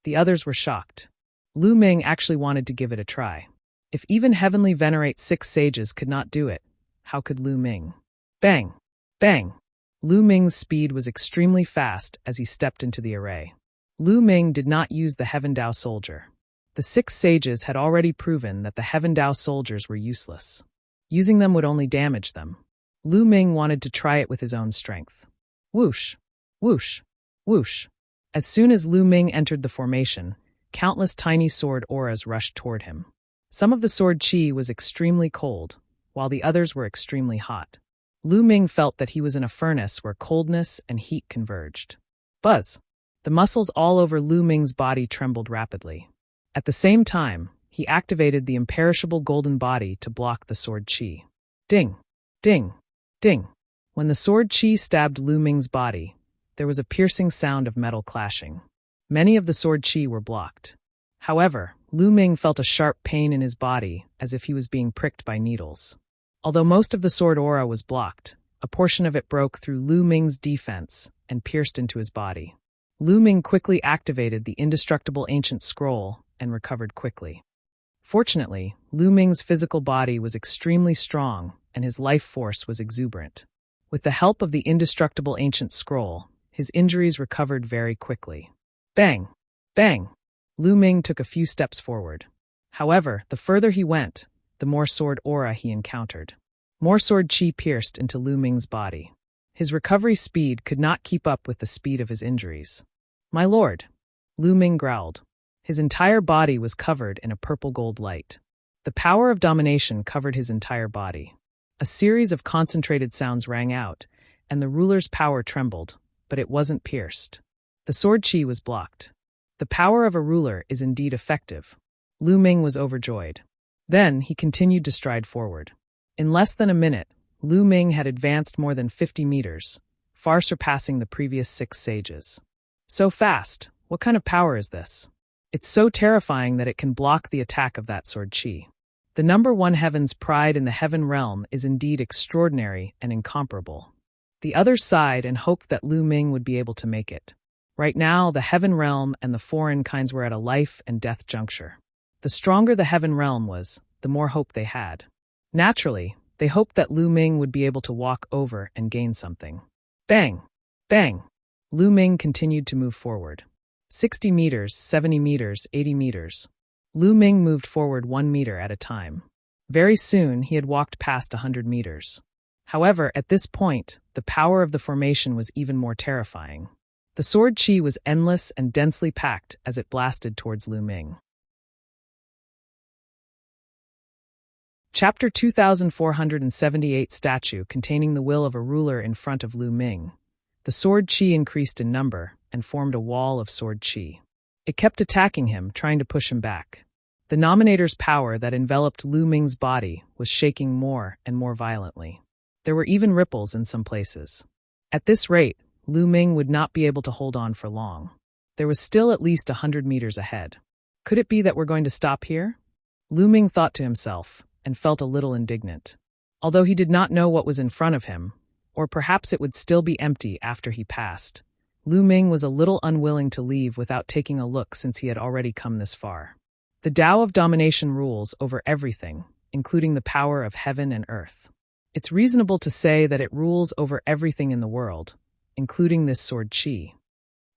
The others were shocked. Lu Ming actually wanted to give it a try. If even Heavenly Venerate 6 sages could not do it, how could Lu Ming? Bang! Bang! Lu Ming's speed was extremely fast as he stepped into the array. Lu Ming did not use the Heaven Dao soldier. The 6 sages had already proven that the Heaven Dao soldiers were useless. Using them would only damage them. Lu Ming wanted to try it with his own strength. Whoosh! Whoosh! Whoosh! As soon as Lu Ming entered the formation, countless tiny sword auras rushed toward him. Some of the sword chi was extremely cold, while the others were extremely hot. Lu Ming felt that he was in a furnace where coldness and heat converged. Buzz! The muscles all over Lu Ming's body trembled rapidly. At the same time, he activated the imperishable golden body to block the sword chi. Ding! Ding! Ding! When the sword chi stabbed Lu Ming's body, there was a piercing sound of metal clashing. Many of the sword chi were blocked. However, Lu Ming felt a sharp pain in his body as if he was being pricked by needles. Although most of the sword aura was blocked, a portion of it broke through Lu Ming's defense and pierced into his body. Lu Ming quickly activated the indestructible ancient scroll and recovered quickly. Fortunately, Lu Ming's physical body was extremely strong and his life force was exuberant. With the help of the indestructible ancient scroll, his injuries recovered very quickly. Bang! Bang! Lu Ming took a few steps forward. However, the further he went, the more sword aura he encountered. More sword chi pierced into Lu Ming's body. His recovery speed could not keep up with the speed of his injuries. "My lord," Lu Ming growled. His entire body was covered in a purple-gold light. The power of domination covered his entire body. A series of concentrated sounds rang out, and the ruler's power trembled, but it wasn't pierced. The sword chi was blocked. The power of a ruler is indeed effective. Lu Ming was overjoyed. Then he continued to stride forward. In less than a minute, Lu Ming had advanced more than 50 meters, far surpassing the previous 6 sages. So fast, what kind of power is this? It's so terrifying that it can block the attack of that sword chi. The number one heaven's pride in the heaven realm is indeed extraordinary and incomparable. The others sighed and hoped that Lu Ming would be able to make it. Right now, the heaven realm and the foreign kinds were at a life and death juncture. The stronger the heaven realm was, the more hope they had. Naturally, they hoped that Lu Ming would be able to walk over and gain something. Bang! Bang! Lu Ming continued to move forward. 60 meters, 70 meters, 80 meters. Lu Ming moved forward 1 meter at a time. Very soon, he had walked past 100 meters. However, at this point, the power of the formation was even more terrifying. The sword chi was endless and densely packed as it blasted towards Lu Ming. Chapter 2478 Statue containing the will of a ruler in front of Lu Ming. The sword chi increased in number and formed a wall of sword chi. It kept attacking him, trying to push him back. The Nominator's power that enveloped Lu Ming's body was shaking more and more violently. There were even ripples in some places. At this rate, Lu Ming would not be able to hold on for long. There was still at least 100 meters ahead. Could it be that we're going to stop here? Lu Ming thought to himself, and felt a little indignant. Although he did not know what was in front of him, or perhaps it would still be empty after he passed, Lu Ming was a little unwilling to leave without taking a look since he had already come this far. The Tao of domination rules over everything, including the power of heaven and earth. It's reasonable to say that it rules over everything in the world, including this sword chi.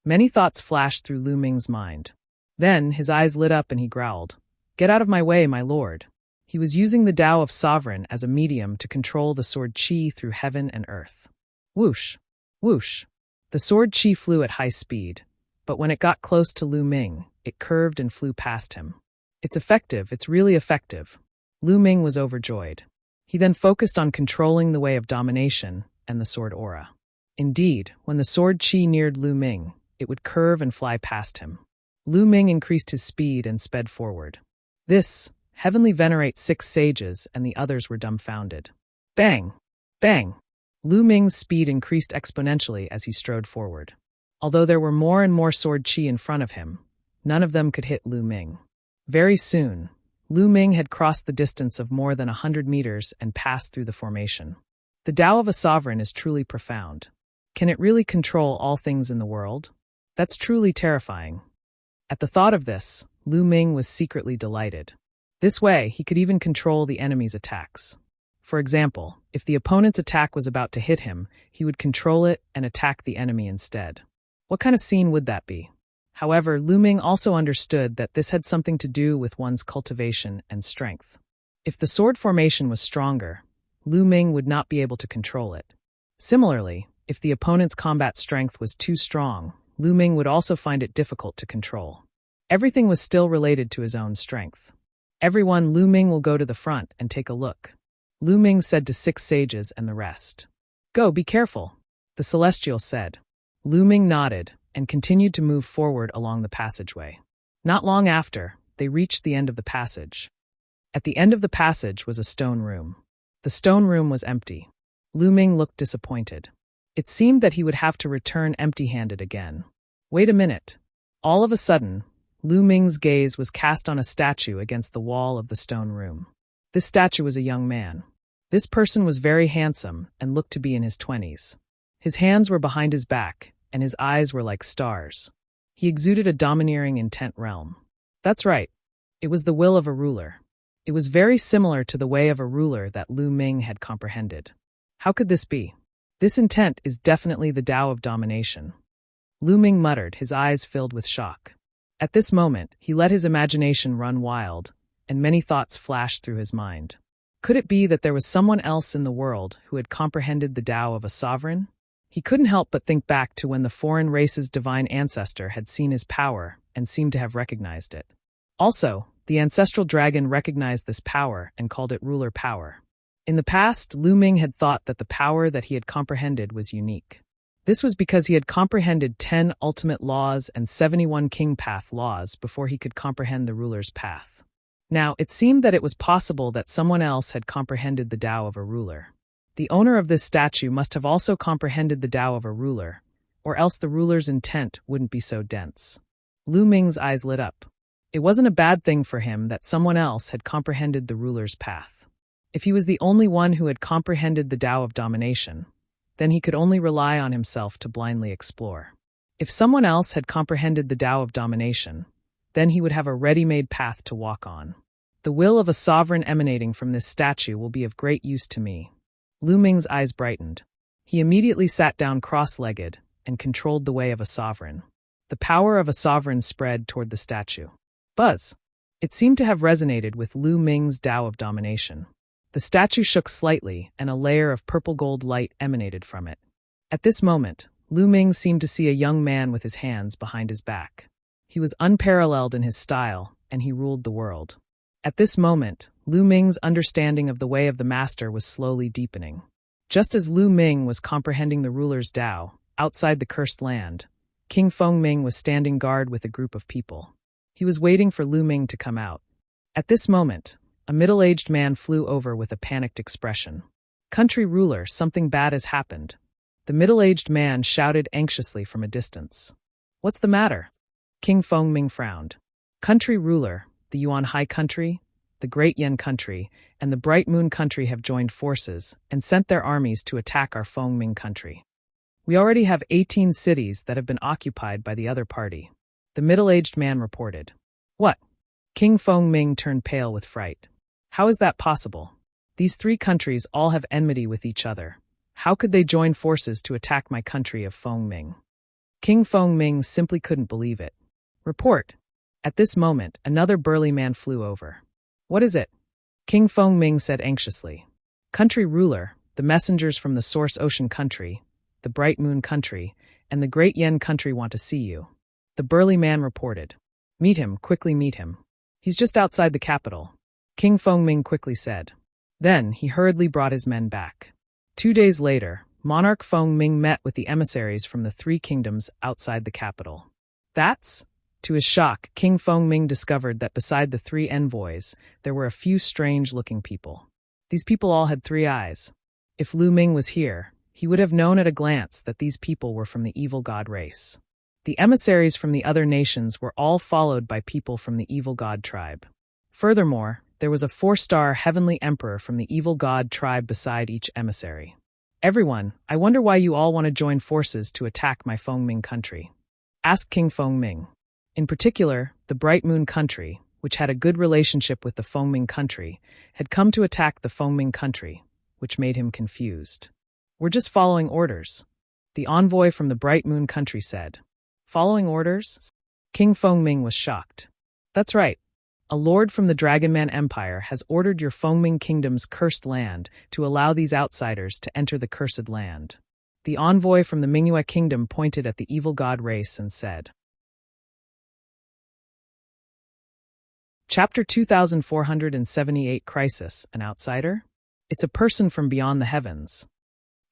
Many thoughts flashed through Lu Ming's mind. Then his eyes lit up and he growled, "Get out of my way, my lord." He was using the Tao of Sovereign as a medium to control the sword chi through heaven and earth. Whoosh! Whoosh! The sword chi flew at high speed, but when it got close to Lu Ming, it curved and flew past him. It's effective, it's really effective. Lu Ming was overjoyed. He then focused on controlling the way of domination and the sword aura. Indeed, when the sword chi neared Lu Ming, it would curve and fly past him. Lu Ming increased his speed and sped forward. This heavenly venerate 6 sages, and the others were dumbfounded. Bang! Bang! Lu Ming's speed increased exponentially as he strode forward. Although there were more and more sword chi in front of him, none of them could hit Lu Ming. Very soon, Lu Ming had crossed the distance of more than 100 meters and passed through the formation. The Tao of a sovereign is truly profound. Can it really control all things in the world? That's truly terrifying. At the thought of this, Lu Ming was secretly delighted. This way, he could even control the enemy's attacks. For example, if the opponent's attack was about to hit him, he would control it and attack the enemy instead. What kind of scene would that be? However, Lu Ming also understood that this had something to do with one's cultivation and strength. If the sword formation was stronger, Lu Ming would not be able to control it. Similarly, if the opponent's combat strength was too strong, Lu Ming would also find it difficult to control. Everything was still related to his own strength. "Everyone, Lu Ming will go to the front and take a look," Lu Ming said to 6 sages and the rest. "Go, be careful," the celestial said. Lu Ming nodded and continued to move forward along the passageway. Not long after, they reached the end of the passage. At the end of the passage was a stone room. The stone room was empty. Lu Ming looked disappointed. It seemed that he would have to return empty-handed again. Wait a minute. All of a sudden, Lu Ming's gaze was cast on a statue against the wall of the stone room. This statue was a young man. This person was very handsome and looked to be in his 20s. His hands were behind his back, and his eyes were like stars. He exuded a domineering intent realm. That's right. It was the will of a ruler. It was very similar to the way of a ruler that Lu Ming had comprehended. How could this be? This intent is definitely the Tao of domination. Lu Ming muttered, his eyes filled with shock. At this moment, he let his imagination run wild, and many thoughts flashed through his mind. Could it be that there was someone else in the world who had comprehended the Tao of a sovereign? He couldn't help but think back to when the foreign race's divine ancestor had seen his power and seemed to have recognized it. Also, the ancestral dragon recognized this power and called it ruler power. In the past, Lu Ming had thought that the power that he had comprehended was unique. This was because he had comprehended 10 ultimate laws and 71 king path laws before he could comprehend the ruler's path. Now, it seemed that it was possible that someone else had comprehended the Tao of a ruler. The owner of this statue must have also comprehended the Tao of a ruler, or else the ruler's intent wouldn't be so dense. Lu Ming's eyes lit up. It wasn't a bad thing for him that someone else had comprehended the ruler's path. If he was the only one who had comprehended the Tao of domination, then he could only rely on himself to blindly explore. If someone else had comprehended the Tao of domination, then he would have a ready-made path to walk on. The will of a sovereign emanating from this statue will be of great use to me. Lu Ming's eyes brightened. He immediately sat down cross-legged and controlled the way of a sovereign. The power of a sovereign spread toward the statue. Buzz! It seemed to have resonated with Lu Ming's Tao of domination. The statue shook slightly, and a layer of purple-gold light emanated from it. At this moment, Lu Ming seemed to see a young man with his hands behind his back. He was unparalleled in his style, and he ruled the world. At this moment, Lu Ming's understanding of the way of the master was slowly deepening. Just as Lu Ming was comprehending the ruler's Tao, outside the cursed land, King Fengming was standing guard with a group of people. He was waiting for Lu Ming to come out. At this moment, a middle-aged man flew over with a panicked expression. "Country ruler, something bad has happened." The middle-aged man shouted anxiously from a distance. "What's the matter?" King Fengming frowned. "Country ruler, the Yuan Hai country, the Great Yen country, and the Bright Moon country have joined forces and sent their armies to attack our Fengming country. We already have 18 cities that have been occupied by the other party," the middle-aged man reported. "What?" King Fengming turned pale with fright. "How is that possible? These 3 countries all have enmity with each other. How could they join forces to attack my country of Fengming?" King Fengming simply couldn't believe it. "Report." At this moment, another burly man flew over. "What is it?" King Fengming said anxiously. "Country ruler, the messengers from the Source Ocean country, the Bright Moon country, and the Great Yen country want to see you," the burly man reported. "Meet him, quickly meet him. He's just outside the capital," King Fengming quickly said. Then he hurriedly brought his men back. 2 days later, Monarch Fengming met with the emissaries from the 3 kingdoms outside the capital. To his shock, King Fengming discovered that beside the 3 envoys, there were a few strange-looking people. These people all had 3 eyes. If Lu Ming was here, he would have known at a glance that these people were from the evil god race. The emissaries from the other nations were all followed by people from the evil god tribe. Furthermore, there was a 4-star heavenly emperor from the evil god tribe beside each emissary. "Everyone, I wonder why you all want to join forces to attack my Fengming country?" asked King Fengming. In particular, the Bright Moon country, which had a good relationship with the Fengming country, had come to attack the Fengming country, which made him confused. "We're just following orders," the envoy from the Bright Moon country said. "Following orders?" King Fengming was shocked. "That's right. A lord from the Dragonman Empire has ordered your Fengming kingdom's cursed land to allow these outsiders to enter the cursed land." The envoy from the Mingyue kingdom pointed at the evil god race and said. Chapter 2478 Crisis, an outsider? It's a person from beyond the heavens.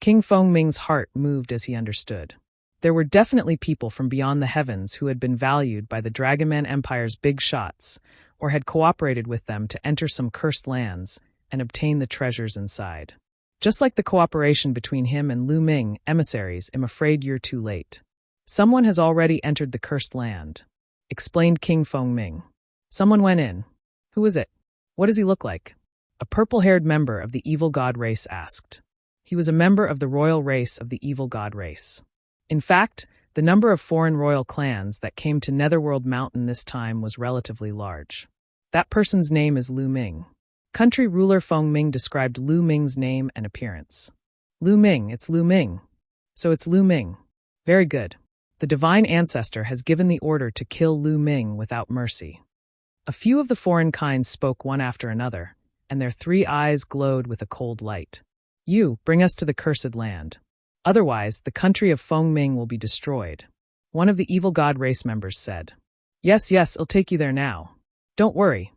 King Fengming's heart moved as he understood. There were definitely people from beyond the heavens who had been valued by the Dragonman Empire's big shots, or had cooperated with them to enter some cursed lands and obtain the treasures inside. Just like the cooperation between him and Lu Ming, emissaries, I'm afraid you're too late. Someone has already entered the cursed land, explained King Fengming. Someone went in. Who is it? What does he look like? A purple-haired member of the evil god race asked. He was a member of the royal race of the evil god race. In fact, the number of foreign royal clans that came to Netherworld Mountain this time was relatively large. That person's name is Lu Ming. Country ruler Fengming described Lu Ming's name and appearance. Lu Ming, it's Lu Ming. So it's Lu Ming. Very good. The divine ancestor has given the order to kill Lu Ming without mercy. A few of the foreign kinds spoke one after another, and their 3 eyes glowed with a cold light. You, bring us to the cursed land. Otherwise, the country of Feng Ming will be destroyed. One of the evil god race members said. Yes, I'll take you there now. Don't worry.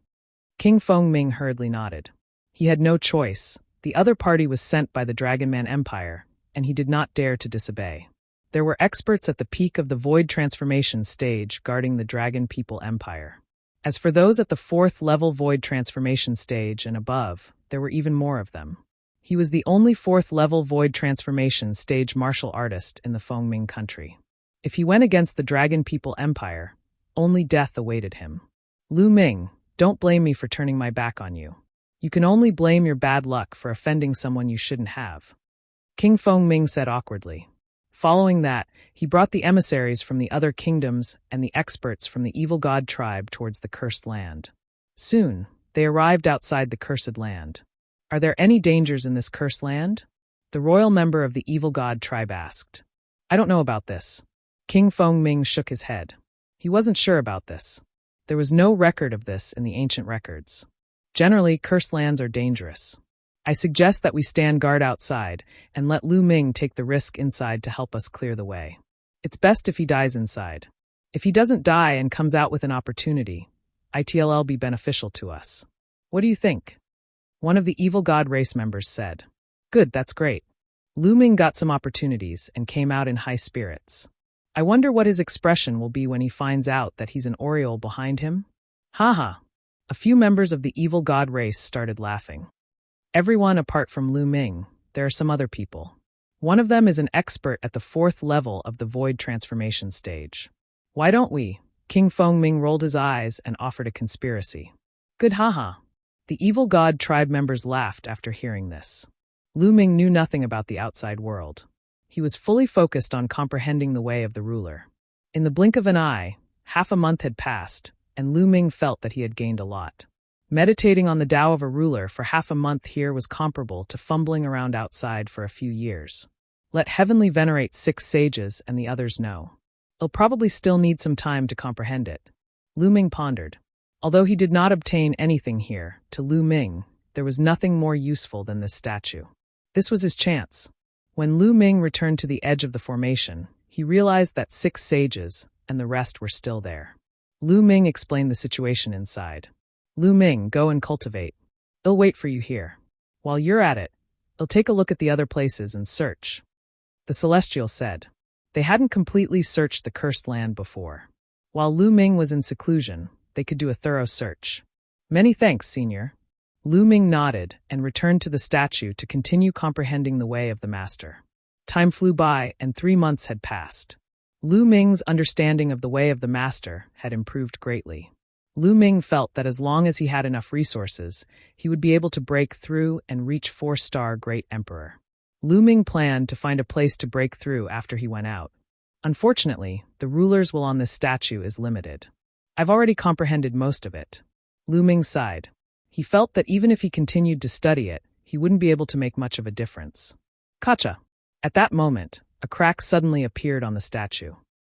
King Feng Ming hurriedly nodded. He had no choice. The other party was sent by the Dragon Man Empire, and he did not dare to disobey. There were experts at the peak of the void transformation stage guarding the Dragon People Empire. As for those at the 4th level void transformation stage and above, there were even more of them. He was the only 4th level void transformation stage martial artist in the Feng Ming country. If he went against the Dragon People Empire, only death awaited him. Lu Ming, don't blame me for turning my back on you. You can only blame your bad luck for offending someone you shouldn't have. King Feng Ming said awkwardly. Following that, he brought the emissaries from the other kingdoms and the experts from the evil god tribe towards the cursed land. Soon, they arrived outside the cursed land. Are there any dangers in this cursed land? The royal member of the evil god tribe asked. I don't know about this. King Feng Ming shook his head. He wasn't sure about this. There was no record of this in the ancient records. Generally, cursed lands are dangerous. I suggest that we stand guard outside and let Lu Ming take the risk inside to help us clear the way. It's best if he dies inside. If he doesn't die and comes out with an opportunity, it'll be beneficial to us. What do you think? One of the evil god race members said. Good, that's great. Lu Ming got some opportunities and came out in high spirits. I wonder what his expression will be when he finds out that he's an Oriole behind him? Haha. A few members of the evil god race started laughing. Everyone apart from Lu Ming, there are some other people. One of them is an expert at the 4th level of the void transformation stage. Why don't we? King Feng Ming rolled his eyes and offered a conspiracy. Good, haha. The evil god tribe members laughed after hearing this. Lu Ming knew nothing about the outside world. He was fully focused on comprehending the way of the ruler. In the blink of an eye, half a month had passed, and Lu Ming felt that he had gained a lot. Meditating on the Tao of a ruler for half a month here was comparable to fumbling around outside for a few years. Let Heavenly venerate 6 sages and the others know. He'll probably still need some time to comprehend it. Lu Ming pondered. Although he did not obtain anything here, to Lu Ming, there was nothing more useful than this statue. This was his chance. When Lu Ming returned to the edge of the formation, he realized that 6 sages and the rest were still there. Lu Ming explained the situation inside. Lu Ming, go and cultivate. I'll wait for you here. While you're at it, I'll take a look at the other places and search. The Celestial said. They hadn't completely searched the cursed land before. While Lu Ming was in seclusion, they could do a thorough search. Many thanks, Senior. Lu Ming nodded and returned to the statue to continue comprehending the way of the master. Time flew by and 3 months had passed. Lu Ming's understanding of the way of the master had improved greatly. Lu Ming felt that as long as he had enough resources, he would be able to break through and reach 4-star Great Emperor. Lu Ming planned to find a place to break through after he went out. Unfortunately, the ruler's will on this statue is limited. I've already comprehended most of it. Lu Ming sighed. He felt that even if he continued to study it, he wouldn't be able to make much of a difference. Kacha! At that moment, a crack suddenly appeared on the statue.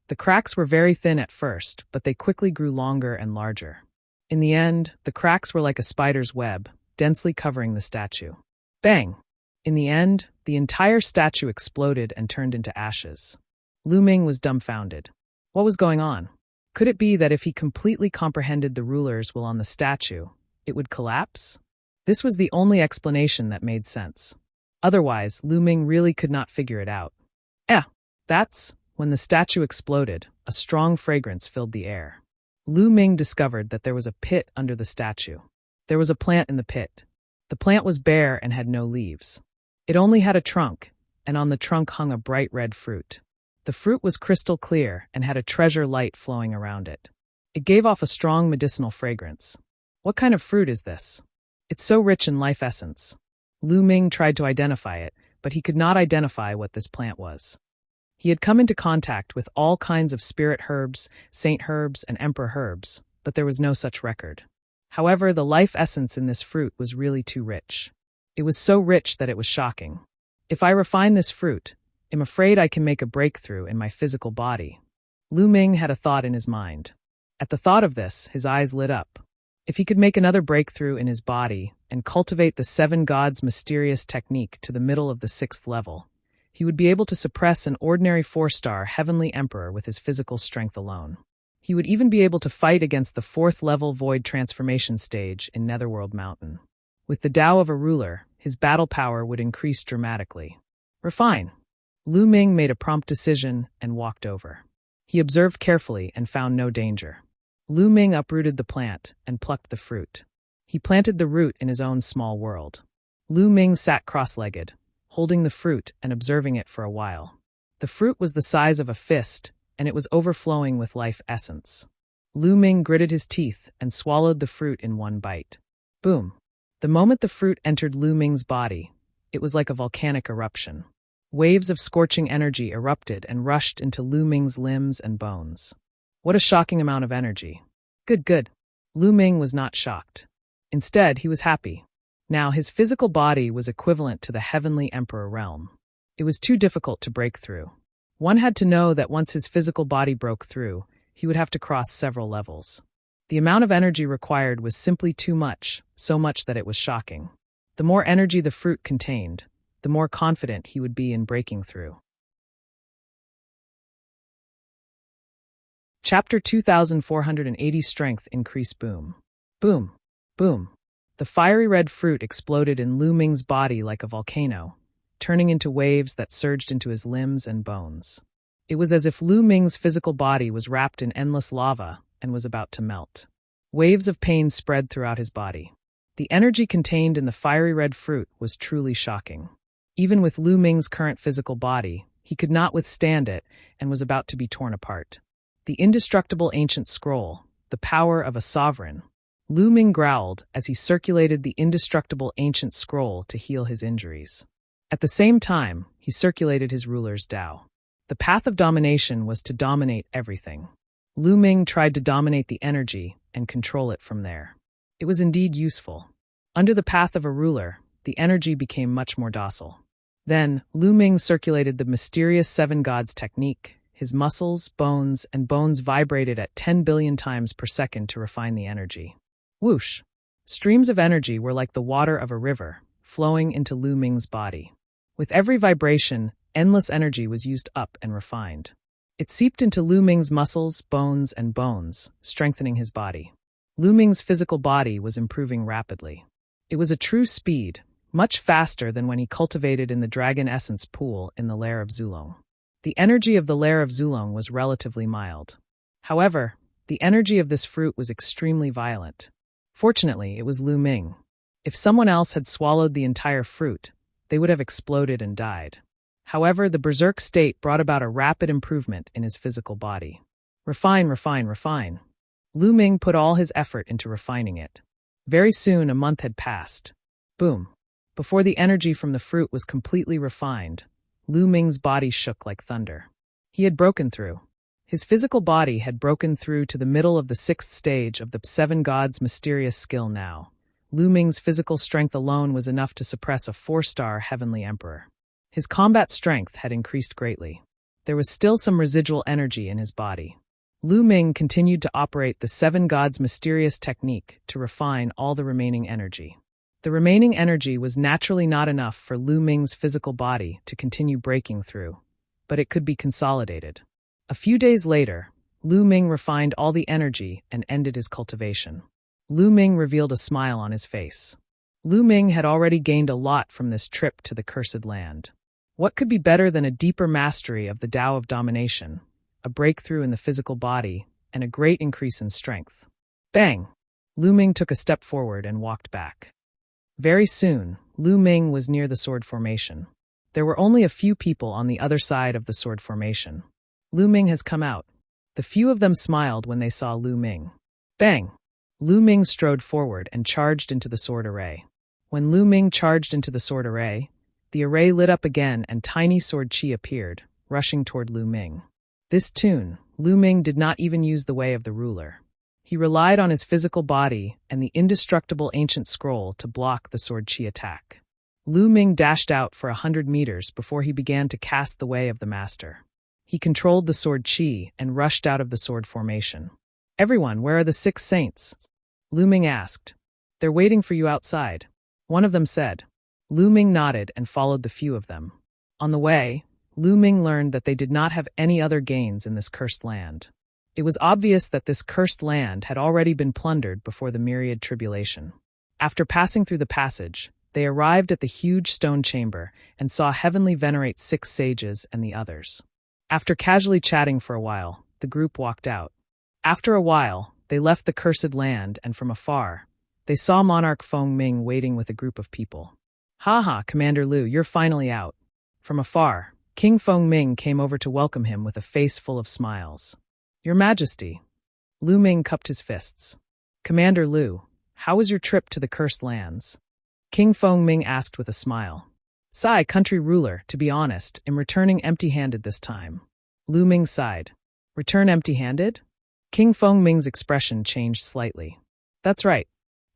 The cracks were very thin at first, but they quickly grew longer and larger. In the end, the cracks were like a spider's web, densely covering the statue. Bang! In the end, the entire statue exploded and turned into ashes. Lu Ming was dumbfounded. What was going on? Could it be that if he completely comprehended the ruler's will on the statue, it would collapse? This was the only explanation that made sense. Otherwise, Lu Ming really could not figure it out. That's... When the statue exploded, a strong fragrance filled the air. Lu Ming discovered that there was a pit under the statue. There was a plant in the pit. The plant was bare and had no leaves. It only had a trunk, and on the trunk hung a bright red fruit. The fruit was crystal clear and had a treasure light flowing around it. It gave off a strong medicinal fragrance. What kind of fruit is this? It's so rich in life essence. Lu Ming tried to identify it, but he could not identify what this plant was. He had come into contact with all kinds of spirit herbs, saint herbs, and emperor herbs, but there was no such record. However, the life essence in this fruit was really too rich. It was so rich that it was shocking. If I refine this fruit, I'm afraid I can make a breakthrough in my physical body. Lu Ming had a thought in his mind. At the thought of this, his eyes lit up. If he could make another breakthrough in his body and cultivate the 7 gods' mysterious technique to the middle of the 6th level, he would be able to suppress an ordinary 4-star heavenly emperor with his physical strength alone. He would even be able to fight against the 4th level void transformation stage in Netherworld Mountain. With the Tao of a ruler, his battle power would increase dramatically. Refine. Lu Ming made a prompt decision and walked over. He observed carefully and found no danger. Lu Ming uprooted the plant and plucked the fruit. He planted the root in his own small world. Lu Ming sat cross-legged, holding the fruit and observing it for a while. The fruit was the size of a fist, and it was overflowing with life essence. Lu Ming gritted his teeth and swallowed the fruit in one bite. Boom! The moment the fruit entered Lu Ming's body, it was like a volcanic eruption. Waves of scorching energy erupted and rushed into Lu Ming's limbs and bones. What a shocking amount of energy. Good. Lu Ming was not shocked. Instead, he was happy. Now, his physical body was equivalent to the heavenly emperor realm. It was too difficult to break through. One had to know that once his physical body broke through, he would have to cross several levels. The amount of energy required was simply too much, so much that it was shocking. The more energy the fruit contained, the more confident he would be in breaking through. Chapter 2480 Strength Increase. Boom. Boom. Boom. The fiery red fruit exploded in Lu Ming's body like a volcano, turning into waves that surged into his limbs and bones. It was as if Lu Ming's physical body was wrapped in endless lava and was about to melt. Waves of pain spread throughout his body. The energy contained in the fiery red fruit was truly shocking. Even with Lu Ming's current physical body, he could not withstand it and was about to be torn apart. The indestructible ancient scroll, the power of a sovereign. Lu Ming growled as he circulated the indestructible ancient scroll to heal his injuries. At the same time, he circulated his ruler's Tao. The path of domination was to dominate everything. Lu Ming tried to dominate the energy and control it from there. It was indeed useful. Under the path of a ruler, the energy became much more docile. Then, Lu Ming circulated the mysterious 7 gods technique. His muscles, bones, and bones vibrated at 10 billion times per second to refine the energy. Whoosh! Streams of energy were like the water of a river, flowing into Lu Ming's body. With every vibration, endless energy was used up and refined. It seeped into Lu Ming's muscles, bones, and bones, strengthening his body. Lu Ming's physical body was improving rapidly. It was a true speed, much faster than when he cultivated in the Dragon Essence pool in the lair of Zulong. The energy of the lair of Zulong was relatively mild. However, the energy of this fruit was extremely violent. Fortunately, it was Lu Ming. If someone else had swallowed the entire fruit, they would have exploded and died. However, the berserk state brought about a rapid improvement in his physical body. Refine. Lu Ming put all his effort into refining it. Very soon, a month had passed. Boom. Before the energy from the fruit was completely refined, Lu Ming's body shook like thunder. He had broken through. His physical body had broken through to the middle of the 6th stage of the 7 gods' mysterious skill now. Lu Ming's physical strength alone was enough to suppress a 4-star heavenly emperor. His combat strength had increased greatly. There was still some residual energy in his body. Lu Ming continued to operate the 7 gods' mysterious technique to refine all the remaining energy. The remaining energy was naturally not enough for Lu Ming's physical body to continue breaking through, but it could be consolidated. A few days later, Lu Ming refined all the energy and ended his cultivation. Lu Ming revealed a smile on his face. Lu Ming had already gained a lot from this trip to the cursed land. What could be better than a deeper mastery of the Tao of domination, a breakthrough in the physical body, and a great increase in strength? Bang! Lu Ming took a step forward and walked back. Very soon, Lu Ming was near the sword formation. There were only a few people on the other side of the sword formation. Lu Ming has come out. The few of them smiled when they saw Lu Ming. Bang! Lu Ming strode forward and charged into the sword array. When Lu Ming charged into the sword array, the array lit up again and tiny sword chi appeared, rushing toward Lu Ming. This tune, Lu Ming did not even use the way of the ruler. He relied on his physical body and the indestructible ancient scroll to block the sword chi attack. Lu Ming dashed out for 100 meters before he began to cast the way of the master. He controlled the sword chi and rushed out of the sword formation. "Everyone, where are the 6 saints?" Lu Ming asked. "They're waiting for you outside," one of them said. Lu Ming nodded and followed the few of them. On the way, Lu Ming learned that they did not have any other gains in this cursed land. It was obvious that this cursed land had already been plundered before the myriad tribulation. After passing through the passage, they arrived at the huge stone chamber and saw Heavenly venerate 6 sages and the others. After casually chatting for a while, the group walked out. After a while, they left the cursed land, and from afar, they saw Monarch Feng Ming waiting with a group of people. "Ha, Commander Lu, you're finally out." From afar, King Feng Ming came over to welcome him with a face full of smiles. "Your Majesty." Lu Ming cupped his fists. "Commander Lu, how was your trip to the cursed lands?" King Feng Ming asked with a smile. "Sigh, country ruler, to be honest, am returning empty-handed this time." Lu Ming sighed. "Return empty-handed?" King Feng Ming's expression changed slightly. "That's right.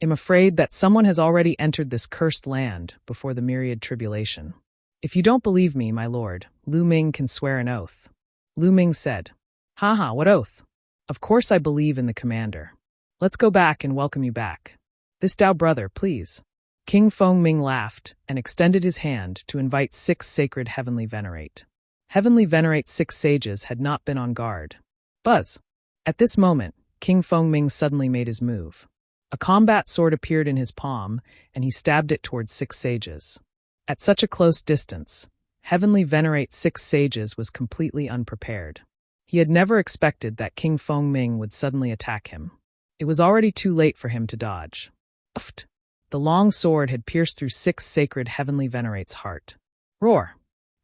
I'm afraid that someone has already entered this cursed land before the myriad tribulation. If you don't believe me, my lord, Lu Ming can swear an oath." Lu Ming said. "Ha, what oath?" "Of course I believe in the commander. Let's go back and welcome you back. This Dao brother, please." King Feng Ming laughed and extended his hand to invite 6 sacred Heavenly venerate. Heavenly venerate 6 sages had not been on guard. Buzz! At this moment, King Feng Ming suddenly made his move. A combat sword appeared in his palm, and he stabbed it towards 6 sages. At such a close distance, Heavenly venerate 6 sages was completely unprepared. He had never expected that King Feng Ming would suddenly attack him. It was already too late for him to dodge. Uft! The long sword had pierced through 6 sacred Heavenly venerate's heart. Roar!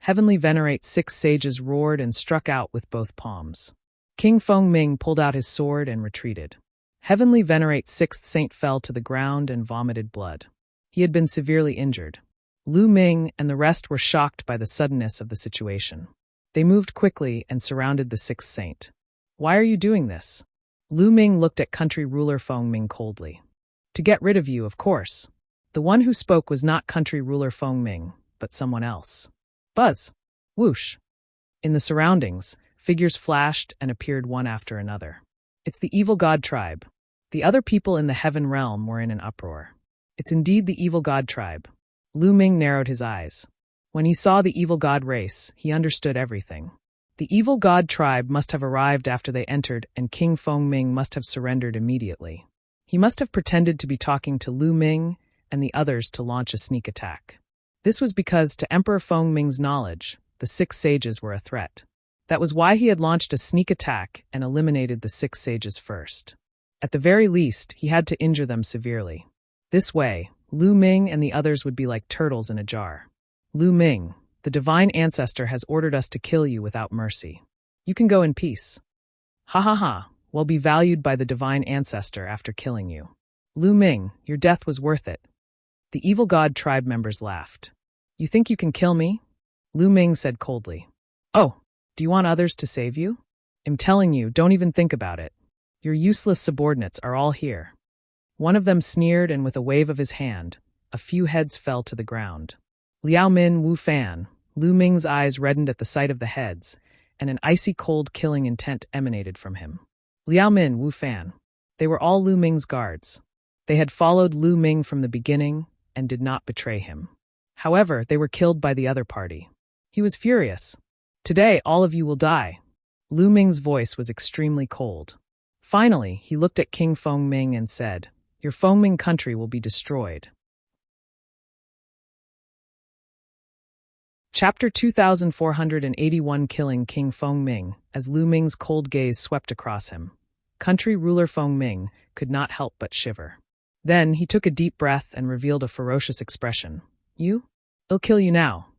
Heavenly venerate 6 sages roared and struck out with both palms. King Feng Ming pulled out his sword and retreated. Heavenly venerate 6th saint fell to the ground and vomited blood. He had been severely injured. Lu Ming and the rest were shocked by the suddenness of the situation. They moved quickly and surrounded the 6th saint. "Why are you doing this?" Lu Ming looked at country ruler Feng Ming coldly. "To get rid of you, of course." The one who spoke was not country ruler Feng Ming, but someone else. Buzz! Whoosh! In the surroundings, figures flashed and appeared one after another. It's the evil god tribe. The other people in the heaven realm were in an uproar. It's indeed the evil god tribe. Lu Ming narrowed his eyes. When he saw the evil god race, he understood everything. The evil god tribe must have arrived after they entered, and King Feng Ming must have surrendered immediately. He must have pretended to be talking to Lu Ming and the others to launch a sneak attack. This was because, to Emperor Feng Ming's knowledge, the 6 sages were a threat. That was why he had launched a sneak attack and eliminated the 6 sages first. At the very least, he had to injure them severely. This way, Lu Ming and the others would be like turtles in a jar. "Lu Ming, the divine ancestor has ordered us to kill you without mercy. You can go in peace." Ha, well, be valued by the divine ancestor after killing you. "Lu Ming, your death was worth it." The evil god tribe members laughed. "You think you can kill me?" Lu Ming said coldly. "Oh, do you want others to save you? I'm telling you, don't even think about it. Your useless subordinates are all here." One of them sneered, and with a wave of his hand, a few heads fell to the ground. Liao Min Wu Fan, Lu Ming's eyes reddened at the sight of the heads, and an icy cold killing intent emanated from him. Liao Min Wu Fan. They were all Lu Ming's guards. They had followed Lu Ming from the beginning and did not betray him. However, they were killed by the other party. He was furious. "Today, all of you will die." Lu Ming's voice was extremely cold. Finally, he looked at King Feng Ming and said, "Your Feng Ming country will be destroyed." Chapter 2481. Killing King Feng Ming. As Lu Ming's cold gaze swept across him, country ruler Feng Ming could not help but shiver. Then he took a deep breath and revealed a ferocious expression. "You? I'll kill you now."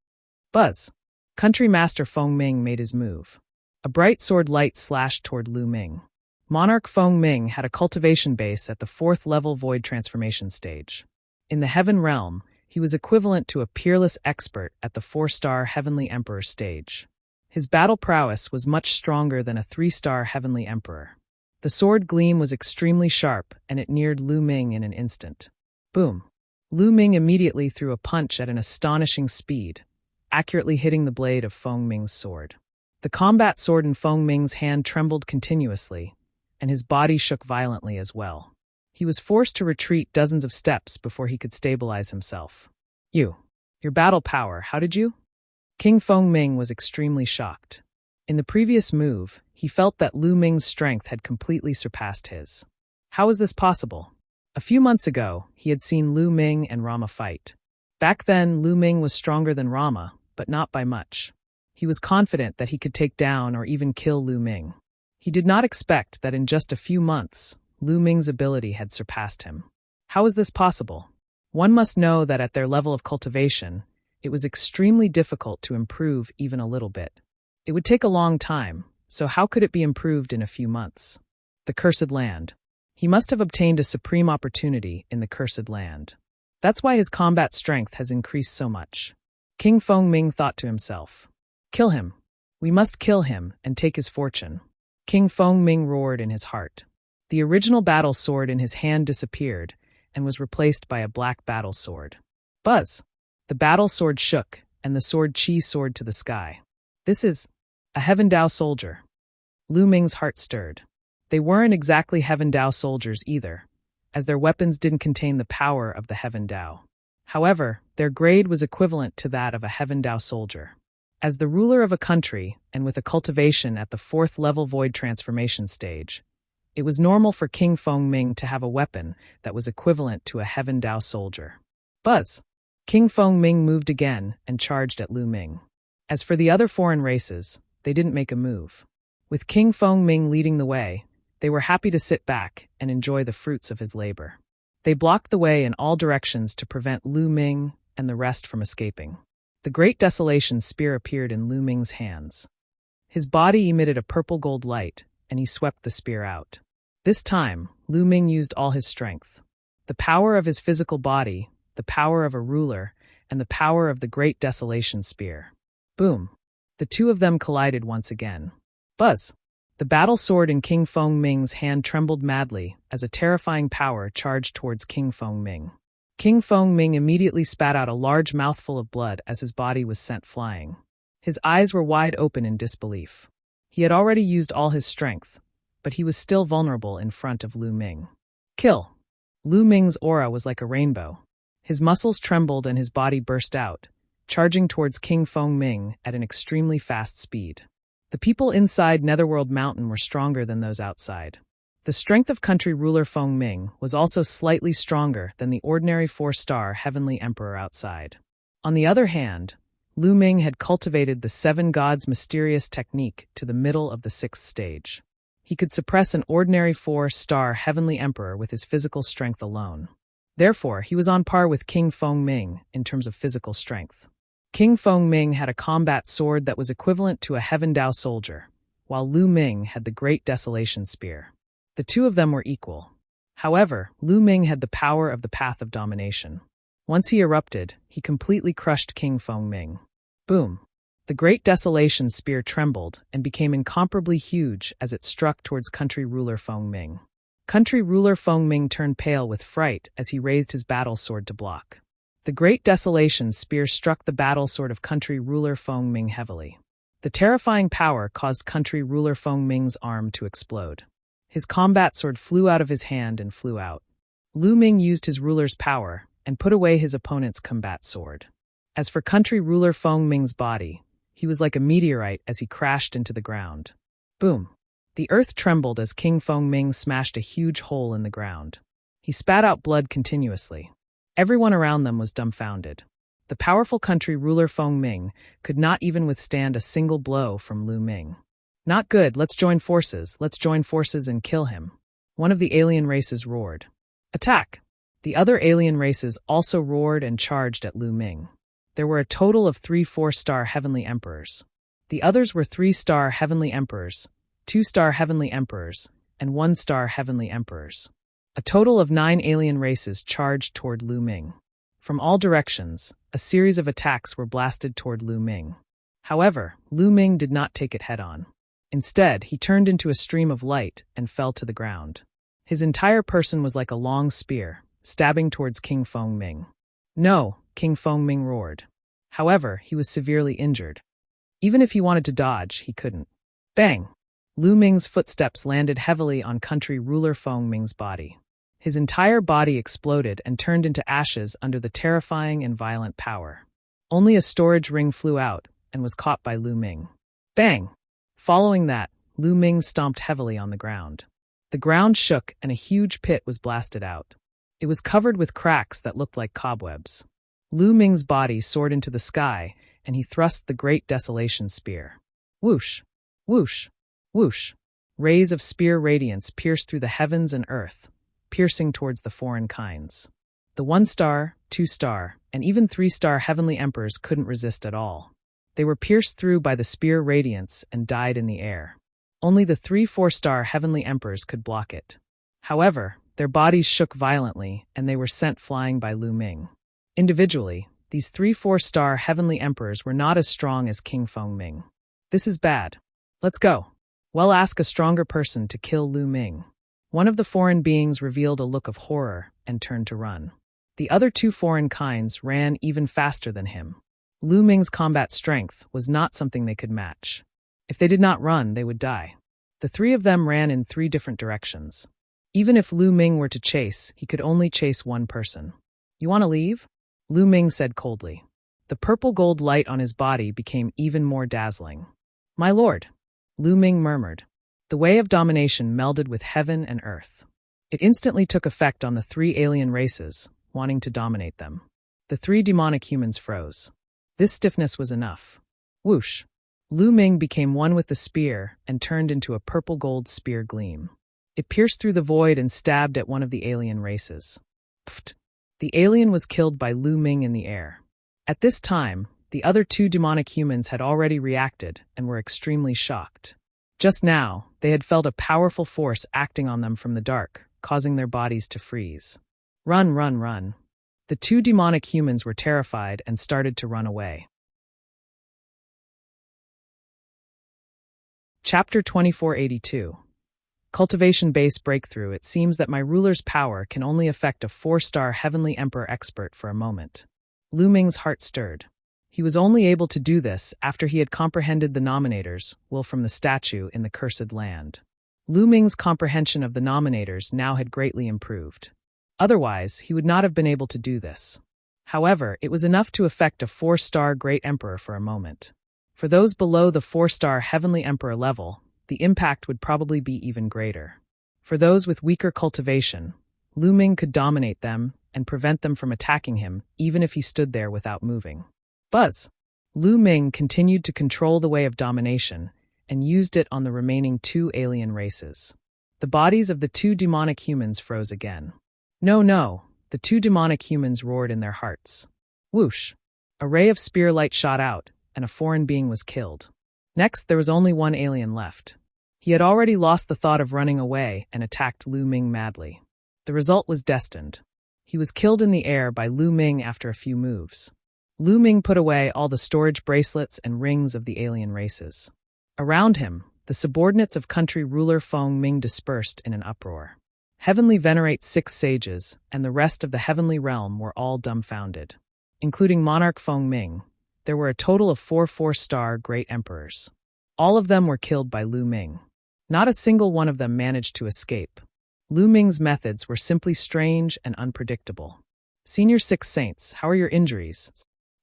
Buzz! Country master Feng Ming made his move. A bright sword light slashed toward Lu Ming. Monarch Feng Ming had a cultivation base at the 4th level void transformation stage. In the heaven realm, he was equivalent to a peerless expert at the 4-star Heavenly Emperor stage. His battle prowess was much stronger than a 3-star Heavenly Emperor. The sword gleam was extremely sharp, and it neared Lu Ming in an instant. Boom! Lu Ming immediately threw a punch at an astonishing speed, accurately hitting the blade of Feng Ming's sword. The The combat sword in Feng Ming's hand trembled continuously, and his body shook violently as well. He was forced to retreat dozens of steps before he could stabilize himself. Your battle power, how did you? King Feng Ming was extremely shocked. In the previous move, he felt that Lu Ming's strength had completely surpassed his. How was this possible? A few months ago, he had seen Lu Ming and Rama fight. Back then, Lu Ming was stronger than Rama, but not by much. He was confident that he could take down or even kill Lu Ming. He did not expect that in just a few months, Lu Ming's ability had surpassed him. How is this possible? One must know that at their level of cultivation, it was extremely difficult to improve even a little bit. It would take a long time, so how could it be improved in a few months? The Cursed Land. He must have obtained a supreme opportunity in the Cursed Land. That's why his combat strength has increased so much. King Feng Ming thought to himself. Kill him. We must kill him and take his fortune. King Feng Ming roared in his heart. The original battle sword in his hand disappeared and was replaced by a black battle sword. Buzz! The battle sword shook, and the sword Qi soared to the sky. This is a Heaven Dao soldier. Lu Ming's heart stirred. They weren't exactly Heaven Dao soldiers either, as their weapons didn't contain the power of the Heaven Dao. However, their grade was equivalent to that of a Heaven Dao soldier. As the ruler of a country, and with a cultivation at the 4th level void transformation stage, it was normal for King Feng Ming to have a weapon that was equivalent to a Heaven Dao soldier. Buzz! King Feng Ming moved again and charged at Lu Ming. As for the other foreign races, they didn't make a move. With King Feng Ming leading the way, they were happy to sit back and enjoy the fruits of his labor. They blocked the way in all directions to prevent Lu Ming and the rest from escaping. The Great Desolation Spear appeared in Lu Ming's hands. His body emitted a purple-gold light, and he swept the spear out. This time, Lu Ming used all his strength. The power of his physical body, the power of a ruler, and the power of the Great Desolation Spear. Boom! The two of them collided once again. Buzz! The battle sword in King Feng Ming's hand trembled madly as a terrifying power charged towards King Feng Ming. King Feng Ming immediately spat out a large mouthful of blood as his body was sent flying. His eyes were wide open in disbelief. He had already used all his strength, but he was still vulnerable in front of Lu Ming. Kill! Lu Ming's aura was like a rainbow. His muscles trembled and his body burst out, charging towards King Feng Ming at an extremely fast speed. The people inside Netherworld Mountain were stronger than those outside. The strength of country ruler Feng Ming was also slightly stronger than the ordinary 4-star Heavenly Emperor outside. On the other hand, Lu Ming had cultivated the 7 gods' mysterious technique to the middle of the 6th stage. He could suppress an ordinary 4-star Heavenly Emperor with his physical strength alone. Therefore, he was on par with King Feng Ming in terms of physical strength. King Feng Ming had a combat sword that was equivalent to a Heaven Dao soldier, while Lu Ming had the Great Desolation Spear. The two of them were equal. However, Lu Ming had the power of the Path of Domination. Once he erupted, he completely crushed King Feng Ming. Boom! The Great Desolation Spear trembled and became incomparably huge as it struck towards country ruler Feng Ming. Country ruler Feng Ming turned pale with fright as he raised his battle sword to block. The Great Desolation Spear struck the battle sword of country ruler Feng Ming heavily. The terrifying power caused country ruler Feng Ming's arm to explode. His combat sword flew out of his hand and flew out. Lu Ming used his ruler's power and put away his opponent's combat sword. As for country ruler Feng Ming's body, he was like a meteorite as he crashed into the ground. Boom! The earth trembled as King Feng Ming smashed a huge hole in the ground. He spat out blood continuously. Everyone around them was dumbfounded. The powerful country ruler Feng Ming could not even withstand a single blow from Lu Ming. Not good, let's join forces and kill him. One of the alien races roared. Attack! The other alien races also roared and charged at Lu Ming. There were a total of 3 4-star Heavenly Emperors. The others were 3-star Heavenly Emperors, 2-star Heavenly Emperors, and 1-star Heavenly Emperors. A total of 9 alien races charged toward Lu Ming. From all directions, a series of attacks were blasted toward Lu Ming. However, Lu Ming did not take it head-on. Instead, he turned into a stream of light and fell to the ground. His entire person was like a long spear, stabbing towards King Feng Ming. No, King Feng Ming roared. However, he was severely injured. Even if he wanted to dodge, he couldn't. Bang! Lu Ming's footsteps landed heavily on country ruler Feng Ming's body. His entire body exploded and turned into ashes under the terrifying and violent power. Only a storage ring flew out and was caught by Lu Ming. Bang! Following that, Lu Ming stomped heavily on the ground. The ground shook and a huge pit was blasted out. It was covered with cracks that looked like cobwebs. Lu Ming's body soared into the sky, and he thrust the great desolation spear. Whoosh! Whoosh! Whoosh! Rays of spear radiance pierced through the heavens and earth, piercing towards the foreign kinds. The 1-star, 2-star, and even 3-star heavenly emperors couldn't resist at all. They were pierced through by the spear radiance and died in the air. Only the 3-4-star heavenly emperors could block it. However, their bodies shook violently, and they were sent flying by Lu Ming. Individually, these 3-4-star heavenly emperors were not as strong as King Feng Ming. This is bad. Let's go. Well, ask a stronger person to kill Lu Ming. One of the foreign beings revealed a look of horror and turned to run. The other 2 foreign kinds ran even faster than him. Lu Ming's combat strength was not something they could match. If they did not run, they would die. The 3 of them ran in 3 different directions. Even if Lu Ming were to chase, he could only chase one person. You want to leave? Lu Ming said coldly. The purple gold light on his body became even more dazzling. My lord, Lu Ming murmured. The way of domination melded with heaven and earth. It instantly took effect on the 3 alien races, wanting to dominate them. The 3 demonic humans froze. This stiffness was enough. Whoosh! Lu Ming became one with the spear and turned into a purple gold spear gleam. It pierced through the void and stabbed at one of the alien races. Pfft! The alien was killed by Lu Ming in the air. At this time, the other 2 demonic humans had already reacted and were extremely shocked. Just now, they had felt a powerful force acting on them from the dark, causing their bodies to freeze. Run, run, run. The 2 demonic humans were terrified and started to run away. Chapter 2482. Cultivation Base Breakthrough. It seems that my ruler's power can only affect a 4-star heavenly emperor expert for a moment. Lu Ming's heart stirred. He was only able to do this after he had comprehended the nominators, will from the statue in the cursed land. Lu Ming's comprehension of the nominators now had greatly improved. Otherwise, he would not have been able to do this. However, it was enough to affect a 4-star great emperor for a moment. For those below the 4-star heavenly emperor level, the impact would probably be even greater. For those with weaker cultivation, Lu Ming could dominate them and prevent them from attacking him, even if he stood there without moving. Buzz! Lu Ming continued to control the way of domination and used it on the remaining 2 alien races. The bodies of the 2 demonic humans froze again. No, no, the 2 demonic humans roared in their hearts. Whoosh! A ray of spear light shot out, and a foreign being was killed. Next, there was only 1 alien left. He had already lost the thought of running away and attacked Lu Ming madly. The result was destined. He was killed in the air by Lu Ming after a few moves. Lu Ming put away all the storage bracelets and rings of the alien races. Around him, the subordinates of country ruler Feng Ming dispersed in an uproar. Heavenly venerate 6 sages, and the rest of the heavenly realm were all dumbfounded. Including monarch Feng Ming, there were a total of 4 4-star great emperors. All of them were killed by Lu Ming. Not a single one of them managed to escape. Lu Ming's methods were simply strange and unpredictable. Senior 6 saints, how are your injuries?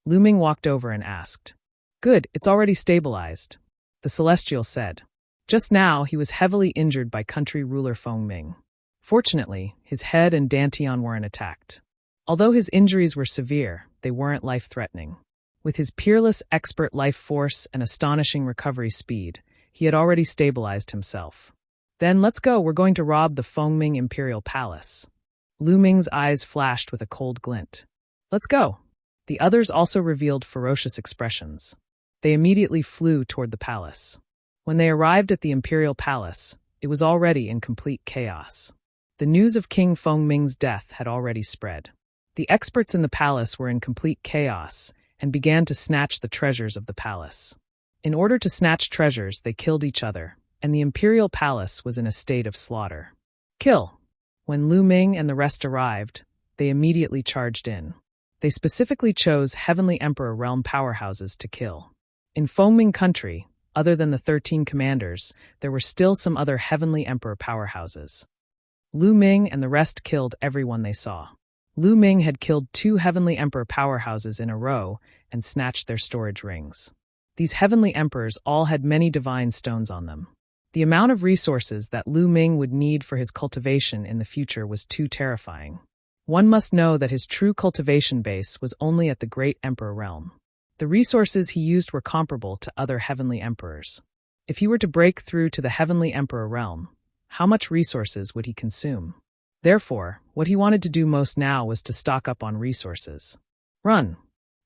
Lu Ming walked over and asked. Good, it's already stabilized, the celestial said. Just now, he was heavily injured by country ruler Feng Ming. Fortunately, his head and Dantian weren't attacked. Although his injuries were severe, they weren't life-threatening. With his peerless expert life force and astonishing recovery speed, he had already stabilized himself. Then let's go, we're going to rob the Feng Ming Imperial Palace. Lu Ming's eyes flashed with a cold glint. Let's go. The others also revealed ferocious expressions. They immediately flew toward the palace. When they arrived at the Imperial Palace, it was already in complete chaos. The news of King Feng Ming's death had already spread. The experts in the palace were in complete chaos and began to snatch the treasures of the palace. In order to snatch treasures, they killed each other, and the Imperial Palace was in a state of slaughter. Kill! When Lu Ming and the rest arrived, they immediately charged in. They specifically chose Heavenly Emperor realm powerhouses to kill. In Fengming country, other than the 13 commanders, there were still some other heavenly emperor powerhouses. Lu Ming and the rest killed everyone they saw. Lu Ming had killed 2 heavenly emperor powerhouses in a row and snatched their storage rings. These heavenly emperors all had many divine stones on them. The amount of resources that Lu Ming would need for his cultivation in the future was too terrifying. One must know that his true cultivation base was only at the Great Emperor realm. The resources he used were comparable to other heavenly emperors. If he were to break through to the heavenly emperor realm, how much resources would he consume? Therefore, what he wanted to do most now was to stock up on resources. Run!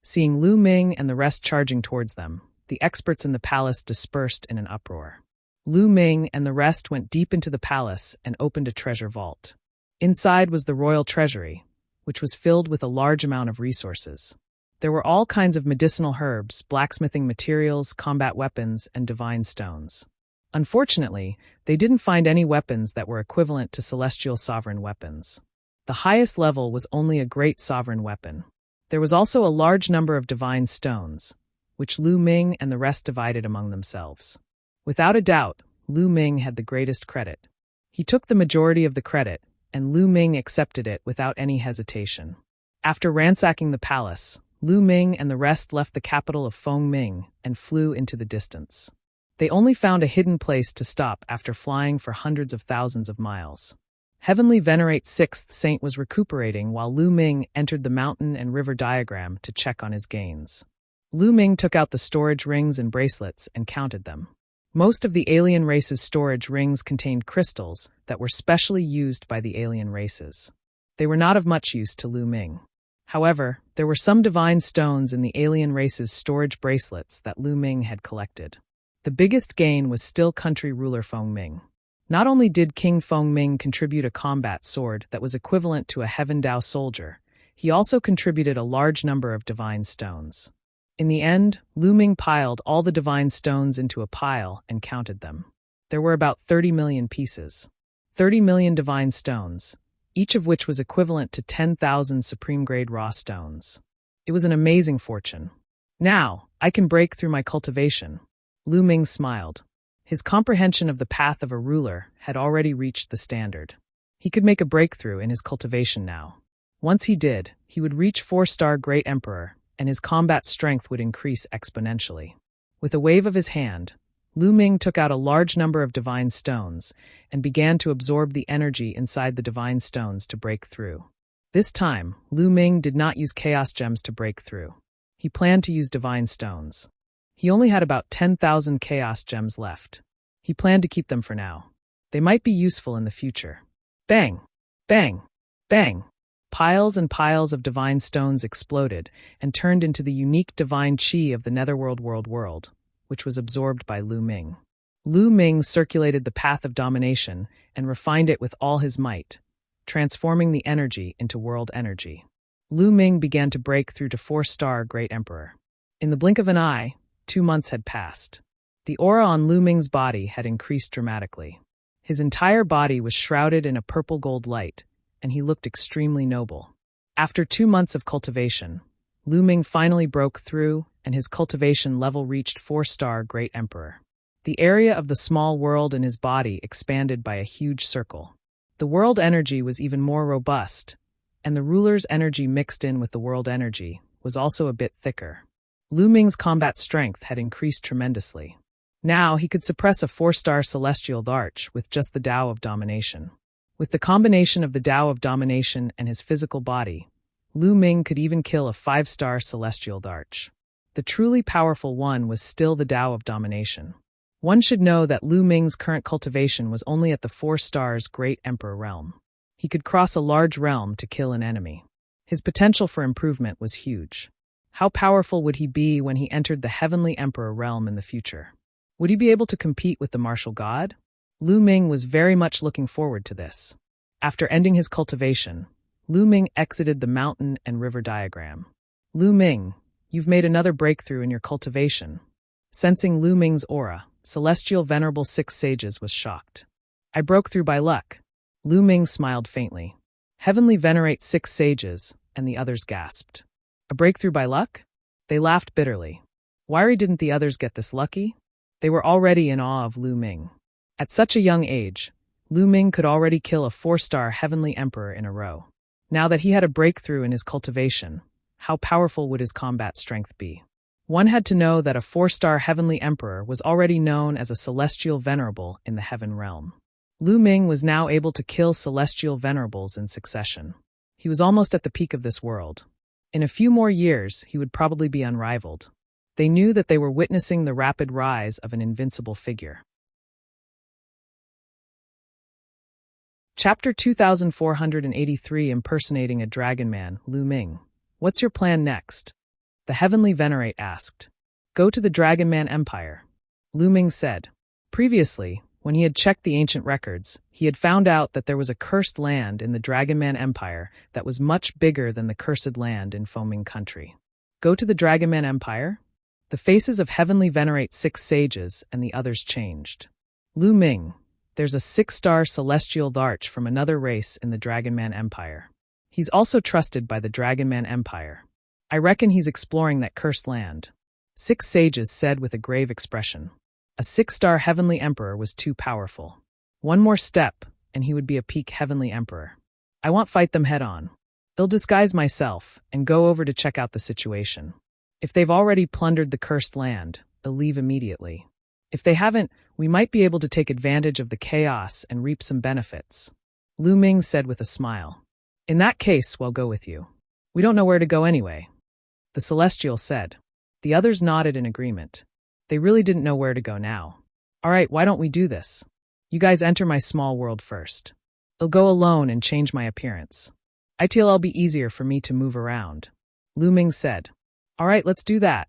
Seeing Lu Ming and the rest charging towards them, the experts in the palace dispersed in an uproar. Lu Ming and the rest went deep into the palace and opened a treasure vault. Inside was the royal treasury, which was filled with a large amount of resources. There were all kinds of medicinal herbs, blacksmithing materials, combat weapons, and divine stones. Unfortunately, they didn't find any weapons that were equivalent to celestial sovereign weapons. The highest level was only a great sovereign weapon. There was also a large number of divine stones, which Lu Ming and the rest divided among themselves. Without a doubt, Lu Ming had the greatest credit. He took the majority of the credit, and Lu Ming accepted it without any hesitation. After ransacking the palace, Lu Ming and the rest left the capital of Fengming and flew into the distance. They only found a hidden place to stop after flying for hundreds of thousands of miles. Heavenly Venerate 6th Saint was recuperating while Lu Ming entered the mountain and river diagram to check on his gains. Lu Ming took out the storage rings and bracelets and counted them. Most of the alien race's storage rings contained crystals that were specially used by the alien races. They were not of much use to Lu Ming. However, there were some divine stones in the alien race's storage bracelets that Lu Ming had collected. The biggest gain was still country ruler Fengming. Not only did King Fengming contribute a combat sword that was equivalent to a Heaven Dao soldier, he also contributed a large number of divine stones. In the end, Lu Ming piled all the divine stones into a pile and counted them. There were about 30 million pieces. 30 million divine stones, each of which was equivalent to 10,000 supreme-grade raw stones. It was an amazing fortune. Now, I can break through my cultivation. Lu Ming smiled. His comprehension of the path of a ruler had already reached the standard. He could make a breakthrough in his cultivation now. Once he did, he would reach 4-star Great Emperor, and his combat strength would increase exponentially. With a wave of his hand, Lu Ming took out a large number of divine stones and began to absorb the energy inside the divine stones to break through. This time, Lu Ming did not use chaos gems to break through. He planned to use divine stones. He only had about 10,000 chaos gems left. He planned to keep them for now. They might be useful in the future. Bang! Bang! Bang! Piles and piles of divine stones exploded and turned into the unique divine chi of the Netherworld world, which was absorbed by Lu Ming. Lu Ming circulated the path of domination and refined it with all his might, transforming the energy into world energy. Lu Ming began to break through to 4-star Great Emperor. In the blink of an eye, 2 months had passed. The aura on Lu Ming's body had increased dramatically. His entire body was shrouded in a purple-gold light, and he looked extremely noble. After 2 months of cultivation, Lu Ming finally broke through, and his cultivation level reached 4-star Great Emperor. The area of the small world in his body expanded by a huge circle. The world energy was even more robust, and the ruler's energy mixed in with the world energy was also a bit thicker. Lu Ming's combat strength had increased tremendously. Now he could suppress a 4-star celestial arch with just the Tao of domination. With the combination of the Tao of domination and his physical body, Lu Ming could even kill a 5-star celestial arch. The truly powerful one was still the Tao of domination. One should know that Lu Ming's current cultivation was only at the 4-star Great Emperor realm. He could cross a large realm to kill an enemy. His potential for improvement was huge. How powerful would he be when he entered the Heavenly Emperor realm in the future? Would he be able to compete with the martial god? Lu Ming was very much looking forward to this. After ending his cultivation, Lu Ming exited the mountain and river diagram. Lu Ming, you've made another breakthrough in your cultivation. Sensing Lu Ming's aura, Celestial Venerable 6 Sages was shocked. I broke through by luck. Lu Ming smiled faintly. Heavenly Venerate 6 Sages, and the others gasped. A breakthrough by luck? They laughed bitterly. Why didn't the others get this lucky? They were already in awe of Lu Ming. At such a young age, Lu Ming could already kill a 4-star heavenly emperor in a row. Now that he had a breakthrough in his cultivation, how powerful would his combat strength be? One had to know that a 4-star heavenly emperor was already known as a celestial venerable in the heaven realm. Lu Ming was now able to kill celestial venerables in succession. He was almost at the peak of this world. In a few more years, he would probably be unrivaled. They knew that they were witnessing the rapid rise of an invincible figure. Chapter 2483 Impersonating a Dragon Man, Lu Ming. What's your plan next? The Heavenly Venerate asked. Go to the Dragon Man Empire. Lu Ming said. Previously, when he had checked the ancient records, he had found out that there was a cursed land in the Dragon Man Empire that was much bigger than the cursed land in Foaming Country. Go to the Dragon Man Empire? The faces of Heavenly Venerate 6 sages and the others changed. Lu Ming, there's a 6-star celestial arch from another race in the Dragon Man Empire. He's also trusted by the Dragon Man Empire. I reckon he's exploring that cursed land. 6 sages said with a grave expression. A 6-star heavenly emperor was too powerful. One more step, and he would be a peak heavenly emperor. I won't fight them head-on. I'll disguise myself and go over to check out the situation. If they've already plundered the cursed land, I'll leave immediately. If they haven't, we might be able to take advantage of the chaos and reap some benefits. Lu Ming said with a smile. In that case, we'll go with you. We don't know where to go anyway. The Celestial said. The others nodded in agreement. They really didn't know where to go now. All right, why don't we do this? You guys enter my small world first. I'll go alone and change my appearance. It'll be easier for me to move around. Lu Ming said. All right, let's do that.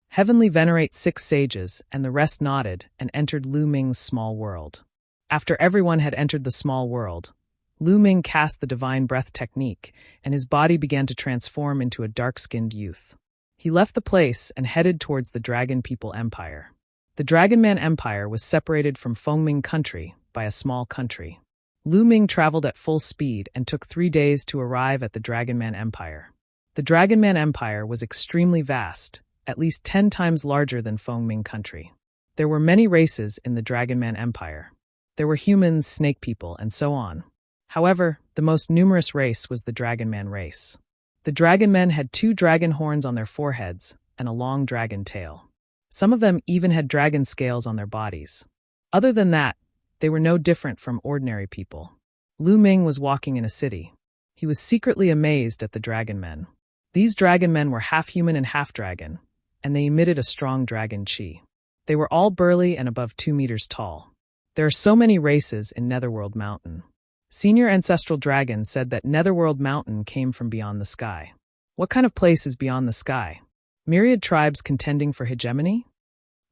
Heavenly Venerate 6 sages and the rest nodded and entered Lu Ming's small world. After everyone had entered the small world, Lu Ming cast the Divine Breath technique, and his body began to transform into a dark-skinned youth. He left the place and headed towards the Dragon People Empire. The Dragon Man Empire was separated from Foaming Country by a small country. Lu Ming traveled at full speed and took 3 days to arrive at the Dragon Man Empire. The Dragon Man Empire was extremely vast, at least 10 times larger than Foaming Country. There were many races in the Dragon Man Empire. There were humans, snake people, and so on. However, the most numerous race was the Dragon Man race. The Dragon Men had 2 dragon horns on their foreheads and a long dragon tail. Some of them even had dragon scales on their bodies. Other than that, they were no different from ordinary people. Lu Ming was walking in a city. He was secretly amazed at the Dragon Men. These Dragon Men were half human and half dragon, and they emitted a strong dragon chi. They were all burly and above 2 meters tall. There are so many races in Netherworld Mountain. Senior Ancestral Dragon said that Netherworld Mountain came from beyond the sky. What kind of place is beyond the sky? Myriad tribes contending for hegemony?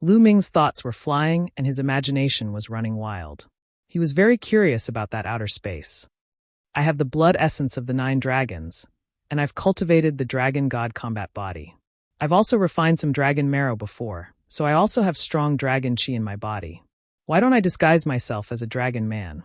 Lu Ming's thoughts were flying and his imagination was running wild. He was very curious about that outer space. I have the blood essence of the 9 dragons, and I've cultivated the dragon god combat body. I've also refined some dragon marrow before, so I also have strong dragon chi in my body. Why don't I disguise myself as a dragon man?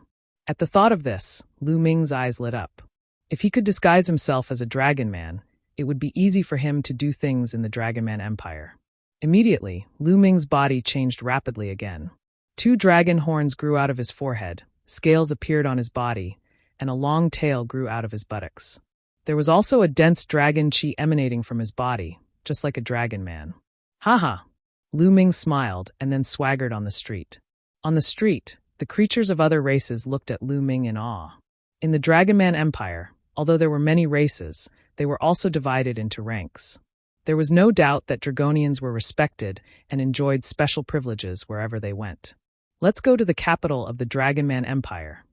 At the thought of this, Lu Ming's eyes lit up. If he could disguise himself as a dragon man, it would be easy for him to do things in the Dragon Man Empire. Immediately, Lu Ming's body changed rapidly again. 2 dragon horns grew out of his forehead, scales appeared on his body, and a long tail grew out of his buttocks. There was also a dense dragon chi emanating from his body, just like a dragon man. Haha! Lu Ming smiled and then swaggered on the street. On the street, the creatures of other races looked at Lu Ming in awe. In the Dragon Man Empire, although there were many races, they were also divided into ranks. There was no doubt that Dragonians were respected and enjoyed special privileges wherever they went. Let's go to the capital of the Dragon Man Empire.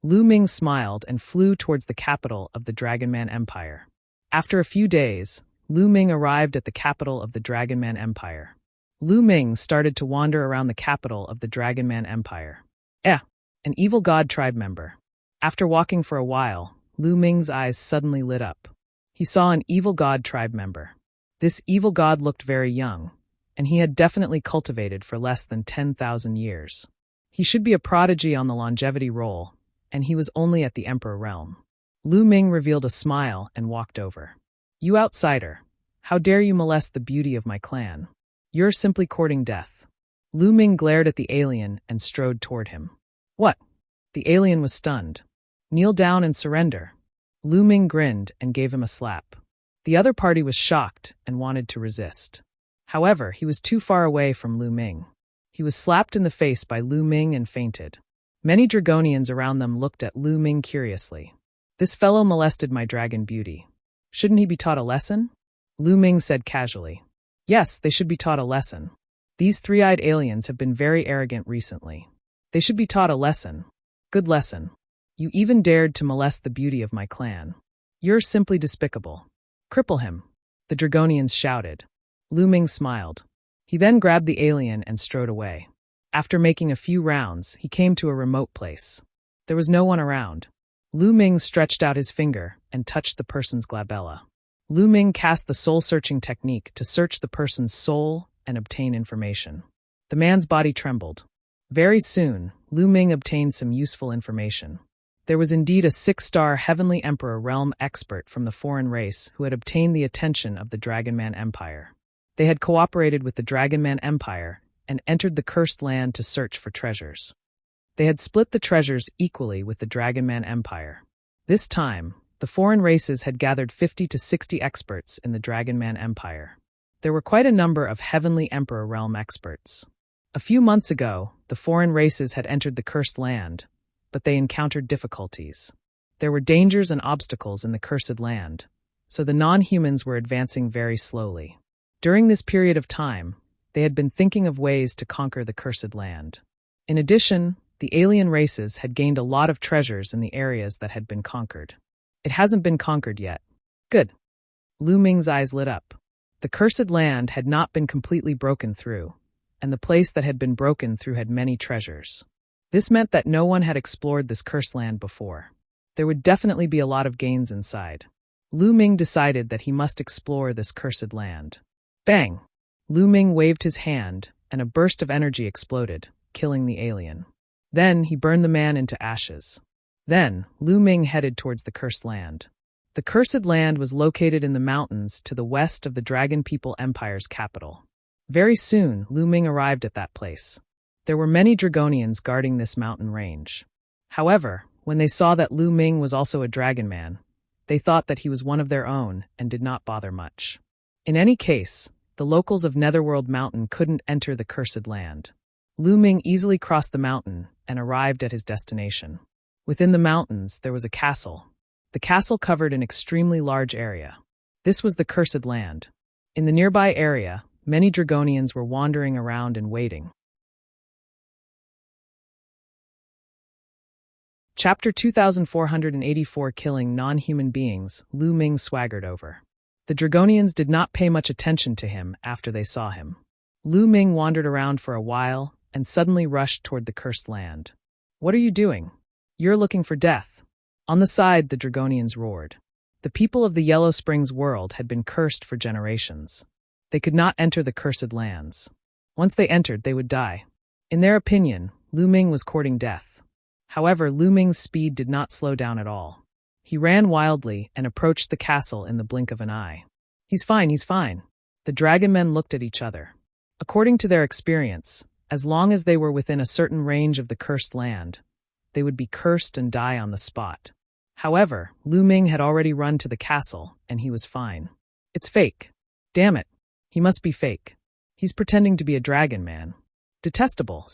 Lu Ming smiled and flew towards the capital of the Dragon Man Empire. After a few days, Lu Ming arrived at the capital of the Dragon Man Empire. Lu Ming started to wander around the capital of the Dragon Man Empire. An evil god tribe member. After walking for a while, Lu Ming's eyes suddenly lit up. He saw an evil god tribe member. This evil god looked very young, and he had definitely cultivated for less than 10,000 years. He should be a prodigy on the longevity roll, and he was only at the Emperor realm. Lu Ming revealed a smile and walked over. You outsider, how dare you molest the beauty of my clan? You're simply courting death. Lu Ming glared at the alien and strode toward him. What? The alien was stunned. Kneel down and surrender. Lu Ming grinned and gave him a slap. The other party was shocked and wanted to resist. However, he was too far away from Lu Ming. He was slapped in the face by Lu Ming and fainted. Many Dragonians around them looked at Lu Ming curiously. This fellow molested my dragon beauty. Shouldn't he be taught a lesson? Lu Ming said casually. Yes, they should be taught a lesson. These three-eyed aliens have been very arrogant recently. They should be taught a lesson. Good lesson. You even dared to molest the beauty of my clan. You're simply despicable. Cripple him, the Dragonians shouted. Lu Ming smiled. He then grabbed the alien and strode away. After making a few rounds, he came to a remote place. There was no one around. Lu Ming stretched out his finger and touched the person's glabella. Lu Ming cast the soul-searching technique to search the person's soul and obtain information. The man's body trembled. Very soon, Lu Ming obtained some useful information. There was indeed a 6-star Heavenly Emperor realm expert from the foreign race who had obtained the attention of the Dragonman Empire. They had cooperated with the Dragonman Empire and entered the Cursed Land to search for treasures. They had split the treasures equally with the Dragonman Empire. This time, the foreign races had gathered 50 to 60 experts in the Dragonman Empire. There were quite a number of Heavenly Emperor realm experts. A few months ago, the foreign races had entered the Cursed Land, but they encountered difficulties. There were dangers and obstacles in the Cursed Land, so the non-humans were advancing very slowly. During this period of time, they had been thinking of ways to conquer the Cursed Land. In addition, the alien races had gained a lot of treasures in the areas that had been conquered. It hasn't been conquered yet. Good. Lu Ming's eyes lit up. The Cursed Land had not been completely broken through, and the place that had been broken through had many treasures. This meant that no one had explored this Cursed Land before. There would definitely be a lot of gains inside. Lu Ming decided that he must explore this Cursed Land. Bang! Lu Ming waved his hand, and a burst of energy exploded, killing the alien. Then he burned the man into ashes. Then, Lu Ming headed towards the Cursed Land. The Cursed Land was located in the mountains to the west of the Dragon People Empire's capital. Very soon, Lu Ming arrived at that place. There were many Dragonians guarding this mountain range. However, when they saw that Lu Ming was also a dragon man, they thought that he was one of their own and did not bother much. In any case, the locals of Netherworld Mountain couldn't enter the Cursed Land. Lu Ming easily crossed the mountain and arrived at his destination. Within the mountains, there was a castle. The castle covered an extremely large area. This was the Cursed Land. In the nearby area, many Dragonians were wandering around and waiting. Chapter 2484 Killing Non-Human Beings, Lu Ming swaggered over. The Dragonians did not pay much attention to him after they saw him. Lu Ming wandered around for a while and suddenly rushed toward the Cursed Land. What are you doing? You're looking for death. On the side, the Dragonians roared. The people of the Yellow Springs world had been cursed for generations. They could not enter the Cursed Lands. Once they entered, they would die. In their opinion, Lu Ming was courting death. However, Lu Ming's speed did not slow down at all. He ran wildly and approached the castle in the blink of an eye. He's fine, he's fine. The dragon men looked at each other. According to their experience, as long as they were within a certain range of the Cursed Land, they would be cursed and die on the spot. However, Lu Ming had already run to the castle, and he was fine. It's fake. Damn it. He must be fake. He's pretending to be a dragon man. Detestable.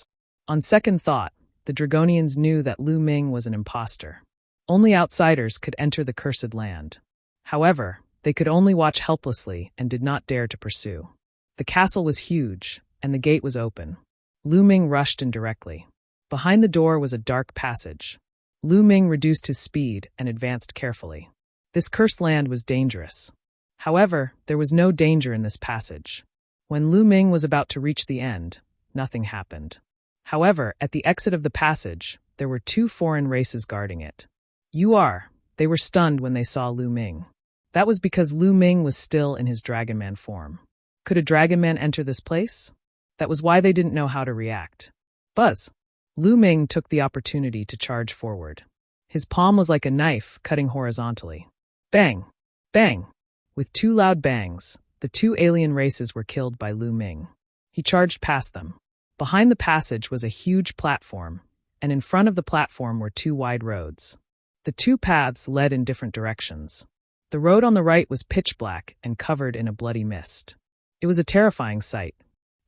On second thought, the Dragonians knew that Lu Ming was an imposter. Only outsiders could enter the Cursed Land. However, they could only watch helplessly and did not dare to pursue. The castle was huge, and the gate was open. Lu Ming rushed in directly. Behind the door was a dark passage. Lu Ming reduced his speed and advanced carefully. This Cursed Land was dangerous. However, there was no danger in this passage. When Lu Ming was about to reach the end, nothing happened. However, at the exit of the passage, there were 2 foreign races guarding it. They were stunned when they saw Lu Ming. That was because Lu Ming was still in his Dragon Man form. Could a Dragon Man enter this place? That was why they didn't know how to react. Buzz! Lu Ming took the opportunity to charge forward. His palm was like a knife cutting horizontally. Bang! Bang! With 2 loud bangs, the 2 alien races were killed by Lu Ming. He charged past them. Behind the passage was a huge platform, and in front of the platform were two wide roads. The two paths led in different directions. The road on the right was pitch black and covered in a bloody mist. It was a terrifying sight.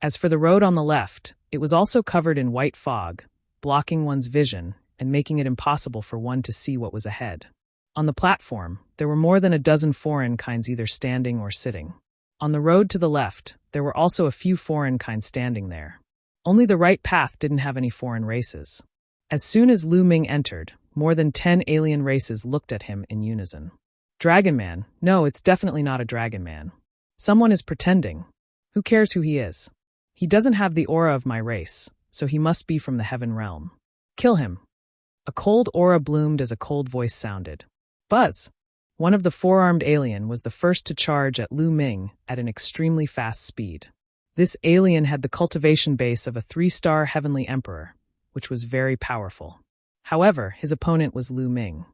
As for the road on the left, it was also covered in white fog, blocking one's vision and making it impossible for one to see what was ahead. On the platform, there were more than a dozen foreign kinds either standing or sitting. On the road to the left, there were also a few foreign kinds standing there. Only the right path didn't have any foreign races. As soon as Lu Ming entered, more than 10 alien races looked at him in unison. Dragon Man? No, it's definitely not a Dragon Man. Someone is pretending. Who cares who he is? He doesn't have the aura of my race, so he must be from the heaven realm. Kill him. A cold aura bloomed as a cold voice sounded. Buzz! One of the four-armed alien was the first to charge at Lu Ming at an extremely fast speed. This alien had the cultivation base of a 3-star heavenly emperor, which was very powerful. However, his opponent was Lu Ming.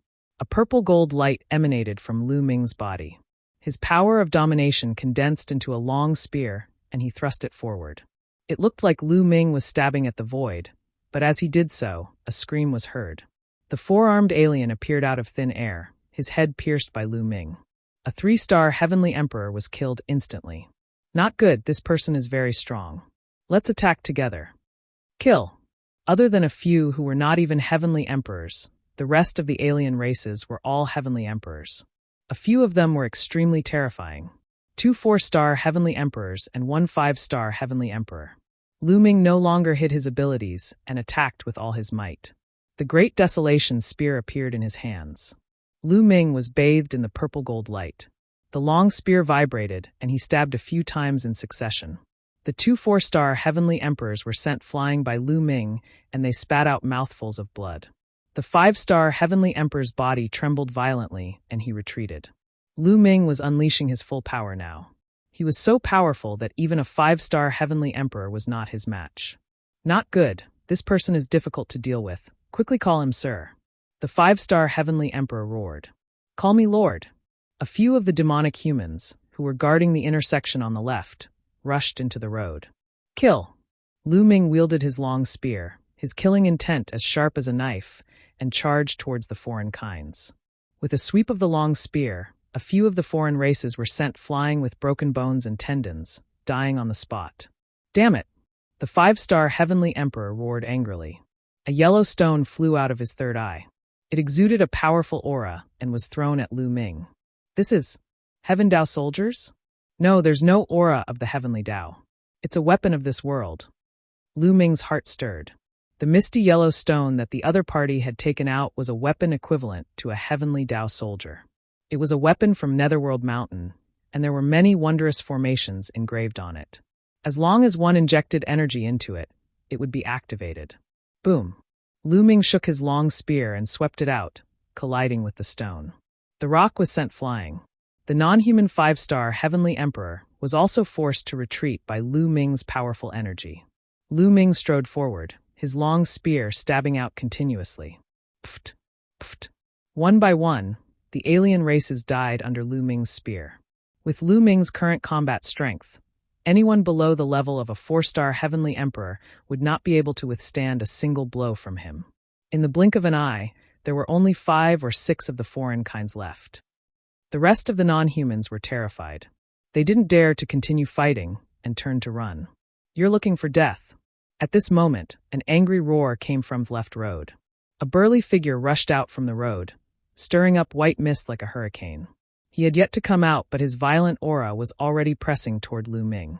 A purple-gold light emanated from Lu Ming's body. His power of domination condensed into a long spear, and he thrust it forward. It looked like Lu Ming was stabbing at the void, but as he did so, a scream was heard. The four-armed alien appeared out of thin air, his head pierced by Lu Ming. A 3-star heavenly emperor was killed instantly. Not good, this person is very strong. Let's attack together. Kill. Other than a few who were not even heavenly emperors, the rest of the alien races were all heavenly emperors. A few of them were extremely terrifying. 2 4-star heavenly emperors and 1 5-star heavenly emperor. Lu Ming no longer hid his abilities and attacked with all his might. The Great Desolation spear appeared in his hands. Lu Ming was bathed in the purple-gold light. The long spear vibrated, and he stabbed a few times in succession. The 2 4-star heavenly emperors were sent flying by Lu Ming, and they spat out mouthfuls of blood. The 5-star heavenly emperor's body trembled violently, and he retreated. Lu Ming was unleashing his full power now. He was so powerful that even a 5-star heavenly emperor was not his match. Not good. This person is difficult to deal with. Quickly call him sir. The 5-star heavenly emperor roared. Call me lord. A few of the demonic humans, who were guarding the intersection on the left, rushed into the road. Kill. Lu Ming wielded his long spear, his killing intent as sharp as a knife, and charged towards the foreign kinds. With a sweep of the long spear, a few of the foreign races were sent flying with broken bones and tendons, dying on the spot. Damn it! The 5-star heavenly emperor roared angrily. A yellow stone flew out of his third eye. It exuded a powerful aura and was thrown at Lu Ming. This is Heaven Dao soldiers? No, there's no aura of the Heavenly Dao. It's a weapon of this world. Lu Ming's heart stirred. The misty yellow stone that the other party had taken out was a weapon equivalent to a Heavenly Dao soldier. It was a weapon from Netherworld Mountain, and there were many wondrous formations engraved on it. As long as one injected energy into it, it would be activated. Boom. Lu Ming shook his long spear and swept it out, colliding with the stone. The rock was sent flying. The non-human 5-star heavenly emperor was also forced to retreat by Lu Ming's powerful energy. Lu Ming strode forward, his long spear stabbing out continuously. Pft, pft. One by one, the alien races died under Lu Ming's spear. With Lu Ming's current combat strength, anyone below the level of a 4-star heavenly emperor would not be able to withstand a single blow from him. In the blink of an eye, there were only 5 or 6 of the foreign kinds left. The rest of the non-humans were terrified. They didn't dare to continue fighting and turned to run. You're looking for death. At this moment, an angry roar came from the left road. A burly figure rushed out from the road, stirring up white mist like a hurricane. He had yet to come out, but his violent aura was already pressing toward Lu Ming.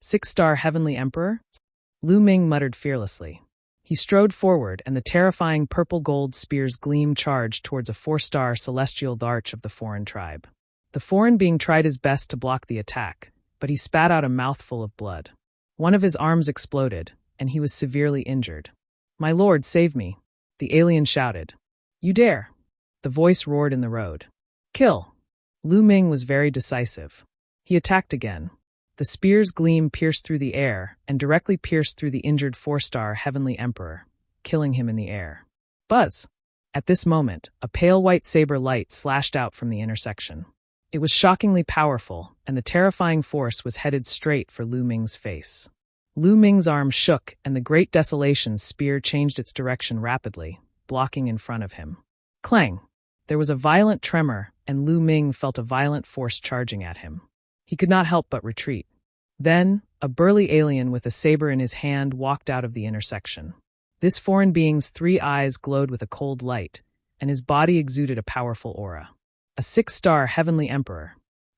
6-star heavenly emperor? Lu Ming muttered fearlessly. He strode forward, and the terrifying purple-gold spear's gleam charged towards a 4-star celestial arch of the foreign tribe. The foreign being tried his best to block the attack, but he spat out a mouthful of blood. One of his arms exploded, and he was severely injured. My lord, save me, the alien shouted. You dare! The voice roared in the road. Kill! Lu Ming was very decisive. He attacked again. The spear's gleam pierced through the air and directly pierced through the injured 4-star heavenly emperor, killing him in the air. Buzz! At this moment, a pale white saber light slashed out from the intersection. It was shockingly powerful, and the terrifying force was headed straight for Lu Ming's face. Lu Ming's arm shook, and the Great Desolation's spear changed its direction rapidly, blocking in front of him. Clang! There was a violent tremor, and Lu Ming felt a violent force charging at him. He could not help but retreat. Then, a burly alien with a saber in his hand walked out of the intersection. This foreign being's 3 eyes glowed with a cold light, and his body exuded a powerful aura. A 6-star heavenly emperor.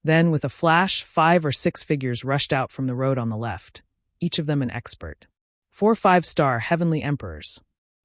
Then, with a flash, 5 or 6 figures rushed out from the road on the left, each of them an expert. 4 5-star heavenly emperors.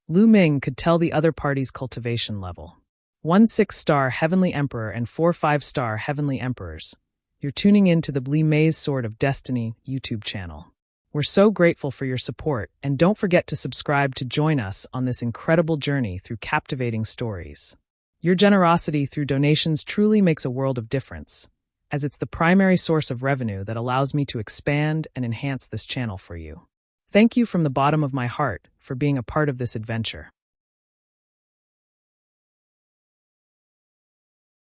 Lu Ming could tell the other party's cultivation level. 1 6-star heavenly emperor and 4 5-star heavenly emperors. You're tuning in to the Li Mei's Sword of Destiny YouTube channel. We're so grateful for your support, and don't forget to subscribe to join us on this incredible journey through captivating stories. Your generosity through donations truly makes a world of difference, as it's the primary source of revenue that allows me to expand and enhance this channel for you. Thank you from the bottom of my heart for being a part of this adventure.